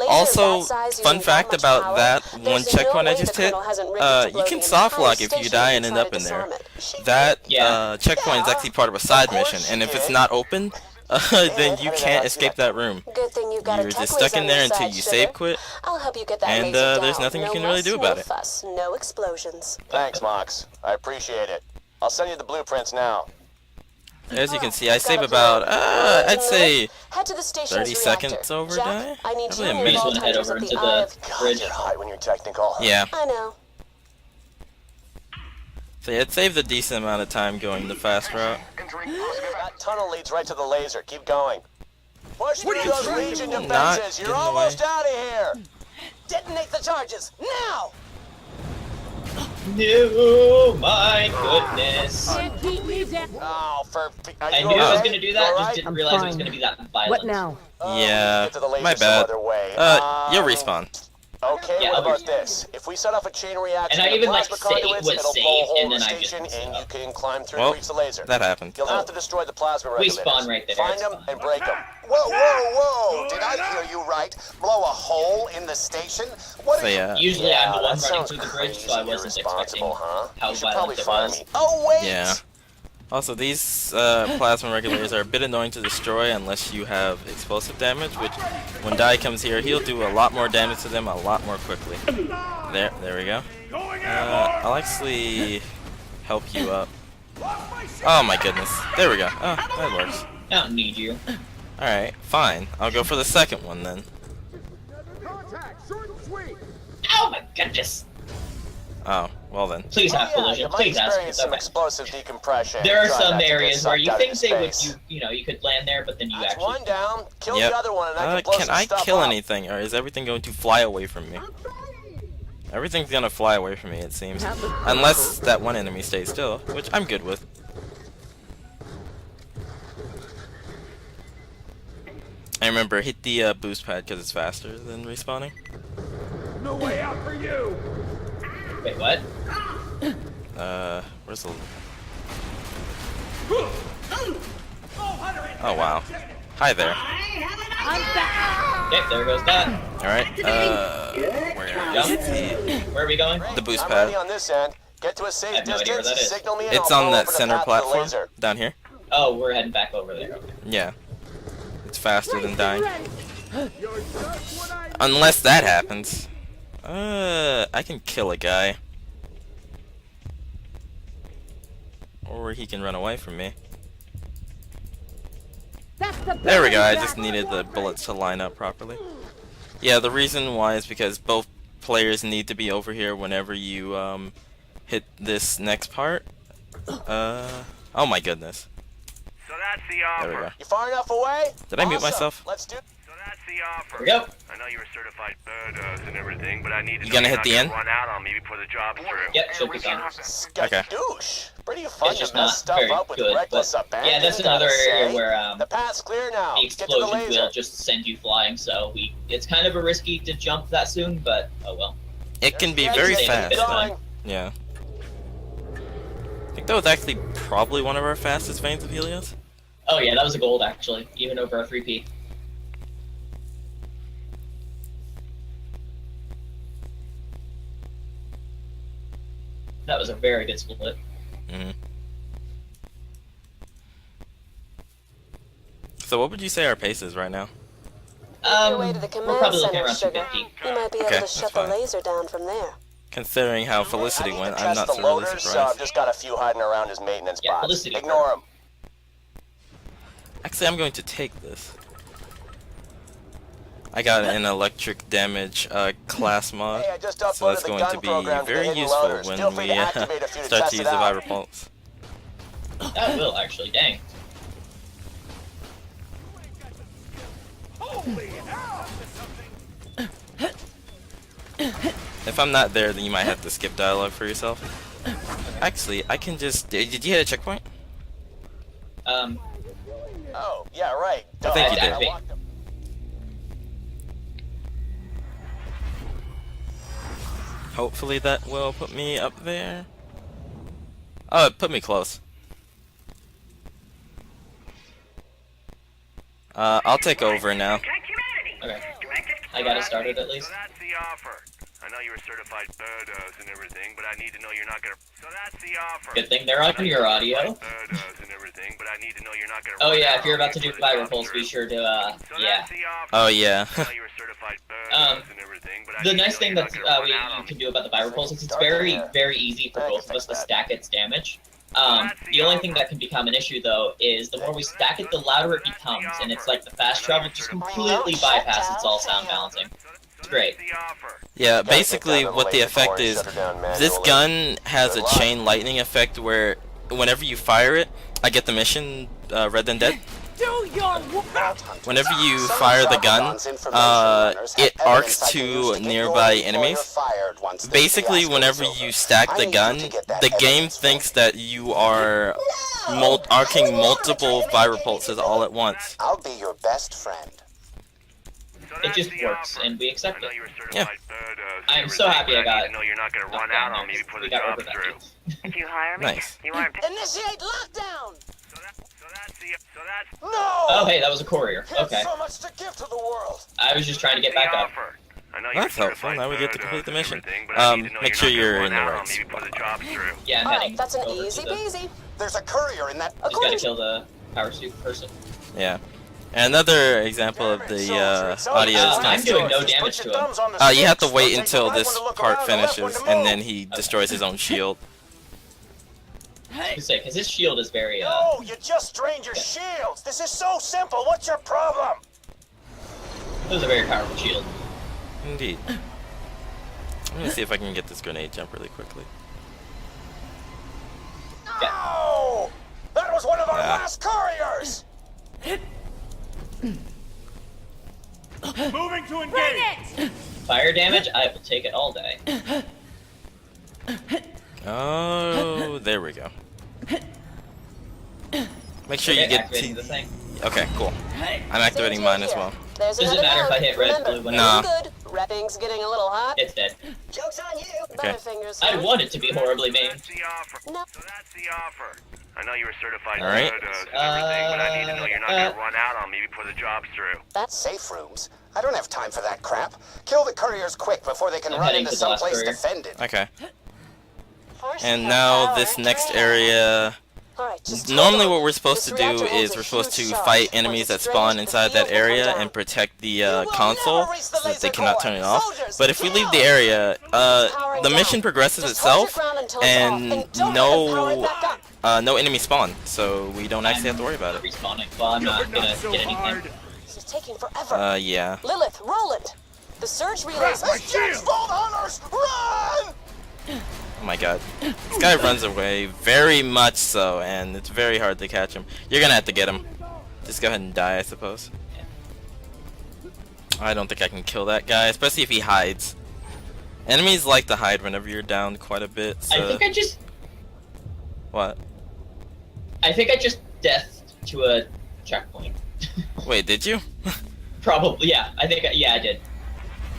Also, fun fact about that one checkpoint I just hit, you can soft lock if you die and end up in there. That, checkpoint is actually part of a side mission, and if it's not open, then you can't escape that room. You're just stuck in there until you save quit, and there's nothing you can really do about it. No explosions. Thanks, Mox. I appreciate it. I'll send you the blueprints now. As you can see, I save about, I'd say, Head to the 30 seconds over die? Probably a We minute. just want to head over into the bridge. When you're technical. Yeah. I know. So yeah, it saved a decent amount of time going the fast route. That tunnel leads right to the laser. Keep going. Push through those Legion Not defenses. in You're the almost way. out of here. Detonate the charges, now! No, my goodness. Oh, I knew I was going to do that, just didn't realize it was going to be that violent. What now? Yeah, my bad. You'll respawn. Okay, Yeah, what I'll about this? If we set off a chain reaction And I to the even, like, plasma say conduits, what it'll save, blow a hole and in the then I station, just- and you can climb through Well, and reach the laser. that happened. You'll have to destroy the plasma We regulators. spawn right there, Find it's them fine. and break them. Whoa, whoa, whoa! Did I hear you right? Blow a hole in the station? What So yeah. Usually I'm the one that running sounds through the bridge, so I crazy wasn't expecting irresponsible, huh? how You should probably violent it find was. me. Oh, wait! Yeah. Also, these plasma regulators are a bit annoying to destroy unless you have explosive damage, which, when Dai comes here, he'll do a lot more damage to them a lot more quickly. There we go. I'll actually help you up. Oh my goodness. There we go. Oh, that works. I don't need you. Alright, fine. I'll go for the second one then. Oh my goodness. Oh, well then. Please have collision. Please ask for some explosive decompression. There are Try some not to get areas where sucked you out think into they would, space. you know, you could land there, but then you That's actually. one down. Kill Yep. the other one, and I can blow Can some I stuff kill up. anything, or is everything going to fly away from me? Everything's gonna fly away from me, it seems. Unless that one enemy stays still, which I'm good with. I remember, hit the boost pad because it's faster than respawning. No way out for you! Wait, what? Where's the... Oh wow. Hi there. Okay, there goes that. Alright, Where are we going? the boost I'm pad. ready on this end. Get to a safe I have no idea where distance, that is. signal me, and It's I'll on blow that over the center path of the platform, laser. down here. Oh, we're heading back over there. Okay. Yeah. It's faster than dying. Unless that happens. I can kill a guy. Or he can run away from me. There we go, I just needed the bullets to line up properly. Yeah, the reason why is because both players need to be over here whenever you hit this next part. Oh my goodness. So that's the offer. There we go. You far enough away? Did I mute Awesome. myself? Let's do. So that's the offer. Here we go. I know you're a certified badass and everything, but I need to You know gonna you're hit the not end? gonna run out on me before the job's through. Yep, should be done. Okay. Skadoosh. Pretty fun It's just to mess not stuff very up with good, reckless but abandon. yeah, that's another gotta area say. where The path's clear now. the Get to the explosion laser. will just send you flying. So it's kind of a risky to jump that soon, but oh well. It can be There's very the exit. fast. Bit of time. Yeah. I think that was actually probably one of our fastest veins of Helios. Oh yeah, that was a gold actually, even over a 3P. That was a very good split. Mm-hmm. So what would you say our pace is right now? Way to the We're command probably looking center, around sugar. 250. You might be Okay, able to shut that's the fine. laser down from there. Considering how Felicity went, I'm Test not the so really loaders, surprised. I've just got a few hiding around his maintenance Yeah, box. Felicity. Ignore them. Actually, I'm going to take this. I got an electric damage class mod, Hey, I just so uploaded that's the going gun to be program to the very hidden useful loaders. when Feel free we to activate a few to start test to it use the out. Viper Pulse. That will actually, dang. If I'm not there, then you might have to skip dialogue for yourself. Actually, I can just... Did you hit a checkpoint? Oh, yeah, right. I think you Duh. did. Hopefully that will put me up there. Oh, it put me close. I'll take over now. Okay. I got it started at least. So that's the offer. I know you're a certified badass and everything, but I need to know you're not gonna. So that's the offer. Good thing they're on your audio. Badass and everything, but I need to know you're not gonna. Oh yeah, if you're about to do Viper Pulse, be sure to, yeah. Oh yeah. The nice thing that you can do about the Viper Pulse is it's very, very easy for both of us to stack its damage. The only thing that can become an issue, though, is the more we stack it, the louder it becomes, and it's like the fast travel just completely bypasses all sound balancing. It's great. Yeah, basically what the effect is, this gun has a chain lightning effect where whenever you fire it, I get the mission, Red Then Dead. Whenever you fire the gun, it arcs to nearby enemies. Basically, whenever you stack the gun, the game thinks that you are arcing multiple Viper Pulses all at once. I'll be your best friend. It just works, and we accept it. Yeah. I am so happy I got. No, you're not gonna run out on me before the job's through. If you hire me, Nice. you aren't. Initiate lockdown! No! Oh, hey, that was a courier. Okay. So much to give to the world. I was just trying to get back up. That's helpful. Now we get to complete the mission. Make sure you're in the right spot. Yeah, I'm heading. That's an over to easy the- peasy. There's a courier in that. Just gotta kill the power suit person. Yeah. And another example of the audio is I'm nice. doing no damage to him. You have to wait until this part finishes, and then he destroys his own shield. Because his shield is very, No, you just drained your shields. This is so simple. What's your problem? it was a very powerful shield. Indeed. I'm gonna see if I can get this grenade jump really quickly. No! That was one of our last couriers! Moving to engage! Fire damage, I will take it all day. Oh, there we go. Make sure you Okay, get activating the thing. Okay, cool. I'm activating mine as well. There's Doesn't another matter if I hit red, Remember, blue, whatever. Nah. good. Wrapping's getting a little hot. It's dead. Joke's on you. Okay. Butterfingers. I want it to be horribly maimed. That's the offer. So that's the offer. I know you're a certified All right. badass and everything, but I need to know you're not gonna run out on me before the job's through. That's safe rooms. I don't have time for that crap. Kill the couriers quick before they can I'm run heading into to the last someplace courier. defended. Okay. And now this next area. Alright, just Normally what we're supposed to do is we're supposed to fight enemies that spawn inside that area and protect the console so that they cannot turn it off. But if we leave the area, the mission progresses itself and no enemy spawn, so we don't actually have to worry about it. Respawning. Well, I'm not gonna get anything. This is taking forever. Yeah. Lilith, Roland. The surge relays. Vault hunters, run! Oh my god. This guy runs away, very much so, and it's very hard to catch him. You're gonna have to get him. Just go ahead and die, I suppose. I don't think I can kill that guy, especially if he hides. Enemies like to hide whenever you're down quite a bit, so... I think I just... What? I think I just deathed to a checkpoint. Wait, did you? Probably, yeah. I think, yeah, I did.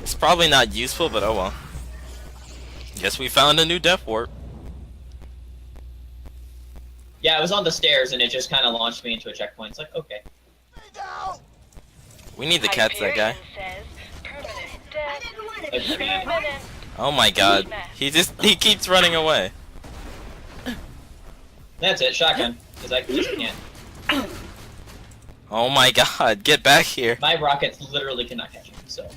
It's probably not useful, but oh well. Guess we found a new death warp. Yeah, I was on the stairs and it just kind of launched me into a checkpoint. It's like, okay. We need to catch that guy. Okay. Oh my god. He keeps running away. That's it, shotgun. Because I just can't. Oh my god, get back here. My rockets literally cannot catch him, so.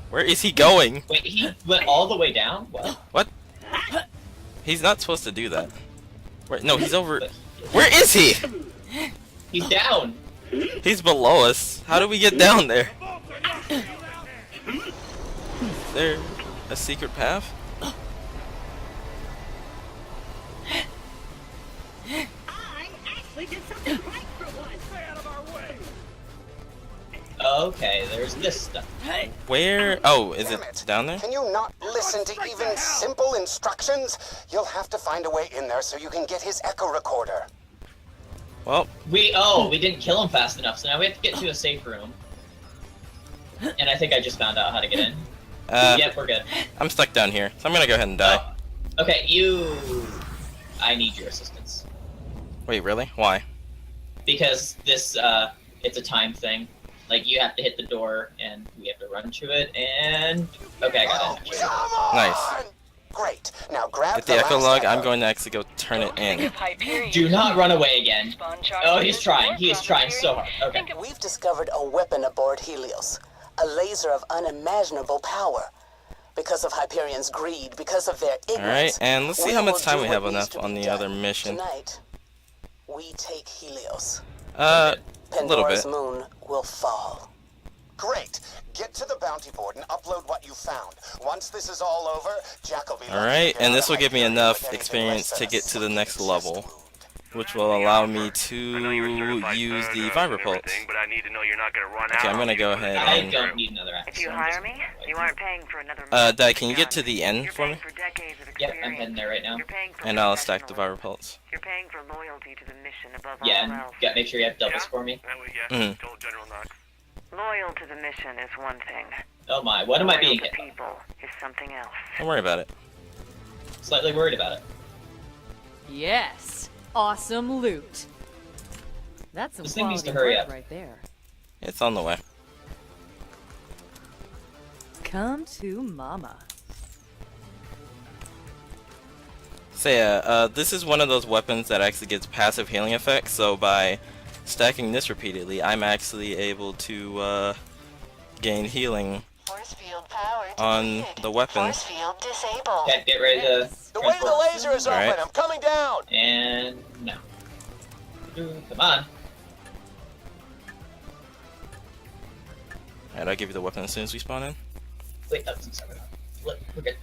Where is he going? Wait, he went all the way down? What? What? He's not supposed to do that. Wait, no, he's over. Where is he? He's down. He's below us. How do we get down there? Is there a secret path? I actually did something right for once. Stay out of our way. Okay, there's this stuff. Where? Oh, is it down there? Can you not listen to even simple instructions? You'll have to find a way in there so you can get his echo recorder. Well, we didn't kill him fast enough, so now we have to get to a safe room. And I think I just found out how to get in. Yep, we're good. I'm stuck down here, so I'm gonna go ahead and die. Oh. Okay, I need your assistance. Wait, really? Why? Because this, it's a time thing. Like, you have to hit the door, and we have to run to it, and... Okay, I got it. Nice. Great. Now grab Get the echo log. I'm going to actually go turn it in. Do not run away again. Oh, he's trying. He is trying so hard. Okay. We've discovered a weapon aboard Helios. A laser of unimaginable power. Because of Hyperion's greed, because of their ignorance. Alright, and let's see how much time we have left on the other mission. Tonight, we take Helios. A little bit. Pandora's moon will fall. Great. Get to the bounty board and upload what you found. Once this is all over, Jack will be... Alright, and this will give me enough experience to get to the next level, which will allow me to use the Viper Pulse. Okay, I'm gonna go ahead I and... don't need another axe. If you hire me, you aren't paying for another Dai, can you get to the end for me? Yep, I'm heading there right now. And I'll stack the Viper Pulse. You're paying for loyalty to the mission above Yeah, all and else. make sure you have doubles for me. Loyal to the mission is one thing. Oh my, what am I being Loyal hit? to people is something else. Don't worry about it. Slightly worried about it. Yes. Awesome loot. That's some This thing needs to quality hurry work up. right there. It's on the way. Come to mama. So yeah, this is one of those weapons that actually gets passive healing effects, so by stacking this repeatedly, I'm actually able to gain healing on the weapon. Okay, get ready to... The way to the laser is open. I'm coming down. And... no. Come on. Alright, I'll give you the weapon as soon as we spawn in. Wait, that's sorry. Look, we're good.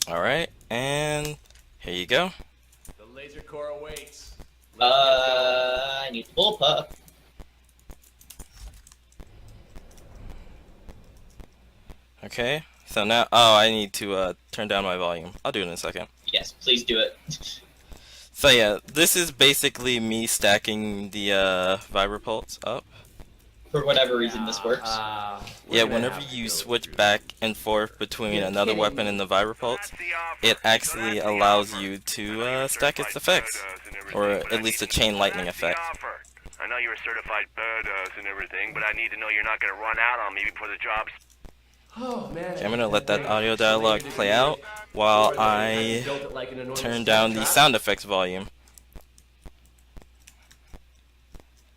Alright, and here you go. The laser core awaits. I need the bullpup. Okay, so now, oh, I need to turn down my volume. I'll do it in a second. Yes, please do it. So yeah, this is basically me stacking the Viper Pulse up. For whatever reason, this works. Yeah, whenever you switch back and forth between another weapon and the Viper Pulse, it actually allows you to stack its effects, or at least a chain lightning effect. I know you're a certified badass and everything, but I need to know you're not going to run out on me before the job's... Oh, man. Okay, I'm gonna let that audio dialogue play out while I turn down the sound effects volume.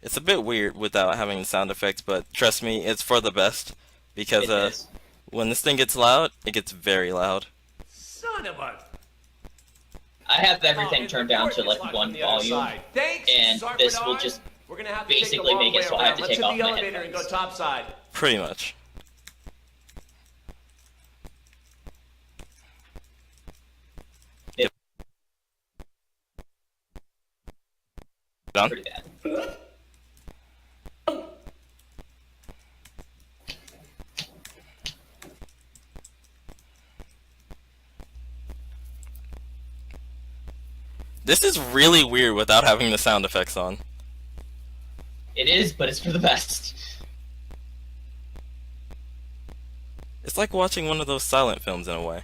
It's a bit weird without having the sound effects, but trust me, it's for the best. Because when this thing gets loud, it gets very loud. Son of a... I have everything turned down to like one volume, and this will just basically make it so I have to take off my headphones. Pretty much. Yep. Done? Pretty bad. This is really weird without having the sound effects on. It is, but it's for the best. It's like watching one of those silent films in a way.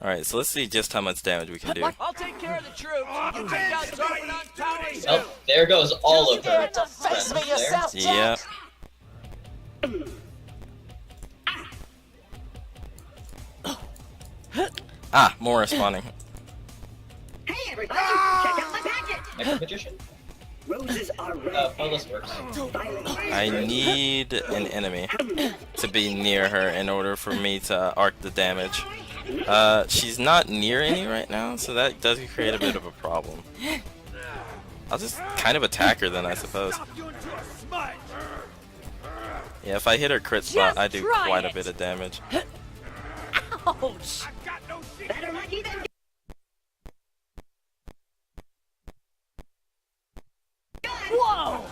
Alright, so let's see just how much damage we can do. I'll take care of the troops. You take out Zarpedon Tower. Oh, there goes all of her. to face me yourself, Yeah. Ah, more are spawning. Hey everybody, check out my packet. Next magician. Roses are red. Oh, this works. I need an enemy to be near her in order for me to arc the damage. She's not near any right now, so that does create a bit of a problem. I'll just kind of attack her then, I suppose. Yeah, if I hit her crit spot, I do quite a bit of damage. Ouch! Better lucky than Whoa!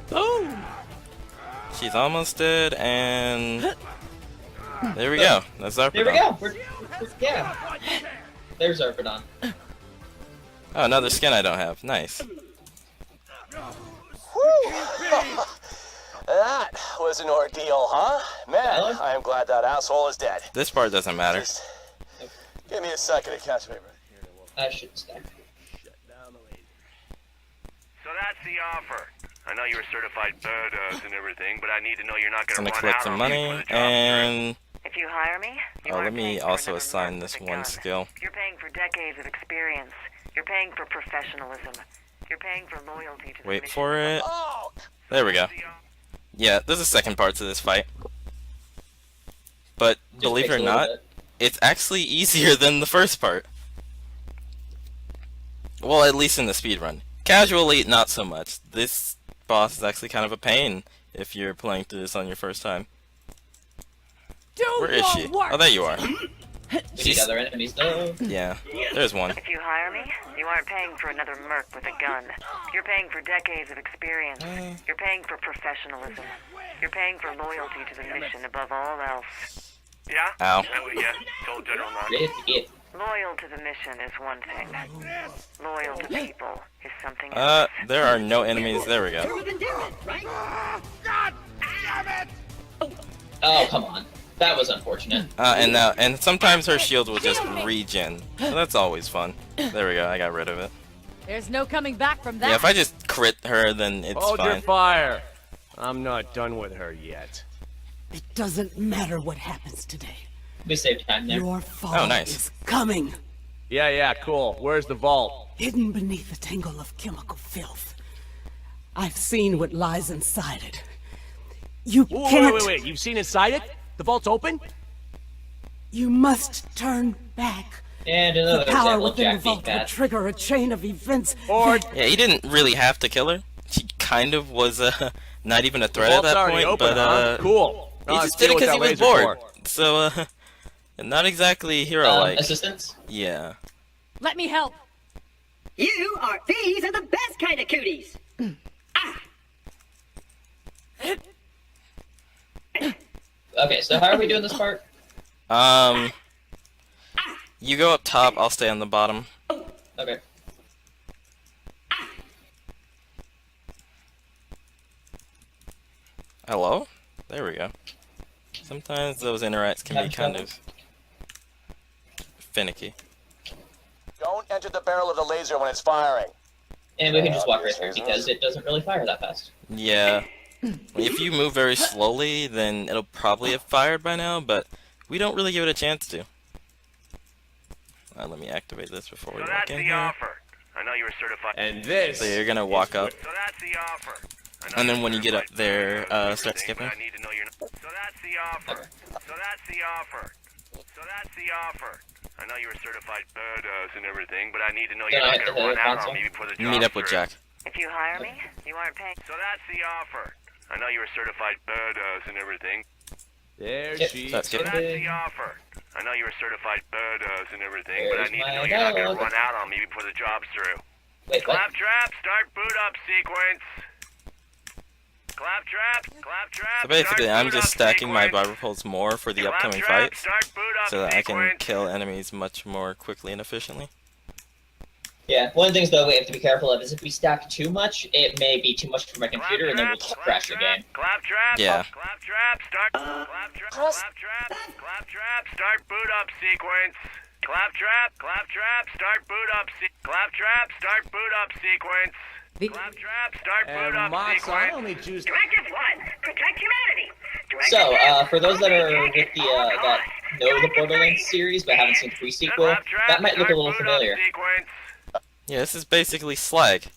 Boom! She's almost dead, and there we go. That's Zarpedon. There we go. Yeah. There's Zarpedon. Oh, another skin I don't have. Nice. That was an ordeal, huh? Man, I am glad that asshole is dead. This part doesn't matter. Just give me a second to catch paper. I should stack. So that's the offer. I know you're a certified badass and everything, but I need to know you're not I'm gonna gonna run collect out some on money, me before the job's and If you hire me, you let aren't me paying for also another assign merc this with a one gun. skill. You're paying for decades of experience. You're paying for professionalism. You're paying for loyalty to the Wait mission. for it. There we go. Yeah, there's a second part to this fight. But believe it or not, it's actually easier than the first part. Well, at least in the speedrun. Casually, not so much. This boss is actually kind of a pain if you're playing through this on your first time. Where is she? Oh, there you are. We need other enemies though. Yeah, there's one. If you hire me, you aren't paying for another merc with a gun. You're paying for decades of experience. You're paying for professionalism. You're paying for loyalty to the mission above all else. Yeah? Ow. Yeah, told General Nod. Loyal to the mission is one thing. Loyal to people is something else. There are no enemies. There we go. God damn it! Oh, come on. That was unfortunate. And sometimes her shield will just regen. So that's always fun. There we go. I got rid of it. There's no coming back from that. Yeah, if I just crit her, then it's Hold your fine. fire. I'm not done with her yet. It doesn't matter what happens today. We saved time there. Your fall is coming. Yeah, cool. Where's the vault? Hidden beneath a tangle of chemical filth. I've seen what lies inside it. You can't... Wait. You've seen inside it? The vault's open? You must turn back. And another the power example of within the Jack being vault will bad. trigger a chain of events. Yeah, he didn't really have to kill her. She kind of was not even a threat at vault's that already point, open, but huh? Cool. He just did it because he was bored. So not exactly hero-like. Assistance? Yeah. Let me help. these are the best kind of cooties. Okay, so how are we doing this part? You go up top, I'll stay on the bottom. Okay. Hello? There we go. Sometimes those interacts can be kind of finicky. Don't enter the barrel of the laser when it's firing. And we can just walk right through because it doesn't really fire that fast. Yeah. If you move very slowly, then it'll probably have fired by now, but we don't really give it a chance to. Let me activate this before we walk in here. Offer. I know you're certified. And this. So you're gonna walk up, So that's the offer. and then when you get up there, start skipping. I need to know your. So that's the offer. So that's the offer. So that's the offer. I know you're a certified badass and everything, but I need to know you're not gonna run out on me before the job's Meet up with through. Jack. If you hire me, you aren't paying. So that's the offer. I know you're a certified badass and everything. There she That's So good. that's the offer. I know you're a certified badass and everything, but I There's need to know my you're not gonna dog. run out on me before the job's through. Wait, what? Claptrap, start boot up sequence. Claptrap. So basically, start I'm boot just up stacking my sequence. barber poles more for the upcoming Claptrap, fights, start boot up so that I can sequence. kill enemies much more quickly and efficiently. Yeah, one of the things though we have to be careful of is if we stack too much, it may be too much for my computer, and then we'll just crash the game. Claptrap. Yeah. Claptrap. Start. Claptrap. Start boot up sequence. Claptrap. Start boot up. Claptrap. Start boot up sequence. Claptrap. Start boot up Mox, I sequence. only choose. Directive 1, protect humanity. So, for those that are with the that know the Borderlands series but haven't seen the pre-sequel, that might look a little familiar. Yeah, this is basically Slag.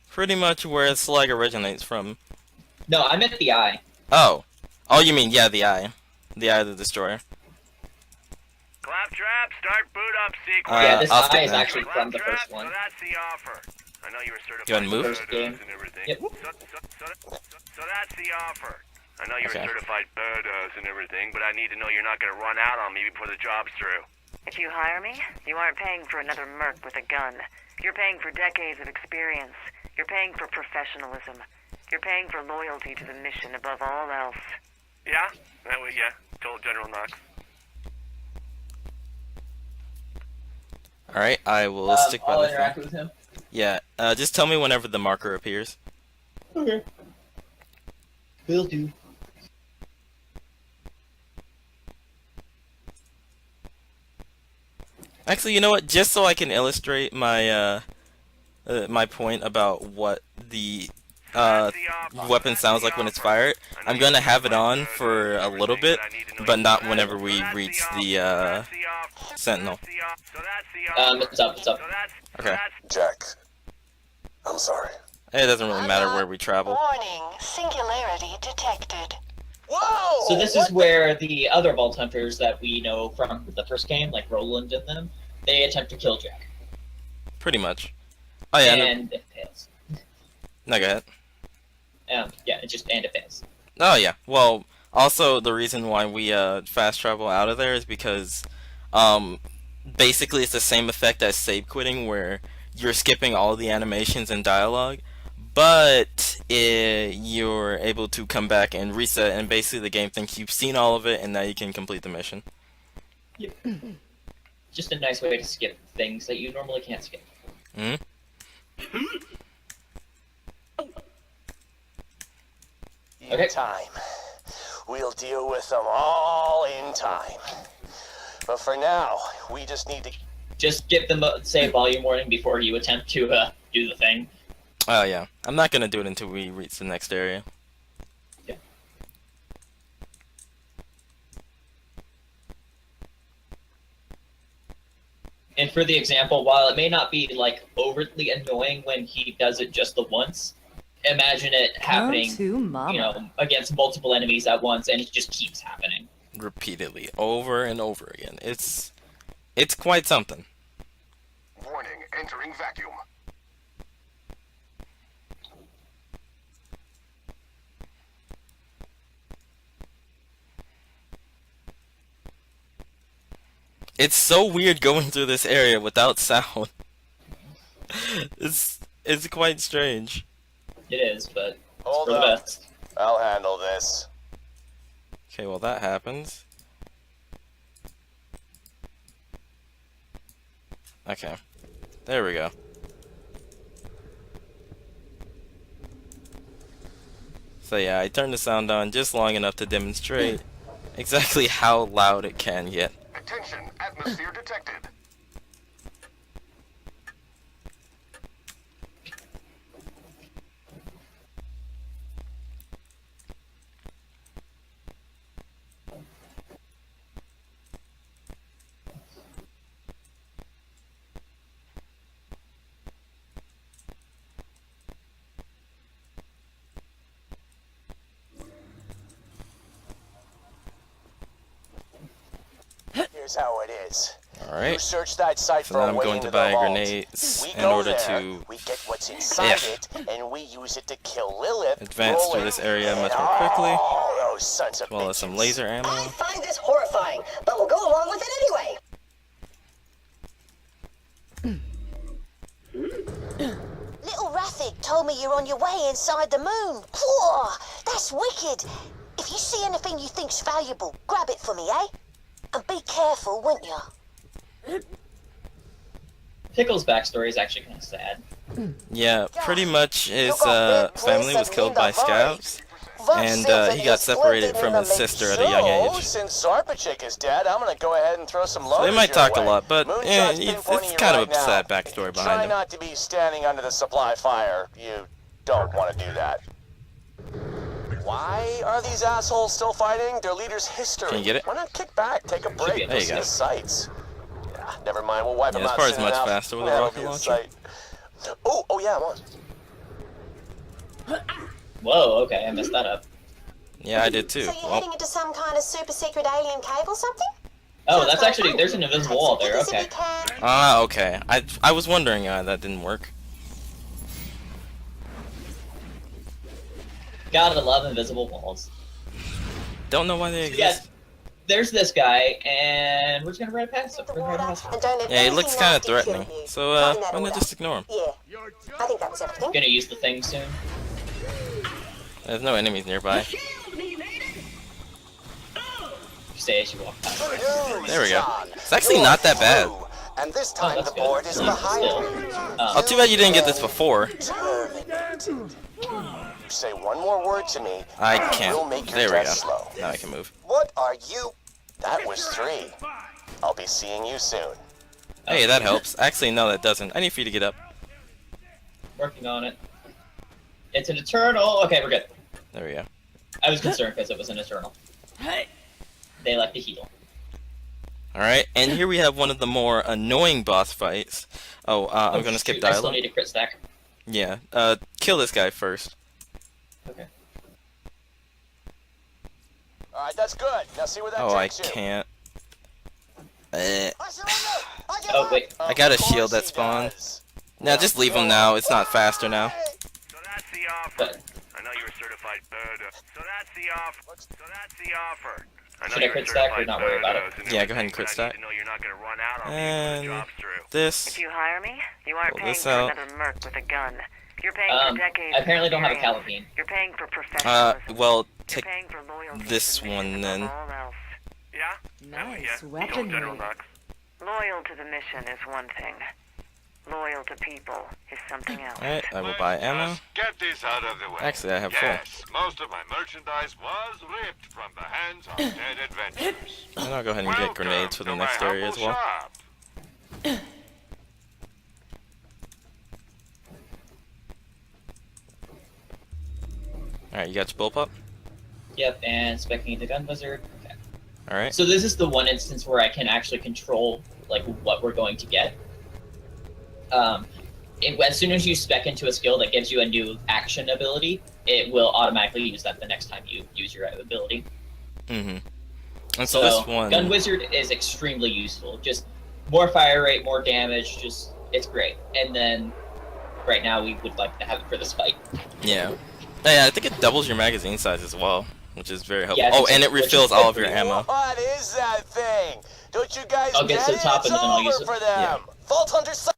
Pretty much where Slag originates from. No, I meant the Eye. Oh. Oh, you mean, yeah, the Eye. The Eye of the Destroyer. Claptrap, start boot up sequence. Yeah, this I'll Eye skip is that. actually from the first one. So that's the offer. I know you were certified. You want to move? First game. And everything. Yep. So that's the offer. I know you're Okay. a certified badass and everything, but I need to know you're not going to run out on me before the job's through. If you hire me, you aren't paying for another merc with a gun. You're paying for decades of experience. You're paying for professionalism. You're paying for loyalty to the mission above all else. Yeah? That way, yeah. Told General Knox. Alright, I will stick by I'll the interact thing. with him. Yeah, just tell me whenever the marker appears. Okay. Will do. Actually, you know what? Just so I can illustrate my my point about what the weapon sounds like when it's fired, I'm gonna have it on for a little bit, but not whenever we reach the Sentinel. It's up, it's up. Okay. Jack, I'm sorry. It doesn't really matter where we travel. Warning, singularity detected. Whoa! So this is where the other Vault Hunters that we know from the first game, like Roland and them, they attempt to kill Jack. Pretty much. Oh yeah. And it fails. No, go ahead. Yeah, it fails. Oh yeah. Well, also the reason why we fast travel out of there is because basically it's the same effect as save quitting, where you're skipping all the animations and dialogue, but you're able to come back and reset, and basically the game thinks you've seen all of it and now you can complete the mission. Yep. Just a nice way to skip things that you normally can't skip. Hmm. In time. We'll deal with them all in time. But for now, we just need to... Just give them a save volume warning before you attempt to do the thing. Oh yeah. I'm not gonna do it until we reach the next area. Yeah. And for the example, while it may not be like overtly annoying when he does it just the once, imagine it happening, against multiple enemies at once, and it just keeps happening Repeatedly, over and over again. It's quite something. Warning, entering vacuum. It's so weird going through this area without sound. It's quite strange. It is, but Hold for the up. best. I'll handle this. Okay, well that happens. Okay. There we go. So yeah, I turned the sound on just long enough to demonstrate exactly how loud it can get. Attention, atmosphere detected. Here's how it is. Alright. You search that site So for then a I'm way going into to the buy vault. grenades We in go order there, to we get what's inside it, and we use it to kill Lilith. advance through Roland, this area much and more quickly, all those sons of as well as some laser ammo. I find this horrifying, but we'll go along with it anyway. Little Rafik told me you're on your way inside the moon. Whoa, that's wicked. If you see anything you think's valuable, grab it for me, eh? And be careful, won't you? Pickle's backstory is actually kind of sad. Yeah, pretty much his family was killed by scouts, and he got separated from his sister at a young age. Since Zarpachik is dead, I'm gonna go ahead and throw some loads So they might talk a lot, but Moonshot's it's kind of a sad backstory behind Try him. not to be standing under the supply fire. You don't want to do that. Why are these assholes still fighting? Their leader's history. Can you get it? Why not kick back, take a break, There you see go. the sights? Yeah, never mind, we'll wipe them This out part's soon much enough. faster with a That'll rocket be a launcher. sight. Oh yeah, I'm on. Whoa, okay, I messed that up. Yeah, I did too. So you're heading into some kind of super secret alien cave or something? Oh, that's actually, there's an invisible wall there, okay. Okay. I was wondering that didn't work. Gotta love invisible walls. Don't know why they Yeah, exist. there's this guy, and we're just gonna right past him. Yeah, he looks kind of threatening. So, why not just ignore him? Yeah, I think that was everything. Gonna use the thing soon. There's no enemies nearby. Say as you walk past. There we go. It's actually not that bad. And this time the board is behind you. Oh, too bad you didn't get this before. You say one more word to me, I and can't. we'll make your There we death go. slow. Now I can move. What are you? That was 3. I'll be seeing you soon. Hey, that helps. Actually, no, that doesn't. I need for you to get up. Working on it. It's an eternal. Okay, we're good. There we go. I was concerned because it was an eternal. They like to heal. Alright, and here we have one of the more annoying boss fights. Oh, I'm gonna skip Shoot, I still dialogue. need a crit stack. Yeah, kill this guy first. Okay. Alright, that's good. Now see where that Oh, I takes you. can't. Oh, wait. I got a shield that spawned. Now just leave him now. It's not faster now. So that's the offer. I know you're a certified birder. So that's the offer. So that's the offer. Should I crit stack or not worry about it? Yeah, go ahead and crit stack. And this. If you hire me, you aren't Pull paying this for out. another merc with a gun. You're paying for decades I apparently don't have a experience. Calipine. You're paying for professionalism. Well, You're take paying for loyalty this to the mission one then. above all else. Nice weaponry. Loyal to the mission is one thing. Loyal to people is something else. Alright, I will buy ammo. Get this out of the way. Actually, I have Yes, most of my merchandise was ripped from the hands of dead adventurers. And I'll go ahead and get grenades for the next area as well. Alright, you got your bullpup? Yep, and specking the gun wizard. Okay. Alright. So this is the one instance where I can actually control like what we're going to get. As soon as you spec into a skill that gives you a new action ability, it will automatically use that the next time you use your ability. Mm-hmm. And so this one... Gun Wizard is extremely useful. Just more fire rate, more damage, just it's great. And then right now we would like to have it for this fight. Yeah. Yeah, I think it doubles your magazine size as well, which is very helpful. Yeah, oh, and it refills all of your ammo. What is that thing? Don't you guys I'll get to the top it? and then I'll use It's over it. for them. Yeah. Vault Hunter sighted.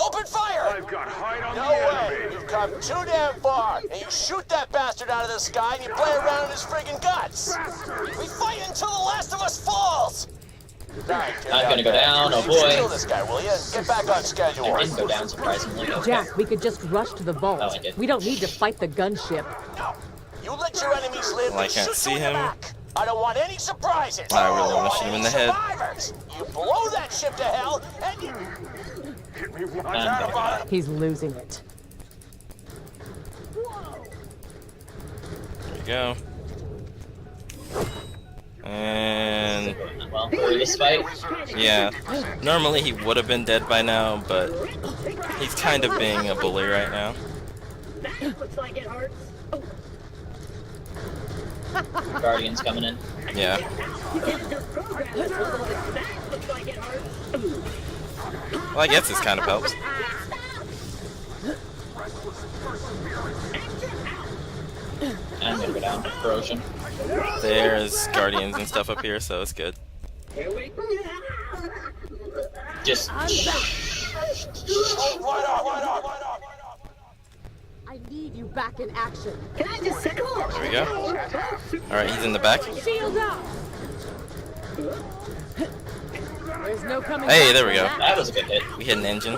Open fire! I've got hide on No the way! enemy. You've come too damn far, and you shoot that bastard out of the sky and you play around in his friggin' guts! We fight until the last of us falls! Right, I'm gonna go down, oh boy. Kill this guy, will you? Get back on schedule. I didn't go down, surprisingly. Okay. Jack, we could just rush to the vault. Oh, I did. We don't need to fight the gunship. You let your enemies live Well, I and can't shoot see you in the him. back. I don't want any surprises. I really don't wanna want shoot him in any the head. survivors. You blow that ship to hell, and you... Hit me once. He's losing it. There you go. And... Well, for this fight, yeah. Normally he would have been dead by now, but he's kind of being a bully right now. Looks like it hurts. Guardian's coming in. Yeah. Well, I guess this kind of helps. I'm gonna go down to corrosion. There's guardians and stuff up here, so it's good. Just What up? I need need you back in action. Can I just settle? There we go. Alright, he's in the back. Shield up. There's no coming Hey, back there we from go. that. That was a good hit. We hit an engine.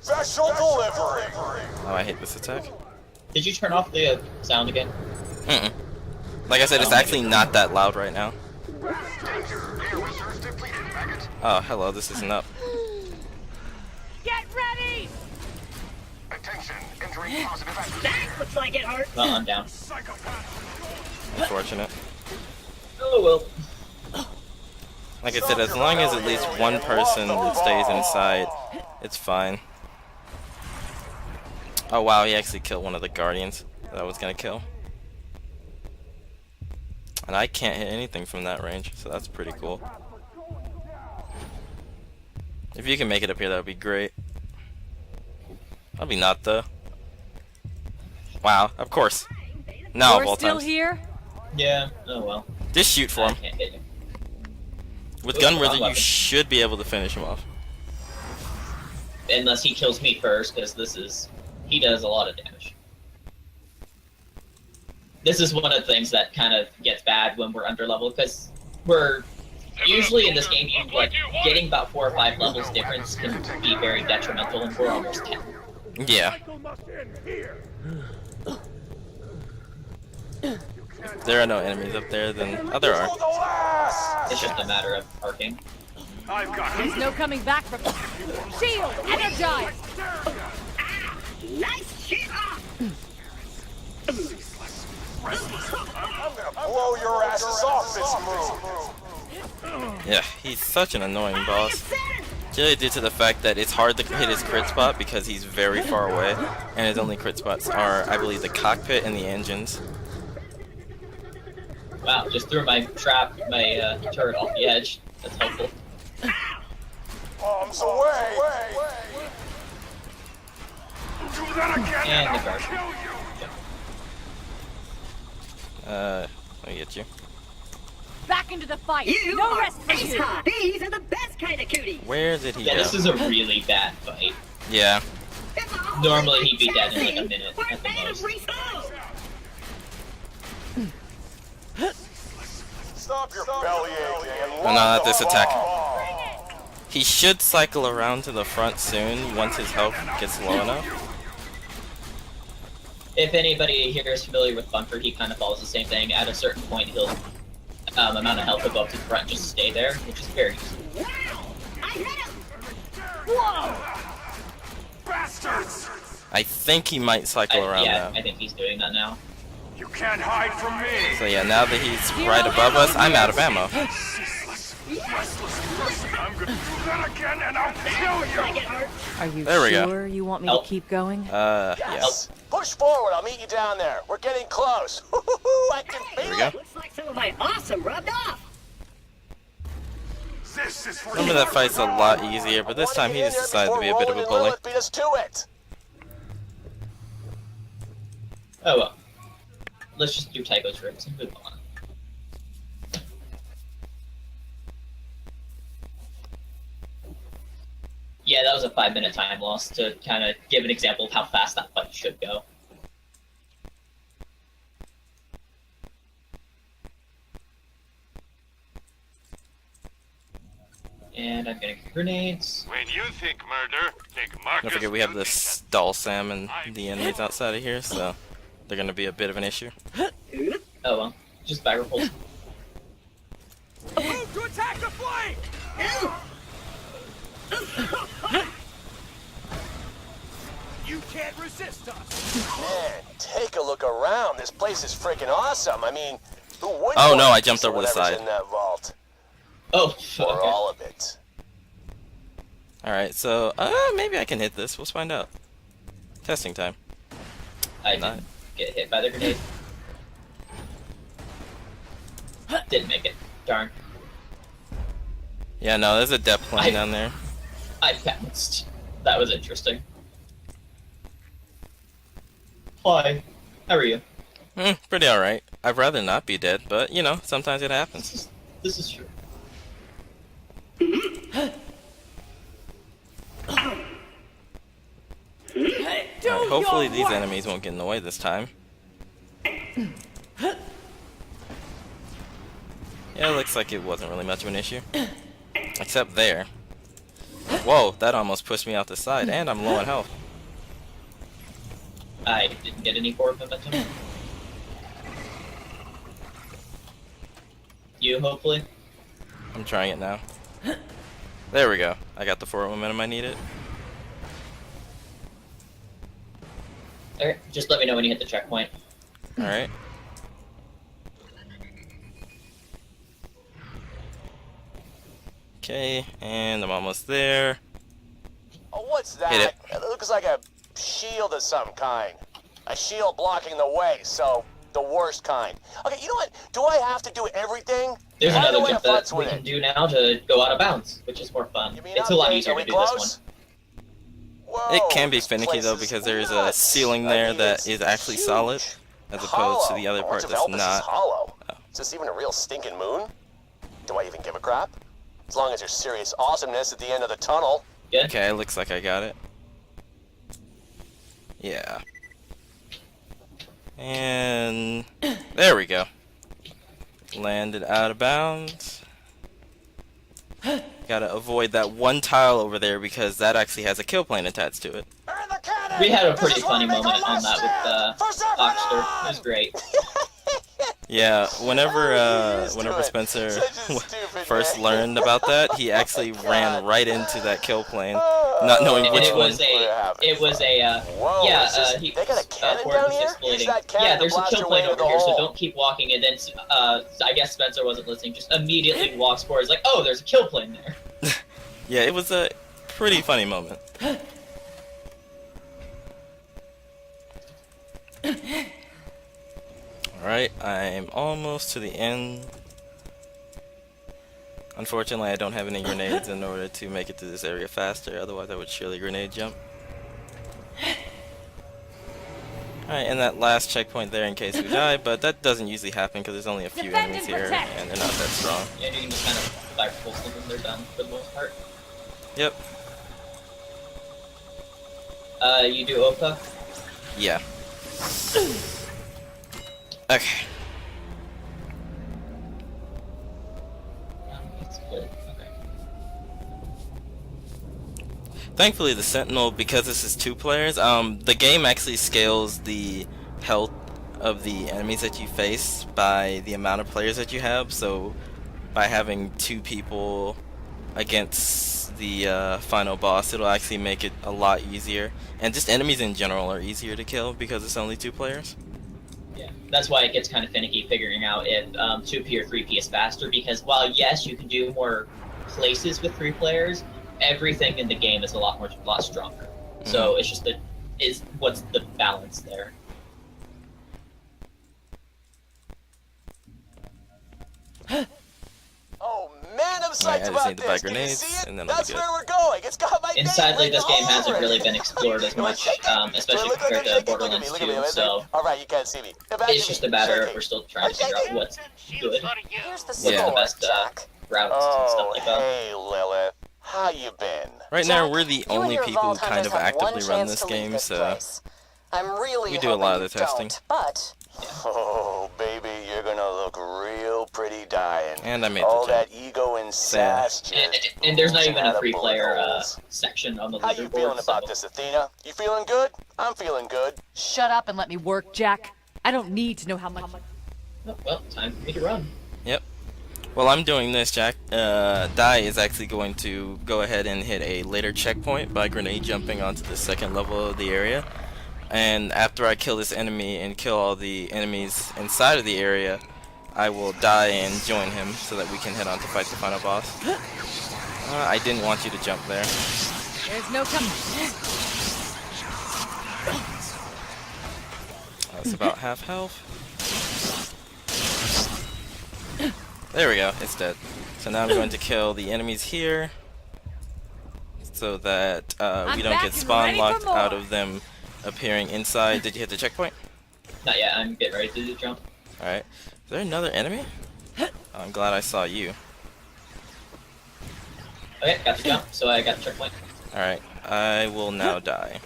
Special delivery. Oh, I hate this attack. Did you turn off the sound again? Mm-mm. Like I said, it's actually not that loud right now. Oh, hello, this isn't up. Get ready! Attention, entering positive action. That looks like it hurt. Well, I'm down. Unfortunate. Oh well. Like I said, as long as at least one person stays inside, it's fine. Oh wow, he actually killed one of the guardians that I was gonna kill. And I can't hit anything from that range, so that's pretty cool. If you can make it up here, that would be great. Probably not though. Wow, of course. Now of all You're still times. here? Yeah. Oh well. Just shoot for I him. can't hit him. With Ooh, Gunrunner, wrong you weapon. should be able to finish him off. Unless he kills me first, because he does a lot of damage. This is one of the things that kind of gets bad when we're under level, because we're usually in this game, getting about 4 or 5 levels difference can be very detrimental, and we're almost 10. Yeah. If there are no enemies up there, then there are. It's just a matter of arcing. There's no coming back from Shield! Energize! Nice shit off. I'm gonna blow your asses off this move. Yeah, he's such an annoying boss. Really due to the fact that it's hard to hit his crit spot because he's very far away, and his only crit spots are, I believe, the cockpit and the engines. Wow, just threw my turret off the edge. That's helpful. Bombs away. Do that again, And the I'll guard. kill you. Let me get you. Back into the fight! You No are rest for ace you! hot. These are the best kind of cooties. Where did he Yeah, go? this is a really bad fight. Yeah. Normally he'd be dead in like a minute We're at the made most. of resource. Stop your belly aching and Oh, no, not this attack. He should cycle around to the front soon once his health gets low enough. If anybody here is familiar with Bunker, he kind of follows the same thing. At a certain point, he'll amount of health will go up to the front and just stay there, which is very useful. Bastards! I think he might cycle around Yeah, now. I think he's doing that now. You can't hide from me! So yeah, now that he's right above us, I'm out of ammo. I'm gonna do that again and I'll kill you! Are you There we go. sure you want me Help. to keep going? Yes. Push forward, I'll meet you down there. We're getting close. I can There feel we go. it. Looks like some of my awesome rubbed off. This is for Remember that fight's a lot easier, but this time he just decided to be a bit of a bully. Beat us to it. Oh well. Let's just do Tycho's ribs and move on. Yeah, that was a 5-minute time loss to kind of give an example of how fast that fight should go. And I'm gonna get grenades. When you think murder, think Marcus. Don't forget we have the Stall Sam and the enemies outside of here, so they're gonna be a bit of an issue. Oh well, just barrel rolls. Move to attack the flank! You can't resist us! Man, take a look around. This place is freaking awesome. I mean, who wouldn't Oh, want no, a I piece jumped of over the whatever's side. in that vault? Oh, Or all of it. Alright, so maybe I can hit this. We'll find out. Testing time. I didn't get hit by the grenade. Didn't make it. Darn. Yeah, no, there's a depth plane down there. I bounced. That was interesting. Hi. How are you? Pretty alright. I'd rather not be dead, but, you know, sometimes it happens. This is true. hopefully these enemies won't get in the way this time. Yeah, it looks like it wasn't really much of an issue. Except there. Whoa, that almost pushed me out the side, and I'm low on health. I didn't get any forward momentum. You, hopefully? I'm trying it now. There we go. I got the forward momentum I needed. Alright, just let me know when you hit the checkpoint. Alright. Okay, and I'm almost there. Oh, what's that? Hit it. It looks like a shield of some kind. A shield blocking the way, so the worst kind. Okay, you know what? Do I have to do everything? There's I another know jump where to that futz we with can it. do now to go out of bounds, which is more fun. It's a lot easier to do this one. It can be finicky though because there's a ceiling there that is actually solid, as opposed to the other part that's not. Hollow. Is this even a real stinking moon? Do I even give a crap? As long as there's serious awesomeness at the end of the tunnel. Yeah. Okay, looks like I got it. Yeah. And there we go. Landed out of bounds. Gotta avoid that one tile over there because that actually has a kill plane attached to it. We had a pretty funny moment on that with Oxter. It was great. Yeah, whenever Spencer first learned about that, he actually ran right into that kill plane, not knowing which one. It was a they got a cannon down here? Yeah, there's a kill plane over here, so don't keep walking. And then I guess Spencer wasn't listening. Just immediately walks forward. He's like, oh, there's a kill plane there. Yeah, it was a pretty funny moment. Alright, I'm almost to the end. Unfortunately, I don't have any grenades in order to make it to this area faster, otherwise I would surely grenade jump. Alright, and that last checkpoint there in case we die, but that doesn't usually happen because there's only a few enemies here, and they're not that strong. Yeah, you can just kind of fire pulse them when they're done for the most part. Yep. You do Opa? Yeah. Okay. That's good. Okay. Thankfully, the Sentinel, because this is 2 players, the game actually scales the health of the enemies that you face by the amount of players that you have. So, by having 2 people against the final boss, it'll actually make it a lot easier. And just enemies in general are easier to kill because it's only 2 players. Yeah, that's why it gets kind of finicky figuring out if 2P or 3P is faster, because while yes, you can do more places with 3 players, everything in the game is a lot stronger. So it's just what's the balance there? Oh man, I'm psyched I just about need to buy this. Can you grenades, see it? and then I'll be That's good. where we're going. It's got my And sadly, this game hasn't really been explored as much, especially compared to Borderlands 2, so Alright, you can't see me. it's just a matter of we're still trying to figure out what's good, what's the best routes and stuff like that. Hey Lilith, how you been? Right now, we're the only people who kind of actively run this game, so I'm really we do a lot of the hoping you testing. don't, but Oh, baby, you're gonna look real pretty dying. And I made all the jump. that ego and sass. And there's not even a 3-player section on the How you feeling leaderboard. about this, Athena? You feeling good? I'm feeling good. Shut up and let me work, Jack. I don't need to know how much. Oh, well, time for me to run. Yep. While I'm doing this, Jack, Dai is actually going to go ahead and hit a later checkpoint by grenade jumping onto the 2nd level of the area. And after I kill this enemy and kill all the enemies inside of the area, I will die and join him so that we can head on to fight the final boss. I didn't want you to jump there. There's no coming. That's about half health. There we go, it's dead. So now I'm going to kill the enemies here so that we don't get spawn locked out of them appearing inside. Did you hit the checkpoint? Not yet, I'm getting ready to do the jump. Alright. Is there another enemy? Oh, I'm glad I saw you. Okay, got the jump, so I got the checkpoint. Alright, I will now die.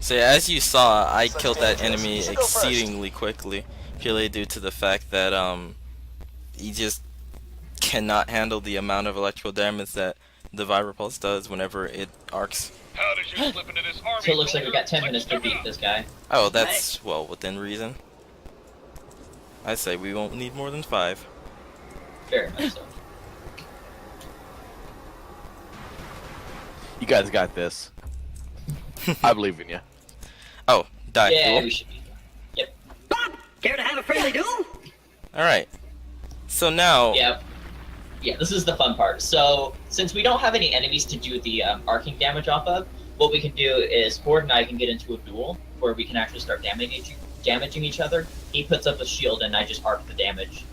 So yeah, as you saw, I killed that enemy exceedingly quickly, purely due to the fact that he just cannot handle the amount of electrical damage that the Vibropulse does whenever it arcs. How did you slip into this army? So it looks like we got 10 minutes to beat this guy. Oh, that's, well, within reason. I say we won't need more than 5. Very much so. You guys got this. I believe in you. Oh, die. Yeah, Cool. we should be. Yep. Bob, care to have a friendly duel? Alright. So now... Yeah, this is the fun part. So, since we don't have any enemies to do the arcing damage off of, what we can do is Ford and I can get into a duel where we can actually start damaging each other. He puts up a shield and I just arc the damage.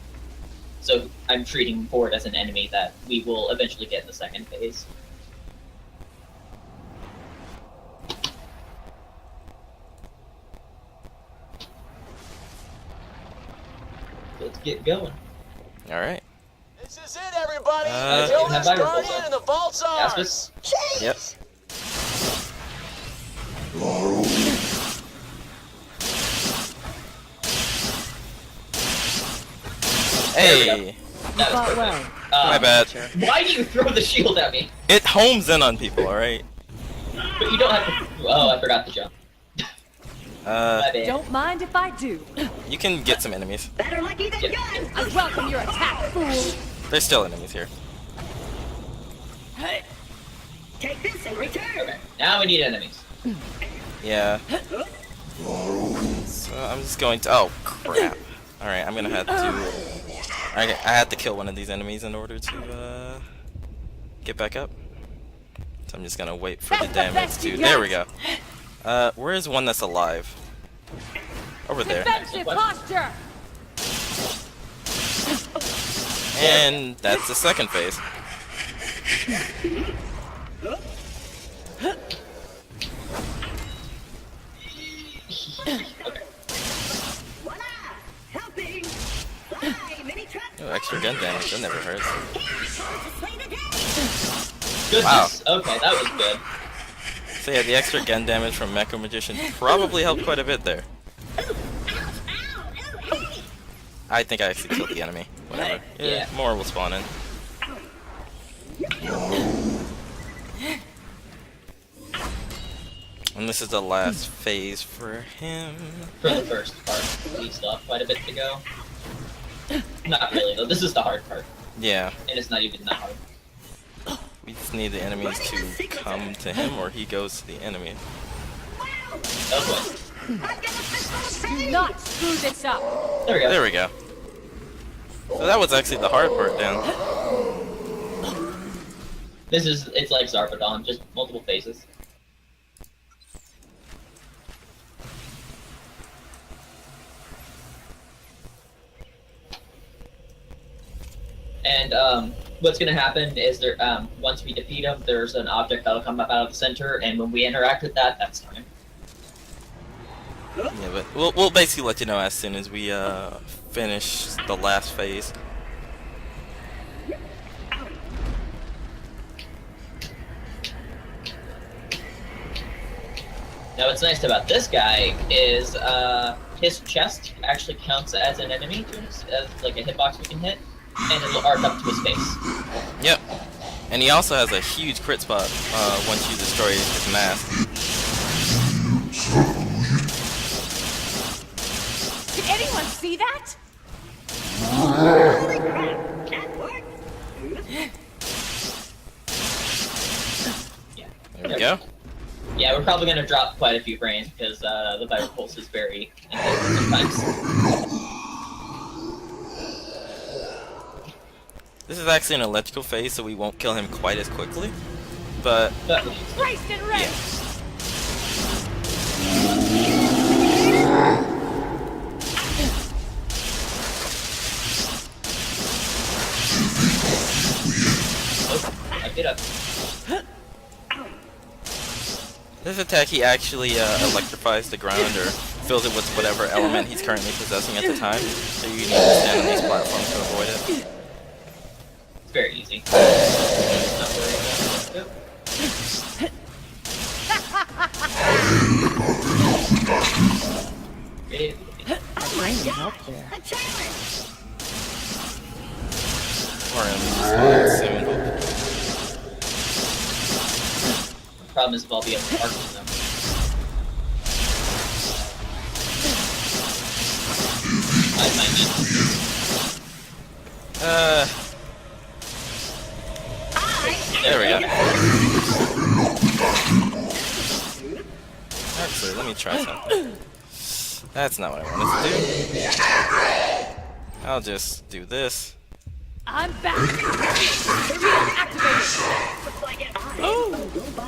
So I'm treating Ford as an enemy that we will eventually get in the second phase. Let's get going. Alright. This is it, everybody. Uh, Until have this Vibropulse Guardian on. and the vault's ours. Aspis? Yep. Hey! That was well. My bad. Why do you throw the shield at me? It homes in on people, alright? But you don't have to... Oh, I forgot to jump. My bad. Don't mind if I do. You can get some enemies. Better lucky than good. I welcome your attack, fool. There's still enemies here. Hey, take this and return. Okay, now we need enemies. Yeah. So I'm just going to... Oh, crap. Alright, I'm gonna have to... I had to kill one of these enemies in order to, get back up. So I'm just gonna wait for the damage to... There we go. Where is one that's alive? Over there. Defensive posture. And that's the second phase. Oh, extra gun damage, that never hurts. Goodness. Wow. Okay, that was good. So yeah, the extra gun damage from Mecha Magician probably helped quite a bit there. I think I actually killed the enemy. Whatever. Yeah, more will spawn in. And this is the last phase for him. For the first part, we still have quite a bit to go. Not really, though. This is the hard part. Yeah. And it's not even that hard. We just need the enemies to come to him, or he goes to the enemy. Okay. Do not screw this up. There we go. There we go. So that was actually the hard part down. It's like Zarpedon, just multiple phases. And what's going to happen is there, once we defeat him, there's an object that'll come up out of the center, and when we interact with that, that's time. Yeah, but we'll basically let you know as soon as we finish the last phase. Now what's nice about this guy is his chest actually counts as an enemy to us, as like a hitbox we can hit, and it'll arc up to his face. Yep. And he also has a huge crit spot once you destroy his mask. Did anyone see that? There we go. Yeah, we're probably going to drop quite a few frames because the Vibropulse is very intense sometimes. This is actually an electrical phase, so we won't kill him quite as quickly. But Braced and ready. Oh, I get up. this attack, he actually electrifies the ground or fills it with whatever element he's currently possessing at the time. So you need to stand on these platforms to avoid it. It's very easy. Not worried about it. Yep. need help there. Or soon. The problem is, I'll be able to park them. I might need. There we go. Actually, let me try something. That's not what I wanted to do. I'll just do this. I'm back. Ooh,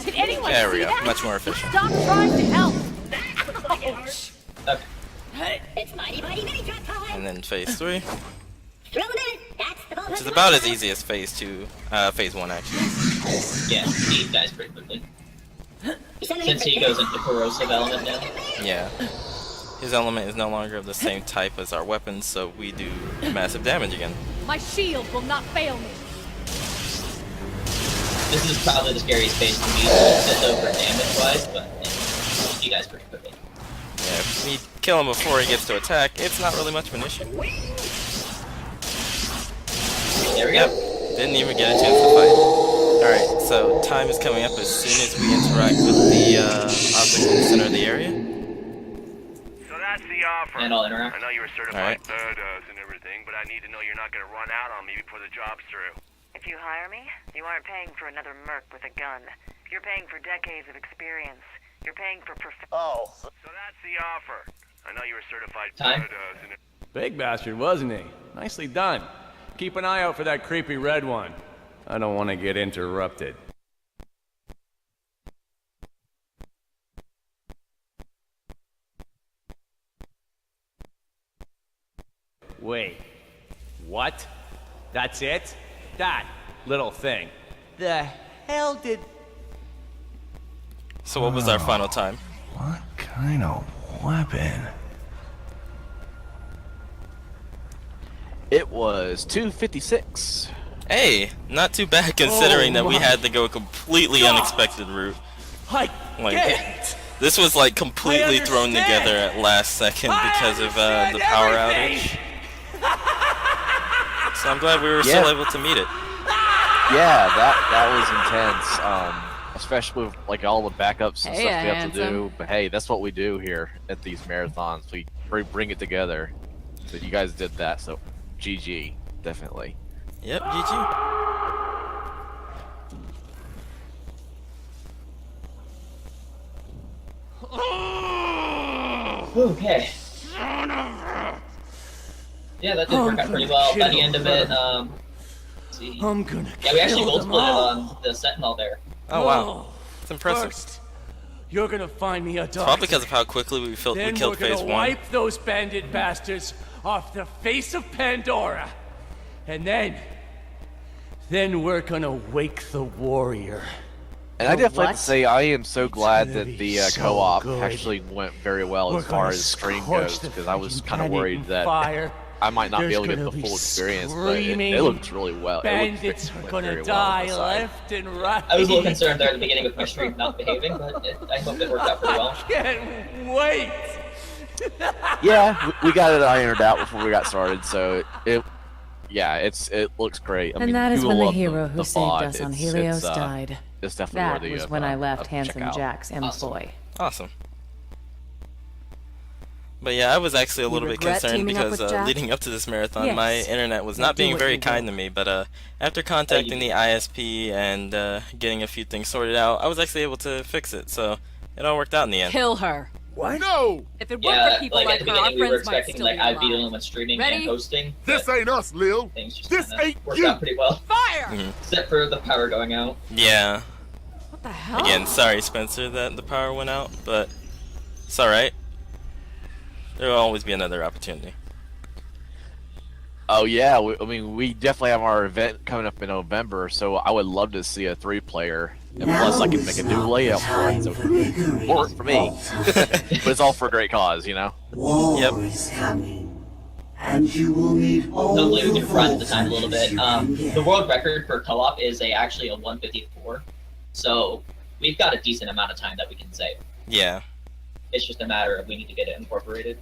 did anyone There we see go. that? Much more efficient. Stop trying to help. And then phase 3. Which is about as easy as phase 2, phase 1 actually. Yeah, he dies pretty quickly. Since he goes into corrosive element now. Yeah. His element is no longer of the same type as our weapons, so we do massive damage again. My shield will not fail me. This is probably the scariest phase to me, just over damage-wise, but he dies pretty quickly. Yeah, if we kill him before he gets to attack, it's not really much of an issue. There we go. Didn't even get a chance to fight. Alright, so time is coming up as soon as we interact with the object in the center of the area. So that's the offer. And I'll interact. I know you were certified badass and everything, but I need to know you're not going to run out on me before the job's through. If you hire me, you aren't paying for another merc with a gun. You're paying for decades of experience. You're paying for Oh. So that's the offer. I know you were certified Time. badass and Big bastard, wasn't he? Nicely done. Keep an eye out for that creepy red one. I don't want to get interrupted. Wait. What? That's it? That little thing. The hell did... So what was our final time? What kind of weapon? It was 256. Hey, not too bad considering that we had to go a completely unexpected route. Like, this was like completely thrown together at last second because of the power outage. So I'm glad we were still able to meet it. Yeah, that was intense. Especially with like all the backups and stuff we have to do. But hey, that's what we do here at these marathons. We bring it together. So you guys did that. So GG, definitely. Yep, GG. Okay. Yeah, that did work out pretty well. By the end of it, let's see. Yeah, we actually both split it on the Sentinel there. Oh wow, it's impressive. First, you're gonna find me a It's dog. probably because of how quickly we killed phase 1. Then we're gonna wipe those bandit bastards off the face of Pandora. And then we're gonna wake the warrior. And I definitely have to say, I am so glad that the co-op actually went very well as far as stream goes, because I was kind of worried that I might not be able to get the full experience, but it looked really well. Bandits are gonna die left and right. I was a little concerned there at the beginning with my stream not behaving, but I hope it worked out pretty well. Can't wait. Yeah, we got it ironed out before we got started, so it looks great. I mean, And that is people when the love hero who the saved VOD. us on Helios died. It's definitely That worthy was of, when I left of Handsome checkout. Jack's employ. Awesome. But yeah, I was actually a little bit concerned because leading up to this marathon, my internet was not being very kind to me. But after contacting the ISP and getting a few things sorted out, I was actually able to fix it. So it all worked out in the end. Kill her. What? No! If it weren't Yeah, for people like like at the her, our beginning we were friends might expecting still like be I'd be the alive. only one streaming Ready? and hosting. This ain't us, Lil. Things just This kinda ain't worked you. out pretty well. Fire! Except for the power going out. Yeah. What the hell? Again, sorry Spencer that the power went out, but it's alright. There will always be another opportunity. Oh yeah, I mean, we definitely have our event coming up in November, so I would love to see a 3-player. And plus, I can make a new layout for it, so work for me. But it's all for a great cause, you know? War is coming, and you will need all Hopefully we can front the time a little bit. The world record for co-op is actually a 154, so we've got a decent amount of time that we can save. Yeah. It's just a matter of we need to get it incorporated.